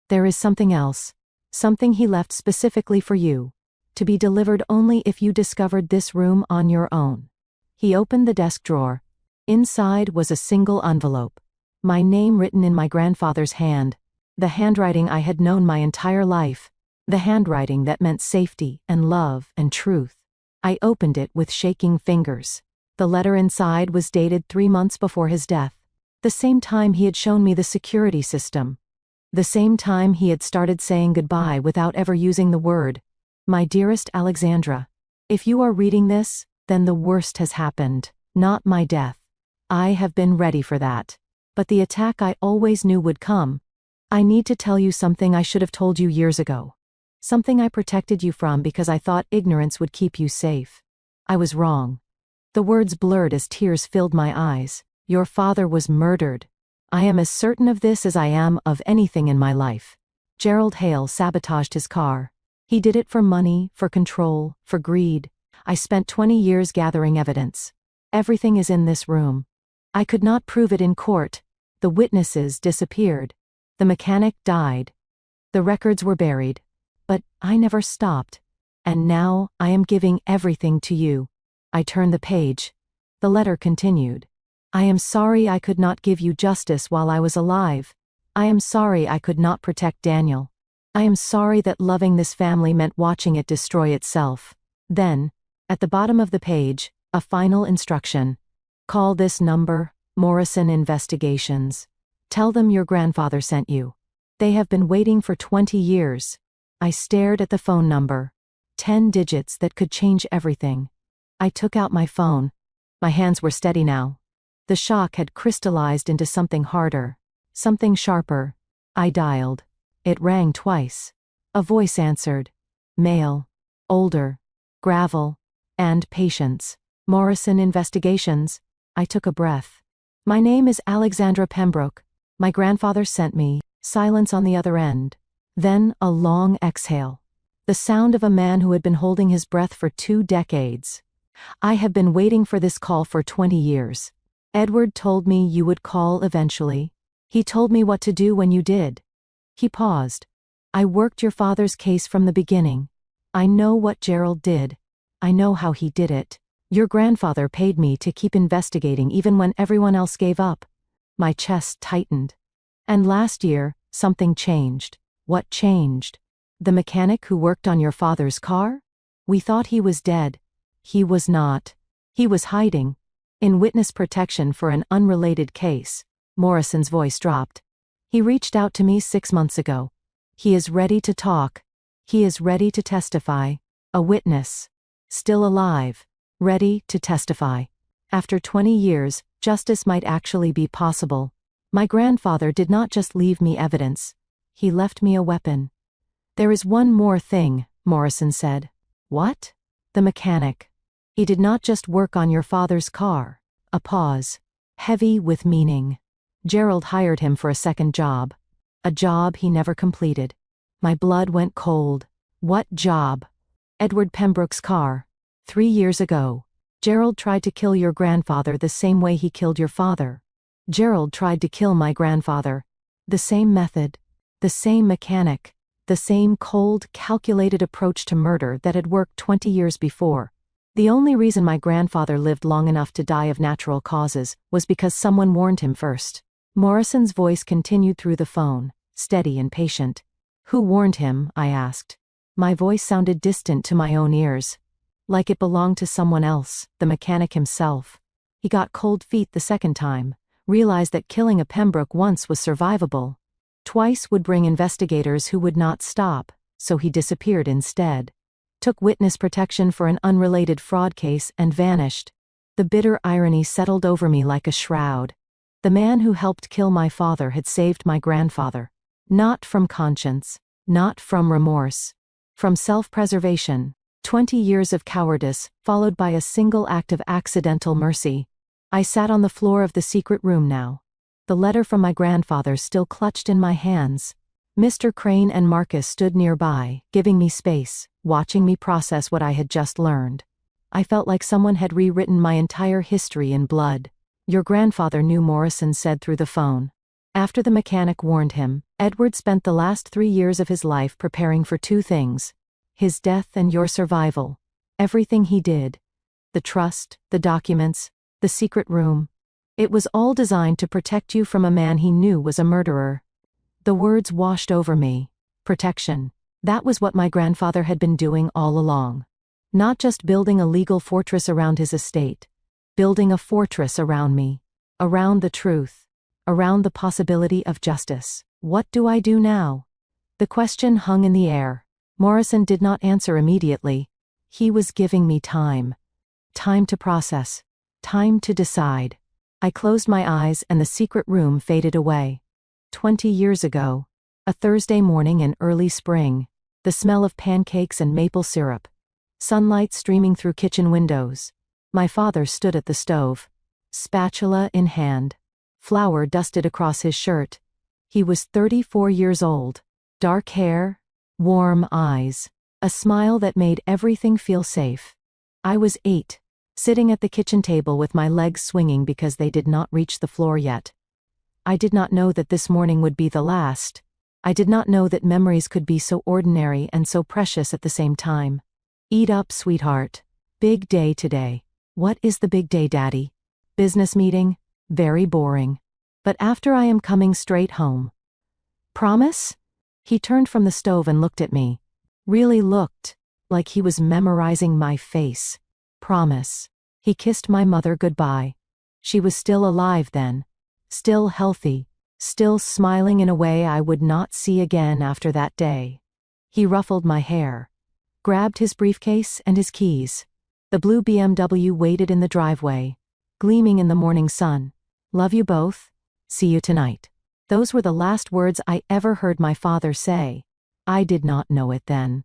There is something else. Something he left specifically for you. To be delivered only if you discovered this room on your own. He opened the desk drawer. Inside was a single envelope. My name written in my grandfather's hand. The handwriting I had known my entire life. The handwriting that meant safety and love and truth. I opened it with shaking fingers. The letter inside was dated 3 months before his death. The same time he had shown me the security system. The same time he had started saying goodbye without ever using the word. My dearest Alexandra, if you are reading this, then the worst has happened, not my death. I have been ready for that. But the attack I always knew would come. I need to tell you something I should have told you years ago. Something I protected you from because I thought ignorance would keep you safe. I was wrong. The words blurred as tears filled my eyes. Your father was murdered. I am as certain of this as I am of anything in my life. Gerald Hale sabotaged his car. He did it for money, for control, for greed. I spent 20 years gathering evidence. Everything is in this room. I could not prove it in court. The witnesses disappeared. The mechanic died. The records were buried. But I never stopped. And now I am giving everything to you. I turned the page. The letter continued. I am sorry I could not give you justice while I was alive. I am sorry I could not protect Daniel. I am sorry that loving this family meant watching it destroy itself. Then, at the bottom of the page, a final instruction. Call this number, Morrison Investigations. Tell them your grandfather sent you. They have been waiting for 20 years. I stared at the phone number. 10 digits that could change everything. I took out my phone. My hands were steady now. The shock had crystallized into something harder, something sharper. I dialed. It rang twice. A voice answered. Male. Older. Gravel. And patience. Morrison Investigations. I took a breath. My name is Alexandra Pembroke. My grandfather sent me. Silence on the other end. Then a long exhale. The sound of a man who had been holding his breath for 2 decades. I have been waiting for this call for 20 years. Edward told me you would call eventually. He told me what to do when you did. He paused. I worked your father's case from the beginning. I know what Gerald did. I know how he did it. Your grandfather paid me to keep investigating even when everyone else gave up. My chest tightened. And last year, something changed. What changed? The mechanic who worked on your father's car? We thought he was dead. He was not. He was hiding. In witness protection for an unrelated case. Morrison's voice dropped. He reached out to me 6 months ago. He is ready to talk. He is ready to testify. A witness. Still alive. Ready to testify. After 20 years, justice might actually be possible. My grandfather did not just leave me evidence. He left me a weapon. There is one more thing, Morrison said. What? The mechanic. He did not just work on your father's car. A pause. Heavy with meaning. Gerald hired him for a second job. A job he never completed. My blood went cold. What job? Edward Pembroke's car. 3 years ago. Gerald tried to kill your grandfather the same way he killed your father. Gerald tried to kill my grandfather. The same method. The same mechanic. The same cold, calculated approach to murder that had worked 20 years before. The only reason my grandfather lived long enough to die of natural causes was because someone warned him first. Morrison's voice continued through the phone, steady and patient. Who warned him? I asked. My voice sounded distant to my own ears. Like it belonged to someone else, the mechanic himself. He got cold feet the second time, realized that killing a Pembroke once was survivable. Twice would bring investigators who would not stop, so he disappeared instead. Took witness protection for an unrelated fraud case and vanished. The bitter irony settled over me like a shroud. The man who helped kill my father had saved my grandfather. Not from conscience. Not from remorse. From self-preservation. 20 years of cowardice, followed by a single act of accidental mercy. I sat on the floor of the secret room now. The letter from my grandfather still clutched in my hands. Mr. Crane and Marcus stood nearby, giving me space, watching me process what I had just learned. I felt like someone had rewritten my entire history in blood. Your grandfather knew, Morrison said through the phone. After the mechanic warned him, Edward spent the last 3 years of his life preparing for 2 things. His death and your survival. Everything he did. The trust, the documents, the secret room. It was all designed to protect you from a man he knew was a murderer. The words washed over me. Protection. That was what my grandfather had been doing all along. Not just building a legal fortress around his estate. Building a fortress around me. Around the truth. Around the possibility of justice. What do I do now? The question hung in the air. Morrison did not answer immediately. He was giving me time. Time to process. Time to decide. I closed my eyes and the secret room faded away. 20 years ago. A Thursday morning in early spring. The smell of pancakes and maple syrup. Sunlight streaming through kitchen windows. My father stood at the stove. spatula in hand. Flour dusted across his shirt. He was 34 years old. Dark hair, warm eyes, a smile that made everything feel safe. I was 8, sitting at the kitchen table with my legs swinging because they did not reach the floor yet. I did not know that this morning would be the last. I did not know that memories could be so ordinary and so precious at the same time. Eat up, sweetheart. Big day today. What is the big day, Daddy? Business meeting? Very boring. But after I am coming straight home. Promise? He turned from the stove and looked at me. Really looked like he was memorizing my face. Promise. He kissed my mother goodbye. She was still alive then. Still healthy. Still smiling in a way I would not see again after that day. He ruffled my hair. Grabbed his briefcase and his keys. The blue BMW waited in the driveway, gleaming in the morning sun. Love you both. See you tonight. Those were the last words I ever heard my father say. I did not know it then.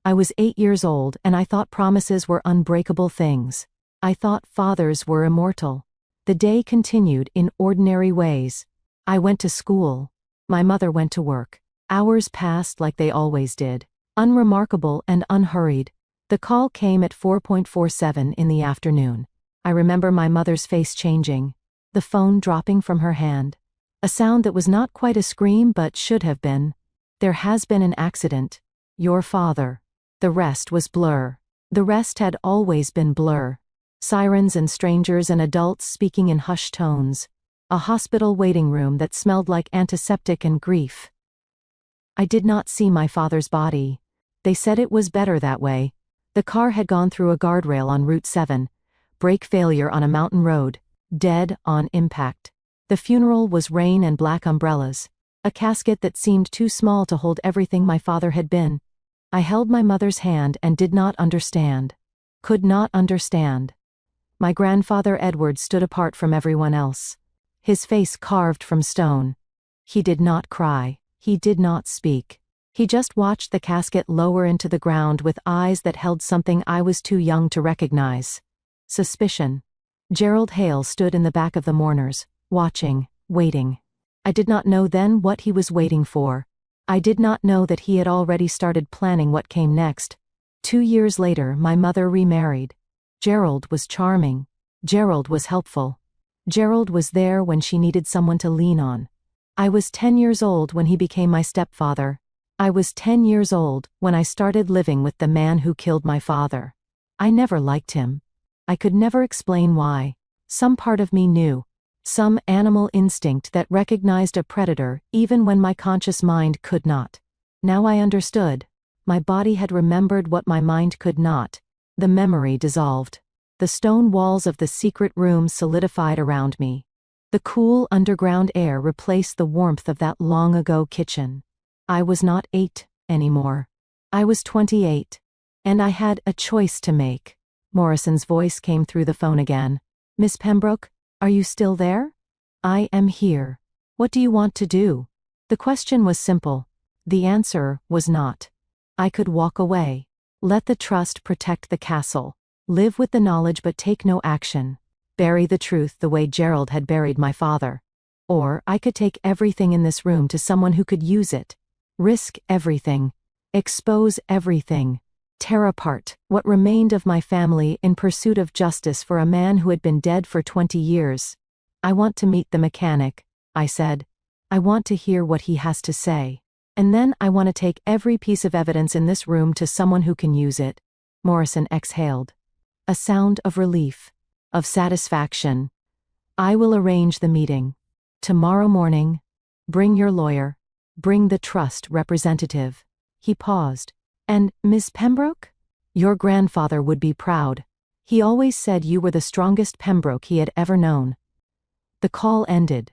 I was 8 years old and I thought promises were unbreakable things. I thought fathers were immortal. The day continued in ordinary ways. I went to school. My mother went to work. Hours passed like they always did. Unremarkable and unhurried. The call came at 4:47 in the afternoon. I remember my mother's face changing. The phone dropping from her hand. A sound that was not quite a scream but should have been. There has been an accident. Your father. The rest was blur. The rest had always been blur. Sirens and strangers and adults speaking in hushed tones. A hospital waiting room that smelled like antiseptic and grief. I did not see my father's body. They said it was better that way. The car had gone through a guardrail on Route 7. Brake failure on a mountain road. Dead on impact. The funeral was rain and black umbrellas. A casket that seemed too small to hold everything my father had been. I held my mother's hand and did not understand. Could not understand. My grandfather Edward stood apart from everyone else. His face carved from stone. He did not cry. He did not speak. He just watched the casket lower into the ground with eyes that held something I was too young to recognize. Suspicion. Gerald Hale stood in the back of the mourners, watching, waiting. I did not know then what he was waiting for. I did not know that he had already started planning what came next. 2 years later, my mother remarried. Gerald was charming. Gerald was helpful. Gerald was there when she needed someone to lean on. I was 10 years old when he became my stepfather. I was 10 years old when I started living with the man who killed my father. I never liked him. I could never explain why. Some part of me knew. Some animal instinct that recognized a predator even when my conscious mind could not. Now I understood. My body had remembered what my mind could not. The memory dissolved. The stone walls of the secret room solidified around me. The cool underground air replaced the warmth of that long-ago kitchen. I was not 8 anymore. I was 28. And I had a choice to make. Morrison's voice came through the phone again. Miss Pembroke, are you still there? I am here. What do you want to do? The question was simple. The answer was not. I could walk away. Let the trust protect the castle. Live with the knowledge but take no action. Bury the truth the way Gerald had buried my father. Or I could take everything in this room to someone who could use it. Risk everything. Expose everything. Tear apart what remained of my family in pursuit of justice for a man who had been dead for 20 years. I want to meet the mechanic, I said. I want to hear what he has to say. And then I want to take every piece of evidence in this room to someone who can use it. Morrison exhaled. A sound of relief. Of satisfaction. I will arrange the meeting. Tomorrow morning. Bring your lawyer. Bring the trust representative. He paused. And, Miss Pembroke? Your grandfather would be proud. He always said you were the strongest Pembroke he had ever known. The call ended.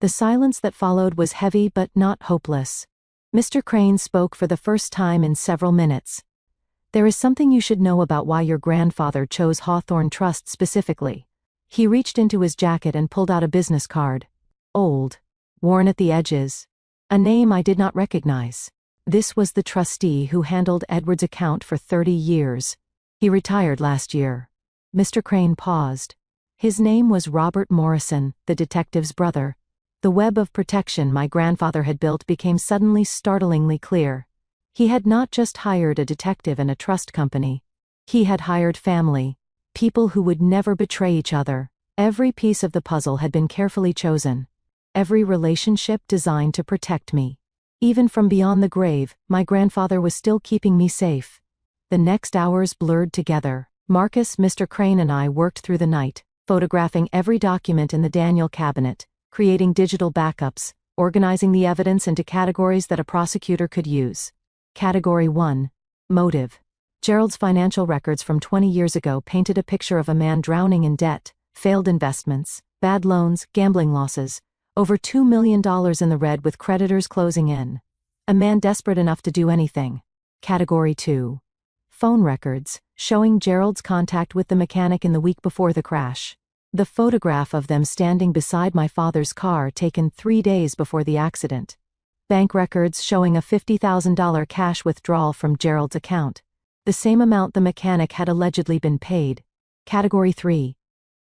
The silence that followed was heavy but not hopeless. Mr. Crane spoke for the first time in several minutes. There is something you should know about why your grandfather chose Hawthorne Trust specifically. He reached into his jacket and pulled out a business card. Old. Worn at the edges. A name I did not recognize. This was the trustee who handled Edward's account for 30 years. He retired last year. Mr. Crane paused. His name was Robert Morrison, the detective's brother. The web of protection my grandfather had built became suddenly startlingly clear. He had not just hired a detective and a trust company. He had hired family. People who would never betray each other. Every piece of the puzzle had been carefully chosen. Every relationship designed to protect me. Even from beyond the grave, my grandfather was still keeping me safe. The next hours blurred together. Marcus, Mr. Crane and I worked through the night, photographing every document in the Daniel cabinet, creating digital backups, organizing the evidence into categories that a prosecutor could use. Category 1. Motive. Gerald's financial records from 20 years ago painted a picture of a man drowning in debt, failed investments, bad loans, gambling losses, over $2 million in the red with creditors closing in. A man desperate enough to do anything. Category 2. Phone records, showing Gerald's contact with the mechanic in the week before the crash. The photograph of them standing beside my father's car taken 3 days before the accident. Bank records showing a $50,000 cash withdrawal from Gerald's account. The same amount the mechanic had allegedly been paid. Category 3.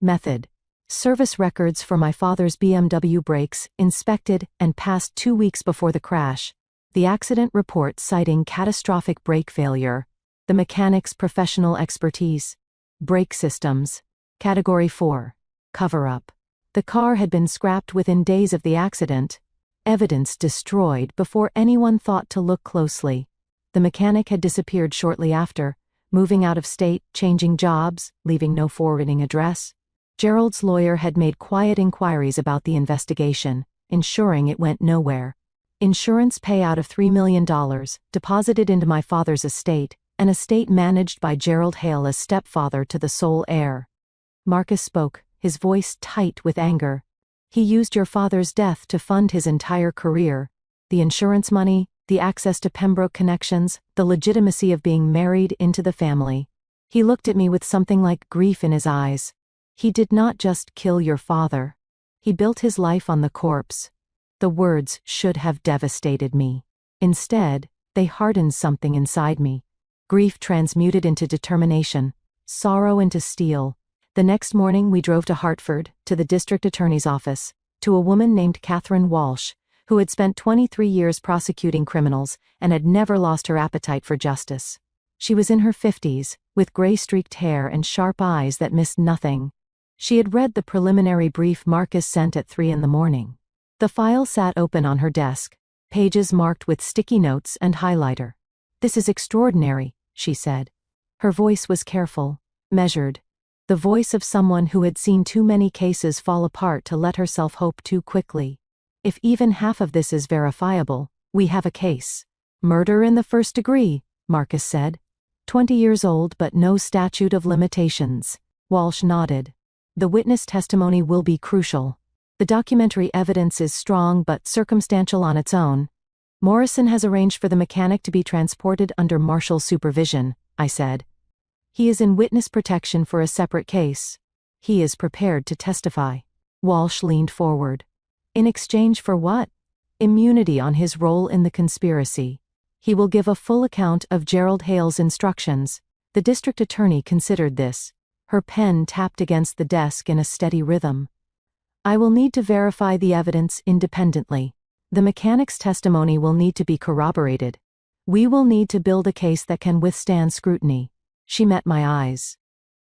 Method. Service records for my father's BMW brakes, inspected and passed 2 weeks before the crash. The accident report citing catastrophic brake failure. The mechanic's professional expertise. Brake systems. Category 4. Cover-up. The car had been scrapped within days of the accident. Evidence destroyed before anyone thought to look closely. The mechanic had disappeared shortly after, moving out of state, changing jobs, leaving no forwarding address. Gerald's lawyer had made quiet inquiries about the investigation, ensuring it went nowhere. Insurance payout of $3 million, deposited into my father's estate, an estate managed by Gerald Hale as stepfather to the sole heir. Marcus spoke, his voice tight with anger. He used your father's death to fund his entire career. The insurance money, the access to Pembroke connections, the legitimacy of being married into the family. He looked at me with something like grief in his eyes. He did not just kill your father. He built his life on the corpse. The words should have devastated me. Instead, they hardened something inside me. Grief transmuted into determination, sorrow into steel. The next morning we drove to Hartford, to the district attorney's office, to a woman named Catherine Walsh, who had spent 23 years prosecuting criminals and had never lost her appetite for justice. She was in her 50s, with gray-streaked hair and sharp eyes that missed nothing. She had read the preliminary brief Marcus sent at 3 a.m. The file sat open on her desk, pages marked with sticky notes and highlighter. "This is extraordinary," she said. Her voice was careful, measured. The voice of someone who had seen too many cases fall apart to let herself hope too quickly. "If even half of this is verifiable, we have a case." "Murder in the first degree," Marcus said. 20 years old but no statute of limitations. Walsh nodded. "The witness testimony will be crucial. The documentary evidence is strong but circumstantial on its own. Morrison has arranged for the mechanic to be transported under marshal supervision," I said. "He is in witness protection for a separate case. He is prepared to testify." Walsh leaned forward. "In exchange for what?" "Immunity on his role in the conspiracy. He will give a full account of Gerald Hale's instructions." The district attorney considered this. Her pen tapped against the desk in a steady rhythm. "I will need to verify the evidence independently. The mechanic's testimony will need to be corroborated. We will need to build a case that can withstand scrutiny." She met my eyes.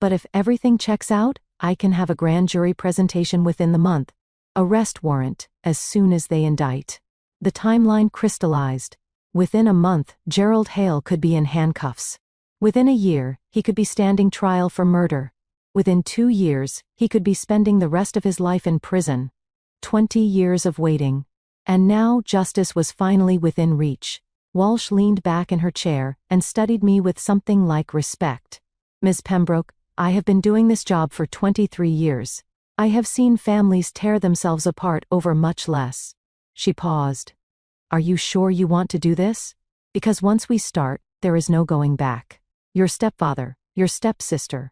"But if everything checks out, I can have a grand jury presentation within the month. Arrest warrant, as soon as they indict." The timeline crystallized. Within a month, Gerald Hale could be in handcuffs. Within a year, he could be standing trial for murder. Within 2 years, he could be spending the rest of his life in prison. 20 years of waiting. And now justice was finally within reach. Walsh leaned back in her chair and studied me with something like respect. "Ms. Pembroke, I have been doing this job for 23 years. I have seen families tear themselves apart over much less." She paused. "Are you sure you want to do this? Because once we start, there is no going back. Your stepfather, your stepsister,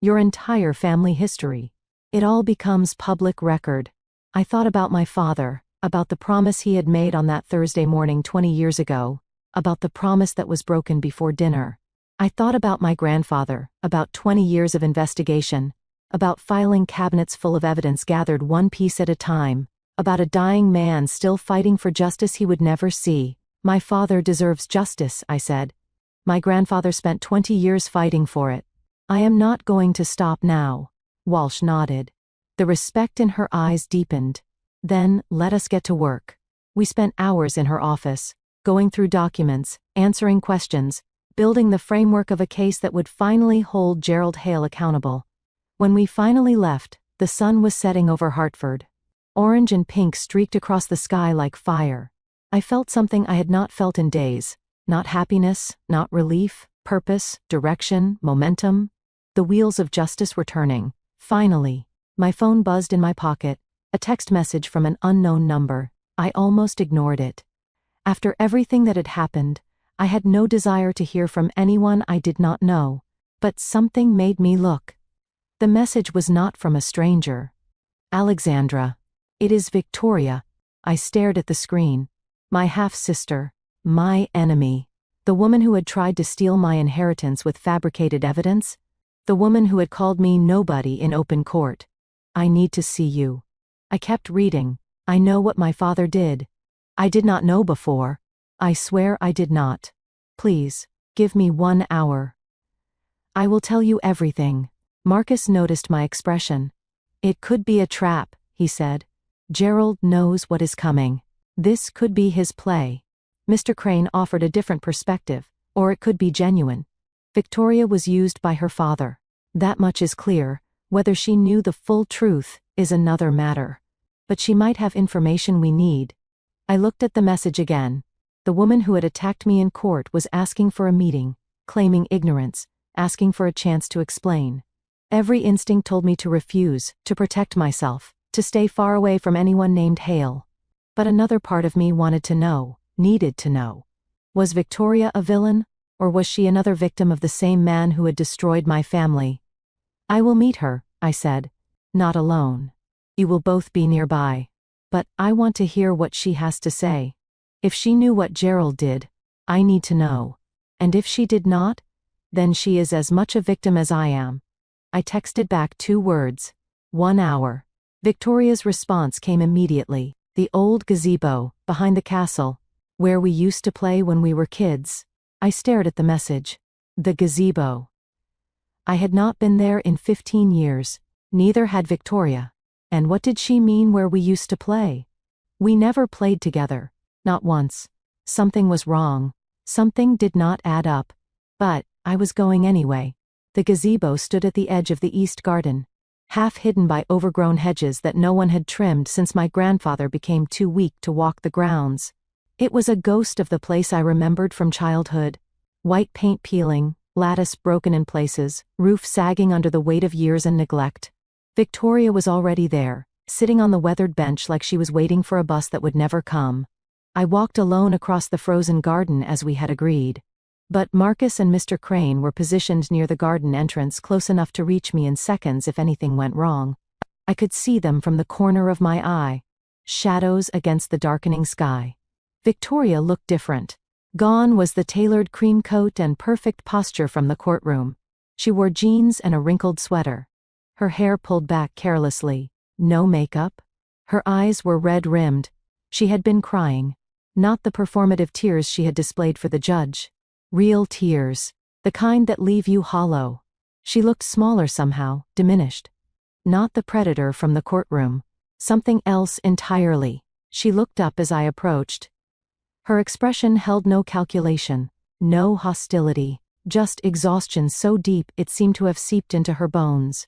your entire family history. It all becomes public record." I thought about my father, about the promise he had made on that Thursday morning 20 years ago, about the promise that was broken before dinner. I thought about my grandfather, about 20 years of investigation, about filing cabinets full of evidence gathered one piece at a time, about a dying man still fighting for justice he would never see. My father deserves justice, I said. My grandfather spent 20 years fighting for it. I am not going to stop now. Walsh nodded. The respect in her eyes deepened. Then, let us get to work. We spent hours in her office, going through documents, answering questions, building the framework of a case that would finally hold Gerald Hale accountable. When we finally left, the sun was setting over Hartford. Orange and pink streaked across the sky like fire. I felt something I had not felt in days. Not happiness, not relief, purpose, direction, momentum. The wheels of justice were turning. Finally, my phone buzzed in my pocket, a text message from an unknown number. I almost ignored it. After everything that had happened, I had no desire to hear from anyone I did not know, but something made me look. The message was not from a stranger. Alexandra. It is Victoria. I stared at the screen. My half-sister. My enemy. The woman who had tried to steal my inheritance with fabricated evidence. The woman who had called me nobody in open court. I need to see you. I kept reading. I know what my father did. I did not know before. I swear I did not. Please, give me 1 hour. I will tell you everything. Marcus noticed my expression. It could be a trap, he said. Gerald knows what is coming. This could be his play. Mr. Crane offered a different perspective, or it could be genuine. Victoria was used by her father. That much is clear. Whether she knew the full truth is another matter. But she might have information we need. I looked at the message again. The woman who had attacked me in court was asking for a meeting, claiming ignorance, asking for a chance to explain. Every instinct told me to refuse, to protect myself, to stay far away from anyone named Hale. But another part of me wanted to know, needed to know. Was Victoria a villain, or was she another victim of the same man who had destroyed my family? I will meet her, I said. Not alone. You will both be nearby. But I want to hear what she has to say. If she knew what Gerald did, I need to know. And if she did not, then she is as much a victim as I am. I texted back 2 words. 1 hour. Victoria's response came immediately. The old gazebo, behind the castle, where we used to play when we were kids. I stared at the message. The gazebo. I had not been there in 15 years. Neither had Victoria. And what did she mean where we used to play? We never played together. Not once. Something was wrong. Something did not add up. But I was going anyway. The gazebo stood at the edge of the east garden, half hidden by overgrown hedges that no one had trimmed since my grandfather became too weak to walk the grounds. It was a ghost of the place I remembered from childhood. White paint peeling, lattice broken in places, roof sagging under the weight of years and neglect. Victoria was already there, sitting on the weathered bench like she was waiting for a bus that would never come. I walked alone across the frozen garden as we had agreed. But Marcus and Mr. Crane were positioned near the garden entrance, close enough to reach me in seconds if anything went wrong. I could see them from the corner of my eye. Shadows against the darkening sky. Victoria looked different. Gone was the tailored cream coat and perfect posture from the courtroom. She wore jeans and a wrinkled sweater. Her hair pulled back carelessly. No makeup. Her eyes were red-rimmed. She had been crying. Not the performative tears she had displayed for the judge. Real tears. The kind that leave you hollow. She looked smaller somehow, diminished. Not the predator from the courtroom. Something else entirely. She looked up as I approached. Her expression held no calculation, no hostility, just exhaustion so deep it seemed to have seeped into her bones.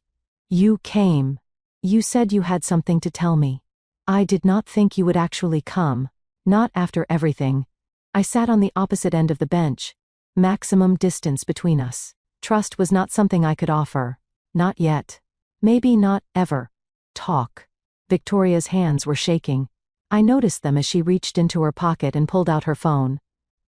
You came. You said you had something to tell me. I did not think you would actually come. Not after everything. I sat on the opposite end of the bench. Maximum distance between us. Trust was not something I could offer. Not yet. Maybe not ever. Talk. Victoria's hands were shaking. I noticed them as she reached into her pocket and pulled out her phone.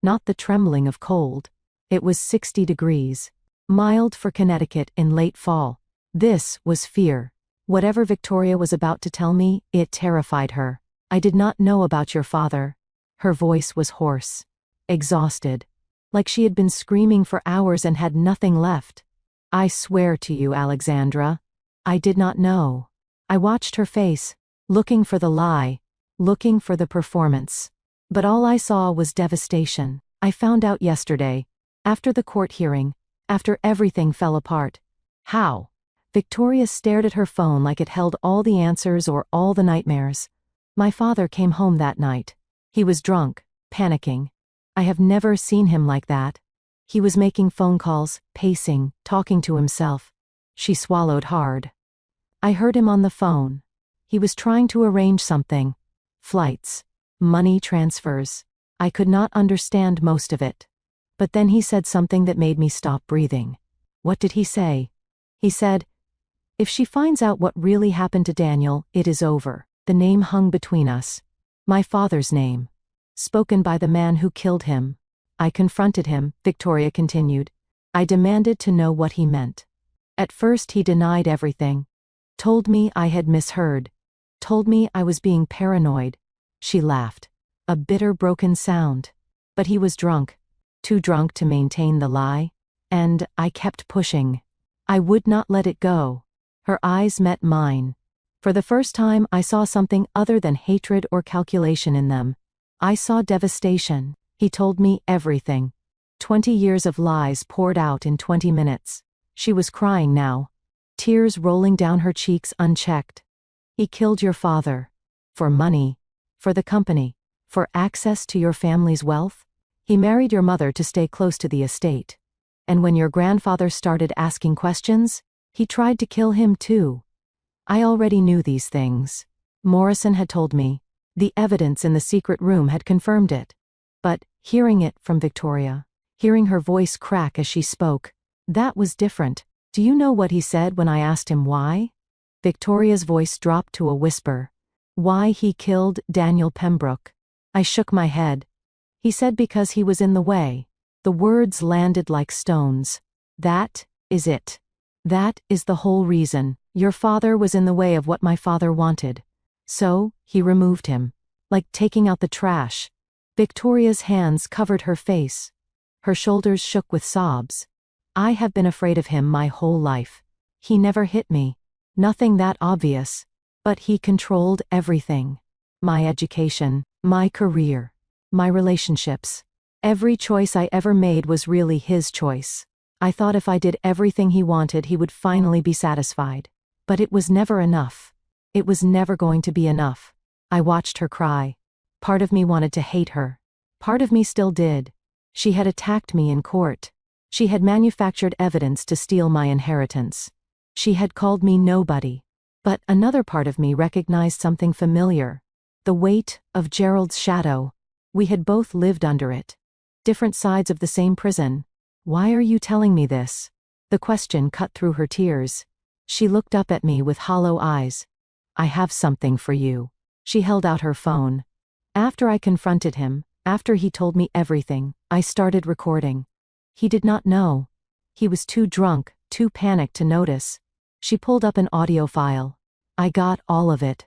Not the trembling of cold. It was 60 degrees. Mild for Connecticut in late fall. This was fear. Whatever Victoria was about to tell me, it terrified her. I did not know about your father. Her voice was hoarse. Exhausted. Like she had been screaming for hours and had nothing left. I swear to you, Alexandra. I did not know. I watched her face, looking for the lie, looking for the performance. But all I saw was devastation. I found out yesterday, after the court hearing, after everything fell apart. How? Victoria stared at her phone like it held all the answers or all the nightmares. My father came home that night. He was drunk, panicking. I have never seen him like that. He was making phone calls, pacing, talking to himself. She swallowed hard. I heard him on the phone. He was trying to arrange something. Flights. Money transfers. I could not understand most of it. But then he said something that made me stop breathing. What did he say? He said, "If she finds out what really happened to Daniel, it is over." The name hung between us. My father's name. Spoken by the man who killed him. I confronted him, Victoria continued. I demanded to know what he meant. At first he denied everything. Told me I had misheard. Told me I was being paranoid. She laughed. A bitter, broken sound. But he was drunk. Too drunk to maintain the lie. And I kept pushing. I would not let it go. Her eyes met mine. For the first time I saw something other than hatred or calculation in them. I saw devastation. He told me everything. 20 years of lies poured out in 20 minutes. She was crying now. Tears rolling down her cheeks unchecked. He killed your father. For money. For the company. For access to your family's wealth. He married your mother to stay close to the estate. And when your grandfather started asking questions, he tried to kill him too. I already knew these things. Morrison had told me. The evidence in the secret room had confirmed it. But, hearing it from Victoria, hearing her voice crack as she spoke, that was different. Do you know what he said when I asked him why? Victoria's voice dropped to a whisper. Why he killed Daniel Pembroke. I shook my head. He said because he was in the way. The words landed like stones. That is it. That is the whole reason. Your father was in the way of what my father wanted. So, he removed him. Like taking out the trash. Victoria's hands covered her face. Her shoulders shook with sobs. I have been afraid of him my whole life. He never hit me. Nothing that obvious. But he controlled everything. My education, my career, my relationships. Every choice I ever made was really his choice. I thought if I did everything he wanted, he would finally be satisfied. But it was never enough. It was never going to be enough. I watched her cry. Part of me wanted to hate her. Part of me still did. She had attacked me in court. She had manufactured evidence to steal my inheritance. She had called me nobody. But another part of me recognized something familiar. The weight of Gerald's shadow. We had both lived under it. Different sides of the same prison. Why are you telling me this? The question cut through her tears. She looked up at me with hollow eyes. I have something for you. She held out her phone. After I confronted him, after he told me everything, I started recording. He did not know. He was too drunk, too panicked to notice. She pulled up an audio file. I got all of it.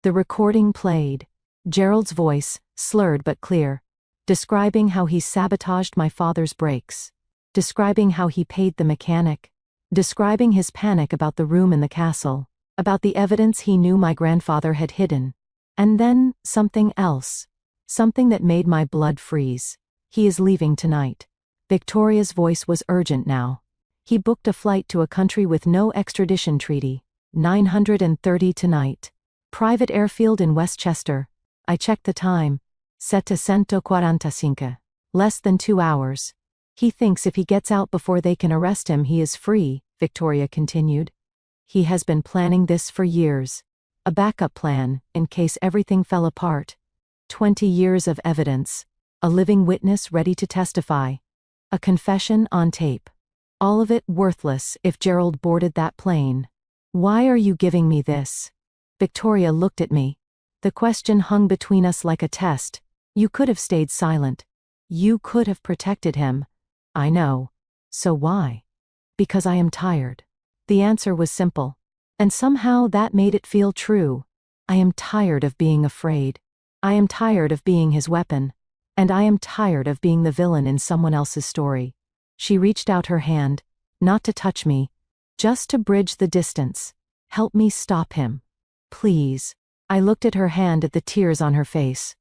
The recording played. Gerald's voice, slurred but clear. Describing how he sabotaged my father's brakes. Describing how he paid the mechanic. Describing his panic about the room in the castle. About the evidence he knew my grandfather had hidden. And then, something else. Something that made my blood freeze. He is leaving tonight. Victoria's voice was urgent now. He booked a flight to a country with no extradition treaty. 9:30 tonight. Private airfield in Westchester. I checked the time. 7:45. Less than 2 hours. He thinks if he gets out before they can arrest him, he is free, Victoria continued. He has been planning this for years. A backup plan, in case everything fell apart. 20 years of evidence. A living witness ready to testify. A confession on tape. All of it worthless if Gerald boarded that plane. Why are you giving me this? Victoria looked at me. The question hung between us like a test. You could have stayed silent. You could have protected him. I know. So why? Because I am tired. The answer was simple. And somehow that made it feel true. I am tired of being afraid. I am tired of being his weapon. And I am tired of being the villain in someone else's story. She reached out her hand, not to touch me, just to bridge the distance. Help me stop him. Please. I looked at her hand, at the tears on her face.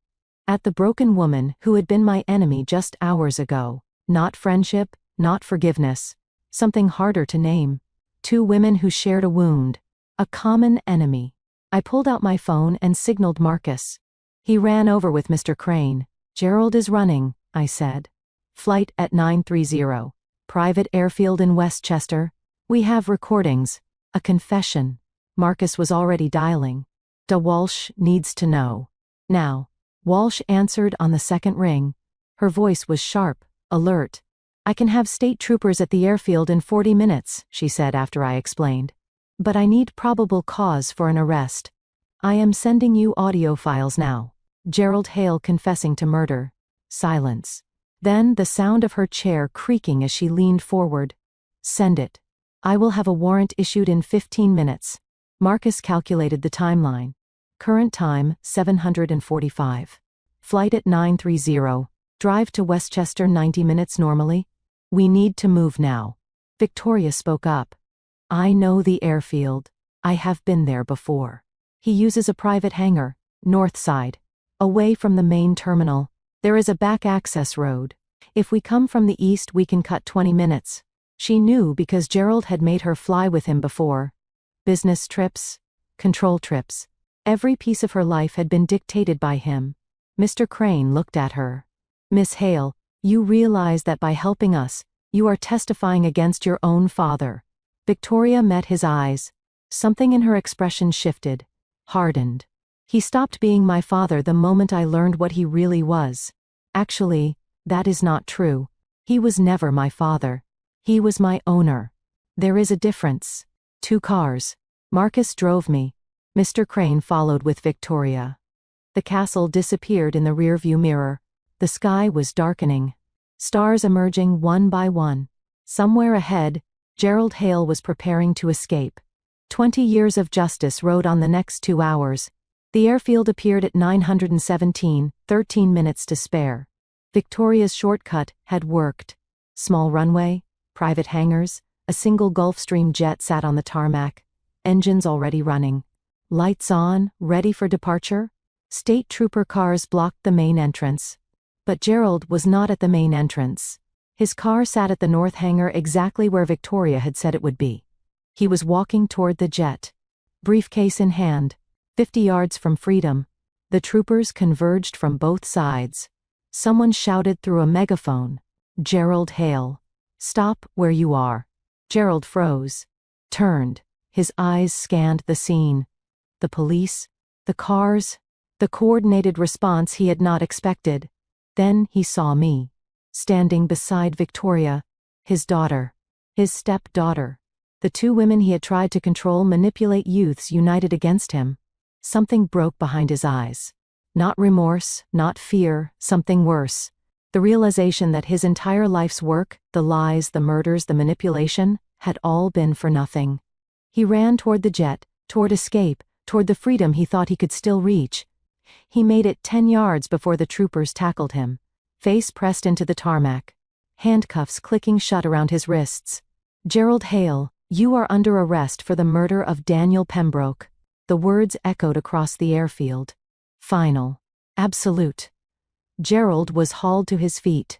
At the broken woman who had been my enemy just hours ago. Not friendship, not forgiveness. Something harder to name. Two women who shared a wound. A common enemy. I pulled out my phone and signaled Marcus. He ran over with Mr. Crane. Gerald is running, I said. Flight at 930. Private airfield in Westchester. We have recordings. A confession. Marcus was already dialing. Walsh needs to know. Now. Walsh answered on the second ring. Her voice was sharp, alert. I can have state troopers at the airfield in 40 minutes, she said after I explained. But I need probable cause for an arrest. I am sending you audio files now. Gerald Hale confessing to murder. Silence. Then the sound of her chair creaking as she leaned forward. Send it. I will have a warrant issued in 15 minutes. Marcus calculated the timeline. Current time, 7:45. Flight at 930. Drive to Westchester 90 minutes normally. We need to move now. Victoria spoke up. I know the airfield. I have been there before. He uses a private hangar, north side. Away from the main terminal. There is a back access road. If we come from the east we can cut 20 minutes. She knew because Gerald had made her fly with him before. Business trips. Control trips. Every piece of her life had been dictated by him. Mr. Crane looked at her. Miss Hale, you realize that by helping us, you are testifying against your own father. Victoria met his eyes. Something in her expression shifted. Hardened. He stopped being my father the moment I learned what he really was. Actually, that is not true. He was never my father. He was my owner. There is a difference. 2 cars. Marcus drove me. Mr. Crane followed with Victoria. The castle disappeared in the rearview mirror. The sky was darkening. Stars emerging one by one. Somewhere ahead, Gerald Hale was preparing to escape. 20 years of justice rode on the next 2 hours. The airfield appeared at 917, 13 minutes to spare. Victoria's shortcut had worked. Small runway, private hangars, a single Gulfstream jet sat on the tarmac. Engines already running. Lights on, ready for departure. State trooper cars blocked the main entrance. But Gerald was not at the main entrance. His car sat at the north hangar exactly where Victoria had said it would be. He was walking toward the jet. Briefcase in hand. 50 yards from freedom. The troopers converged from both sides. Someone shouted through a megaphone. Gerald Hale. Stop where you are. Gerald froze. Turned. His eyes scanned the scene. The police. The cars. The coordinated response he had not expected. Then he saw me. Standing beside Victoria. His daughter. His stepdaughter. The 2 women he had tried to control, manipulate, youths united against him. Something broke behind his eyes. Not remorse, not fear, something worse. The realization that his entire life's work, the lies, the murders, the manipulation, had all been for nothing. He ran toward the jet, toward escape, toward the freedom he thought he could still reach. He made it 10 yards before the troopers tackled him. Face pressed into the tarmac. Handcuffs clicking shut around his wrists. Gerald Hale, you are under arrest for the murder of Daniel Pembroke. The words echoed across the airfield. Final. Absolute. Gerald was hauled to his feet.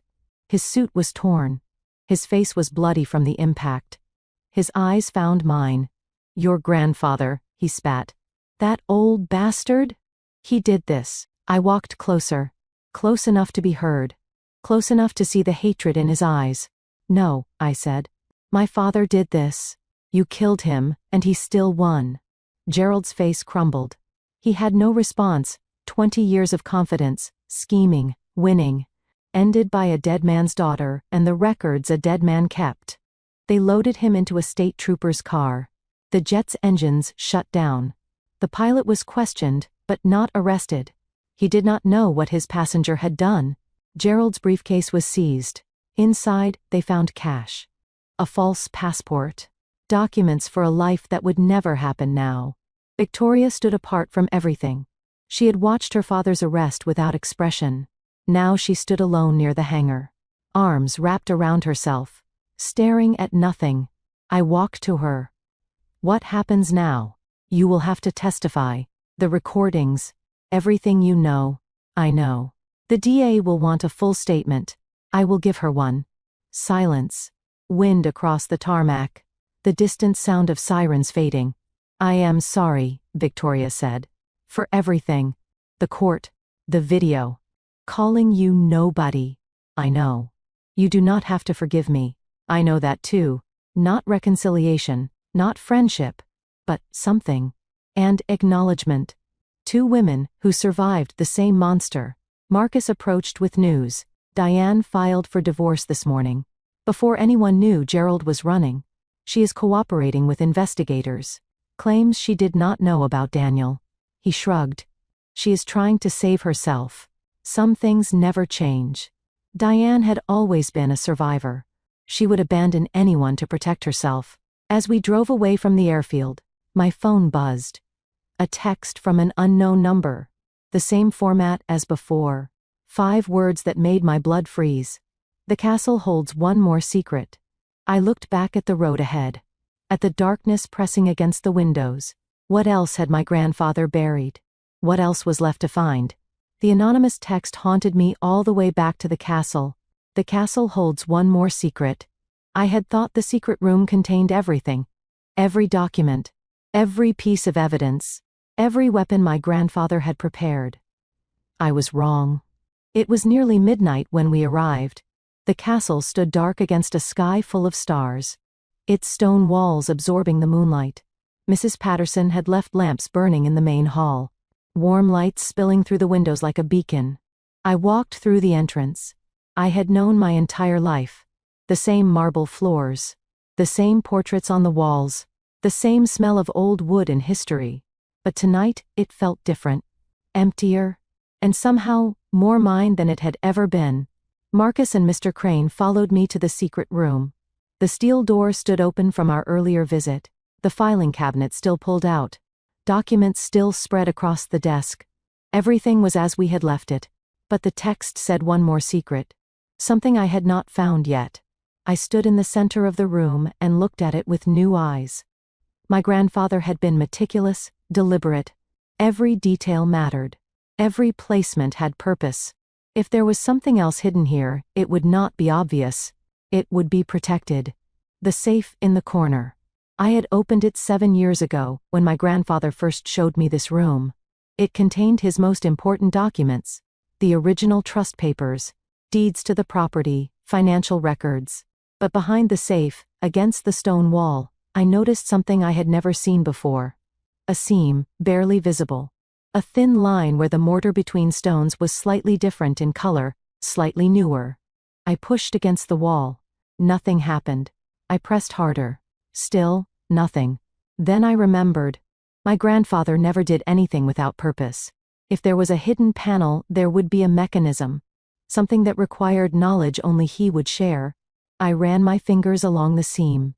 His suit was torn. His face was bloody from the impact. His eyes found mine. Your grandfather, he spat. That old bastard? He did this. I walked closer. Close enough to be heard. Close enough to see the hatred in his eyes. No, I said. My father did this. You killed him, and he still won. Gerald's face crumbled. He had no response. 20 years of confidence, scheming, winning. Ended by a dead man's daughter, and the records a dead man kept. They loaded him into a state trooper's car. The jet's engines shut down. The pilot was questioned, but not arrested. He did not know what his passenger had done. Gerald's briefcase was seized. Inside, they found cash. A false passport. Documents for a life that would never happen now. Victoria stood apart from everything. She had watched her father's arrest without expression. Now she stood alone near the hangar. Arms wrapped around herself. Staring at nothing. I walked to her. What happens now? You will have to testify. The recordings. Everything you know. I know. The DA will want a full statement. I will give her one. Silence. Wind across the tarmac. The distant sound of sirens fading. I am sorry, Victoria said. For everything. The court. The video. Calling you nobody. I know. You do not have to forgive me. I know that too. Not reconciliation, not friendship, but something. And acknowledgement. Two women who survived the same monster. Marcus approached with news. Diane filed for divorce this morning. Before anyone knew Gerald was running. She is cooperating with investigators. Claims she did not know about Daniel. He shrugged. She is trying to save herself. Some things never change. Diane had always been a survivor. She would abandon anyone to protect herself. As we drove away from the airfield, my phone buzzed. A text from an unknown number. The same format as before. 5 words that made my blood freeze. The castle holds one more secret. I looked back at the road ahead. At the darkness pressing against the windows. What else had my grandfather buried? What else was left to find? The anonymous text haunted me all the way back to the castle. The castle holds one more secret. I had thought the secret room contained everything. Every document. Every piece of evidence. Every weapon my grandfather had prepared. I was wrong. It was nearly midnight when we arrived. The castle stood dark against a sky full of stars. Its stone walls absorbing the moonlight. Mrs. Patterson had left lamps burning in the main hall. Warm lights spilling through the windows like a beacon. I walked through the entrance. I had known my entire life. The same marble floors. The same portraits on the walls. The same smell of old wood and history. But tonight, it felt different. Emptier. And somehow, more mine than it had ever been. Marcus and Mr. Crane followed me to the secret room. The steel door stood open from our earlier visit. The filing cabinet still pulled out. Documents still spread across the desk. Everything was as we had left it. But the text said one more secret. Something I had not found yet. I stood in the center of the room and looked at it with new eyes. My grandfather had been meticulous, deliberate. Every detail mattered. Every placement had purpose. If there was something else hidden here, it would not be obvious. It would be protected. The safe in the corner. I had opened it 7 years ago, when my grandfather first showed me this room. It contained his most important documents. The original trust papers. Deeds to the property, financial records. But behind the safe, against the stone wall, I noticed something I had never seen before. A seam, barely visible. A thin line where the mortar between stones was slightly different in color, slightly newer. I pushed against the wall. Nothing happened. I pressed harder. Still, nothing. Then I remembered. My grandfather never did anything without purpose. If there was a hidden panel, there would be a mechanism. Something that required knowledge only he would share. I ran my fingers along the seam.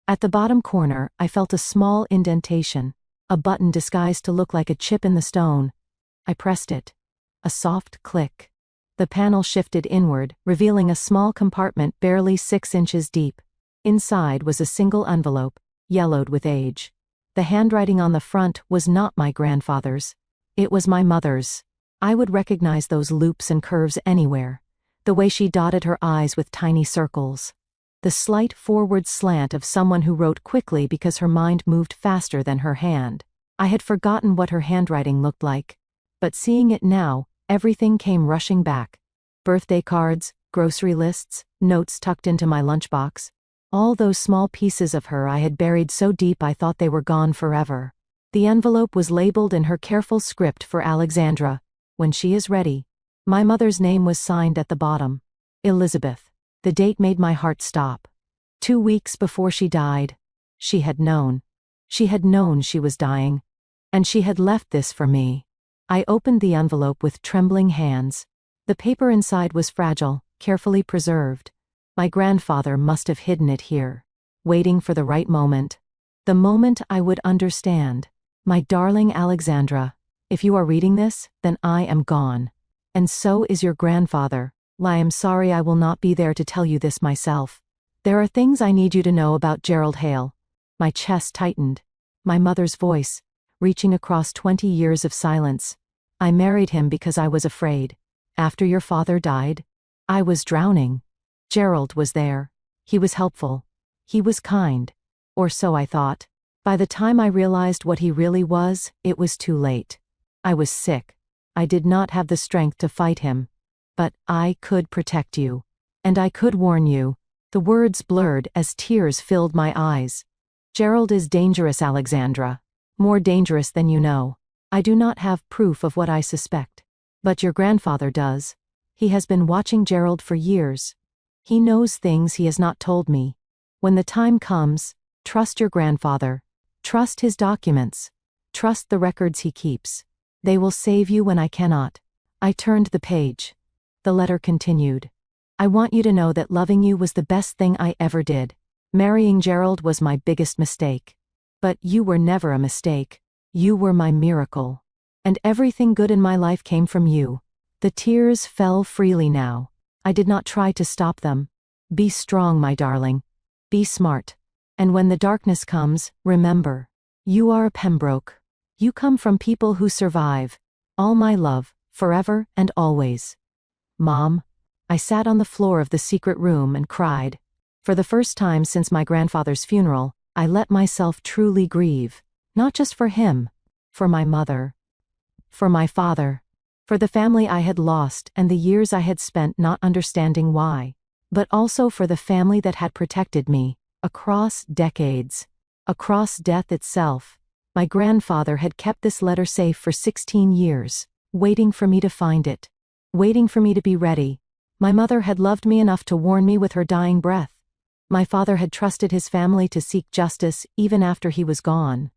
At the bottom corner, I felt a small indentation. A button disguised to look like a chip in the stone. I pressed it. A soft click. The panel shifted inward, revealing a small compartment barely 6 inches deep. Inside was a single envelope, yellowed with age. The handwriting on the front was not my grandfather's. It was my mother's. I would recognize those loops and curves anywhere. The way she dotted her eyes with tiny circles. The slight forward slant of someone who wrote quickly because her mind moved faster than her hand. I had forgotten what her handwriting looked like. But seeing it now, everything came rushing back. Birthday cards, grocery lists, notes tucked into my lunchbox. All those small pieces of her I had buried so deep I thought they were gone forever. The envelope was labeled in her careful script for Alexandra. When she is ready. My mother's name was signed at the bottom. Elizabeth. The date made my heart stop. 2 weeks before she died. She had known. She had known she was dying. And she had left this for me. I opened the envelope with trembling hands. The paper inside was fragile, carefully preserved. My grandfather must have hidden it here. Waiting for the right moment. The moment I would understand. My darling Alexandra, if you are reading this, then I am gone. And so is your grandfather. I am sorry I will not be there to tell you this myself. There are things I need you to know about Gerald Hale. My chest tightened. My mother's voice. reaching across 20 years of silence. I married him because I was afraid. After your father died, I was drowning. Gerald was there. He was helpful. He was kind. Or so I thought. By the time I realized what he really was, it was too late. I was sick. I did not have the strength to fight him. But I could protect you. And I could warn you. The words blurred as tears filled my eyes. Gerald is dangerous, Alexandra. More dangerous than you know. I do not have proof of what I suspect. But your grandfather does. He has been watching Gerald for years. He knows things he has not told me. When the time comes, trust your grandfather. Trust his documents. Trust the records he keeps. They will save you when I cannot. I turned the page. The letter continued. I want you to know that loving you was the best thing I ever did. Marrying Gerald was my biggest mistake. But you were never a mistake. You were my miracle. And everything good in my life came from you. The tears fell freely now. I did not try to stop them. Be strong, my darling. Be smart. And when the darkness comes, remember. You are a Pembroke. You come from people who survive. All my love, forever and always. Mom. I sat on the floor of the secret room and cried. For the first time since my grandfather's funeral, I let myself truly grieve. Not just for him. For my mother. For my father. For the family I had lost and the years I had spent not understanding why. But also for the family that had protected me. Across decades. Across death itself. My grandfather had kept this letter safe for 16 years. Waiting for me to find it. Waiting for me to be ready. My mother had loved me enough to warn me with her dying breath. My father had trusted his family to seek justice even after he was gone.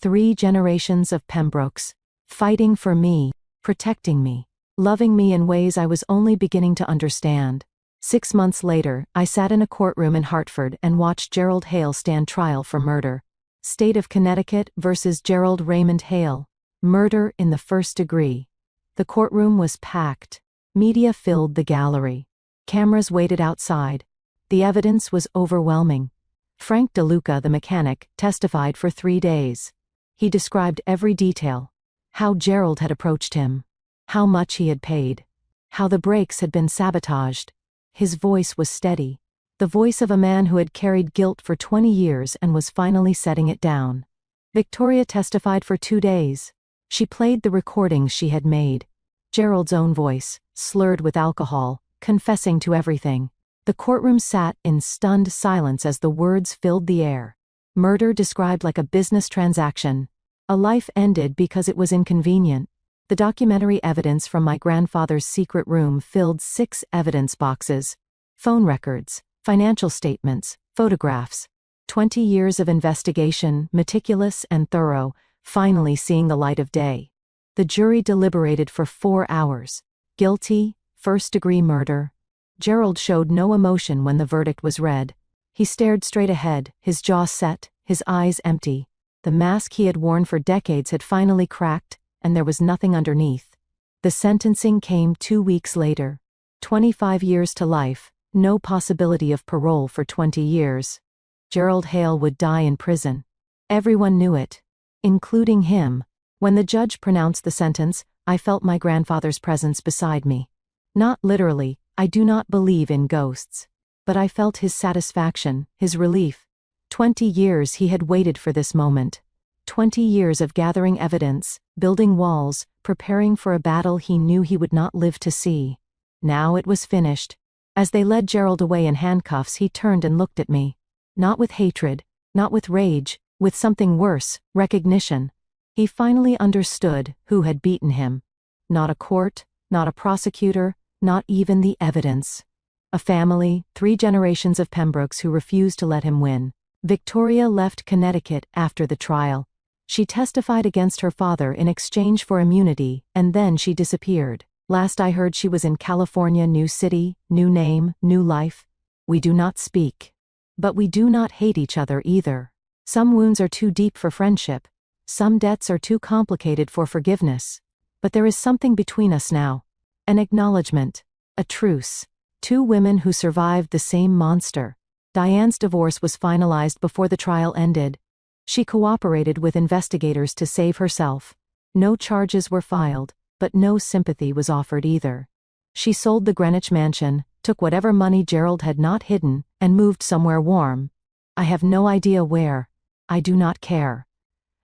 3 generations of Pembrokes. Fighting for me. Protecting me. Loving me in ways I was only beginning to understand. 6 months later, I sat in a courtroom in Hartford and watched Gerald Hale stand trial for murder. State of Connecticut versus Gerald Raymond Hale. Murder in the first degree. The courtroom was packed. Media filled the gallery. Cameras waited outside. The evidence was overwhelming. Frank DeLuca, the mechanic, testified for 3 days. He described every detail. How Gerald had approached him. How much he had paid. How the brakes had been sabotaged. His voice was steady. The voice of a man who had carried guilt for 20 years and was finally setting it down. Victoria testified for 2 days. She played the recordings she had made. Gerald's own voice, slurred with alcohol, confessing to everything. The courtroom sat in stunned silence as the words filled the air. Murder described like a business transaction. A life ended because it was inconvenient. The documentary evidence from my grandfather's secret room filled 6 evidence boxes. Phone records, financial statements, photographs. 20 years of investigation, meticulous and thorough, finally seeing the light of day. The jury deliberated for 4 hours. Guilty, first-degree murder. Gerald showed no emotion when the verdict was read. He stared straight ahead, his jaw set, his eyes empty. The mask he had worn for decades had finally cracked, and there was nothing underneath. The sentencing came 2 weeks later. 25 years to life, no possibility of parole for 20 years. Gerald Hale would die in prison. Everyone knew it. Including him. When the judge pronounced the sentence, I felt my grandfather's presence beside me. Not literally, I do not believe in ghosts. But I felt his satisfaction, his relief. 20 years he had waited for this moment. 20 years of gathering evidence, building walls, preparing for a battle he knew he would not live to see. Now it was finished. As they led Gerald away in handcuffs, he turned and looked at me. Not with hatred, not with rage, with something worse, recognition. He finally understood who had beaten him. Not a court, not a prosecutor, not even the evidence. A family, 3 generations of Pembrokes who refused to let him win. Victoria left Connecticut after the trial. She testified against her father in exchange for immunity, and then she disappeared. Last I heard she was in California, new city, new name, new life. We do not speak. But we do not hate each other either. Some wounds are too deep for friendship. Some debts are too complicated for forgiveness. But there is something between us now. An acknowledgement. A truce. 2 women who survived the same monster. Diane's divorce was finalized before the trial ended. She cooperated with investigators to save herself. No charges were filed, but no sympathy was offered either. She sold the Greenwich mansion, took whatever money Gerald had not hidden, and moved somewhere warm. I have no idea where. I do not care.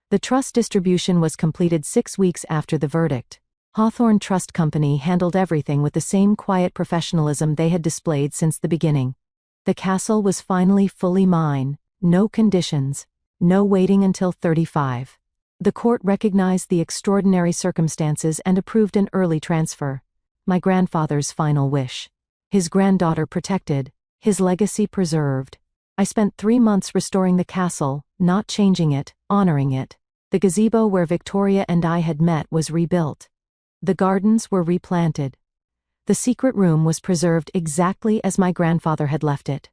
The trust distribution was completed 6 weeks after the verdict. Hawthorne Trust Company handled everything with the same quiet professionalism they had displayed since the beginning. The castle was finally fully mine, no conditions, no waiting until 35. The court recognized the extraordinary circumstances and approved an early transfer. My grandfather's final wish. His granddaughter protected, his legacy preserved. I spent 3 months restoring the castle, not changing it, honoring it. The gazebo where Victoria and I had met was rebuilt. The gardens were replanted. The secret room was preserved exactly as my grandfather had left it.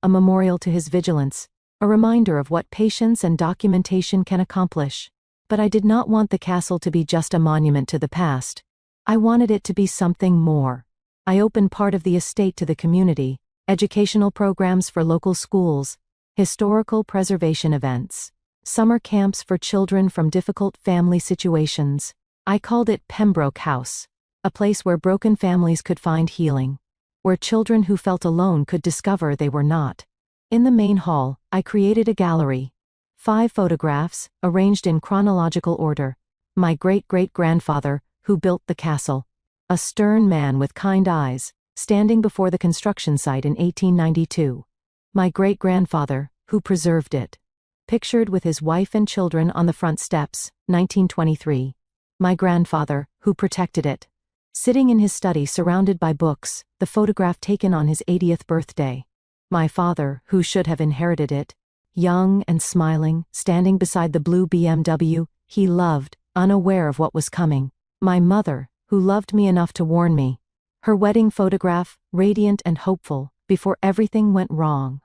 A memorial to his vigilance, a reminder of what patience and documentation can accomplish. But I did not want the castle to be just a monument to the past. I wanted it to be something more. I opened part of the estate to the community, educational programs for local schools, historical preservation events, summer camps for children from difficult family situations. I called it Pembroke House, a place where broken families could find healing, where children who felt alone could discover they were not. In the main hall, I created a gallery. 5 photographs, arranged in chronological order. My great-great-grandfather, who built the castle. A stern man with kind eyes, standing before the construction site in 1892. My great-grandfather, who preserved it. Pictured with his wife and children on the front steps, 1923. My grandfather, who protected it. Sitting in his study surrounded by books, the photograph taken on his 80th birthday. My father, who should have inherited it. Young and smiling, standing beside the blue BMW he loved, unaware of what was coming. My mother, who loved me enough to warn me. Her wedding photograph, radiant and hopeful, before everything went wrong.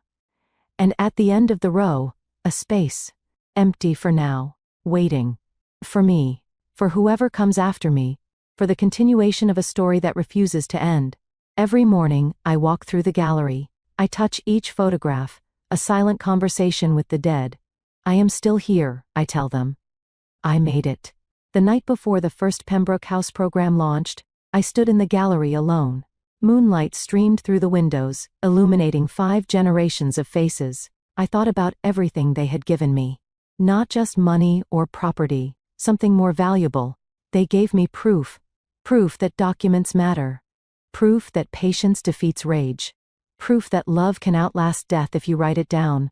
And at the end of the row, a space. Empty for now. Waiting. For me. For whoever comes after me. For the continuation of a story that refuses to end. Every morning, I walk through the gallery. I touch each photograph. A silent conversation with the dead. I am still here, I tell them. I made it. The night before the first Pembroke House program launched, I stood in the gallery alone. Moonlight streamed through the windows, illuminating 5 generations of faces. I thought about everything they had given me. Not just money or property, something more valuable. They gave me proof. Proof that documents matter. Proof that patience defeats rage. Proof that love can outlast death if you write it down.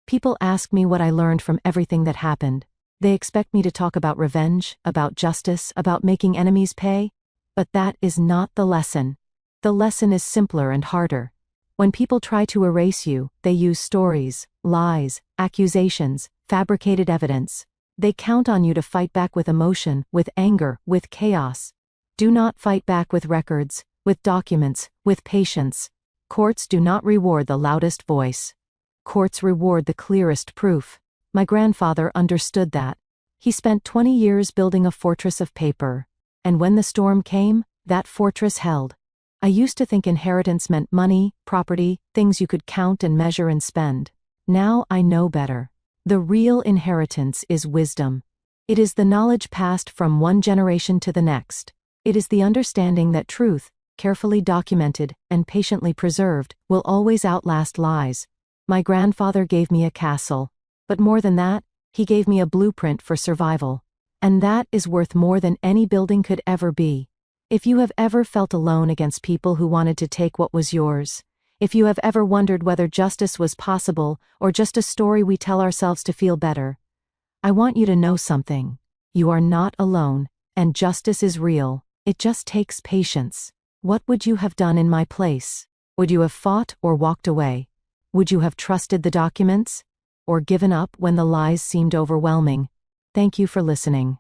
People ask me what I learned from everything that happened. They expect me to talk about revenge, about justice, about making enemies pay. But that is not the lesson. The lesson is simpler and harder. When people try to erase you, they use stories, lies, accusations, fabricated evidence. They count on you to fight back with emotion, with anger, with chaos. Do not fight back with records, with documents, with patience. Courts do not reward the loudest voice. Courts reward the clearest proof. My grandfather understood that. He spent 20 years building a fortress of paper. And when the storm came, that fortress held. I used to think inheritance meant money, property, things you could count and measure and spend. Now I know better. The real inheritance is wisdom. It is the knowledge passed from one generation to the next. It is the understanding that truth, carefully documented and patiently preserved, will always outlast lies. My grandfather gave me a castle. But more than that, he gave me a blueprint for survival. And that is worth more than any building could ever be. If you have ever felt alone against people who wanted to take what was yours, if you have ever wondered whether justice was possible or just a story we tell ourselves to feel better, I want you to know something. You are not alone, and justice is real. It just takes patience. What would you have done in my place? Would you have fought or walked away? Would you have trusted the documents? Or given up when the lies seemed overwhelming? Thank you for listening.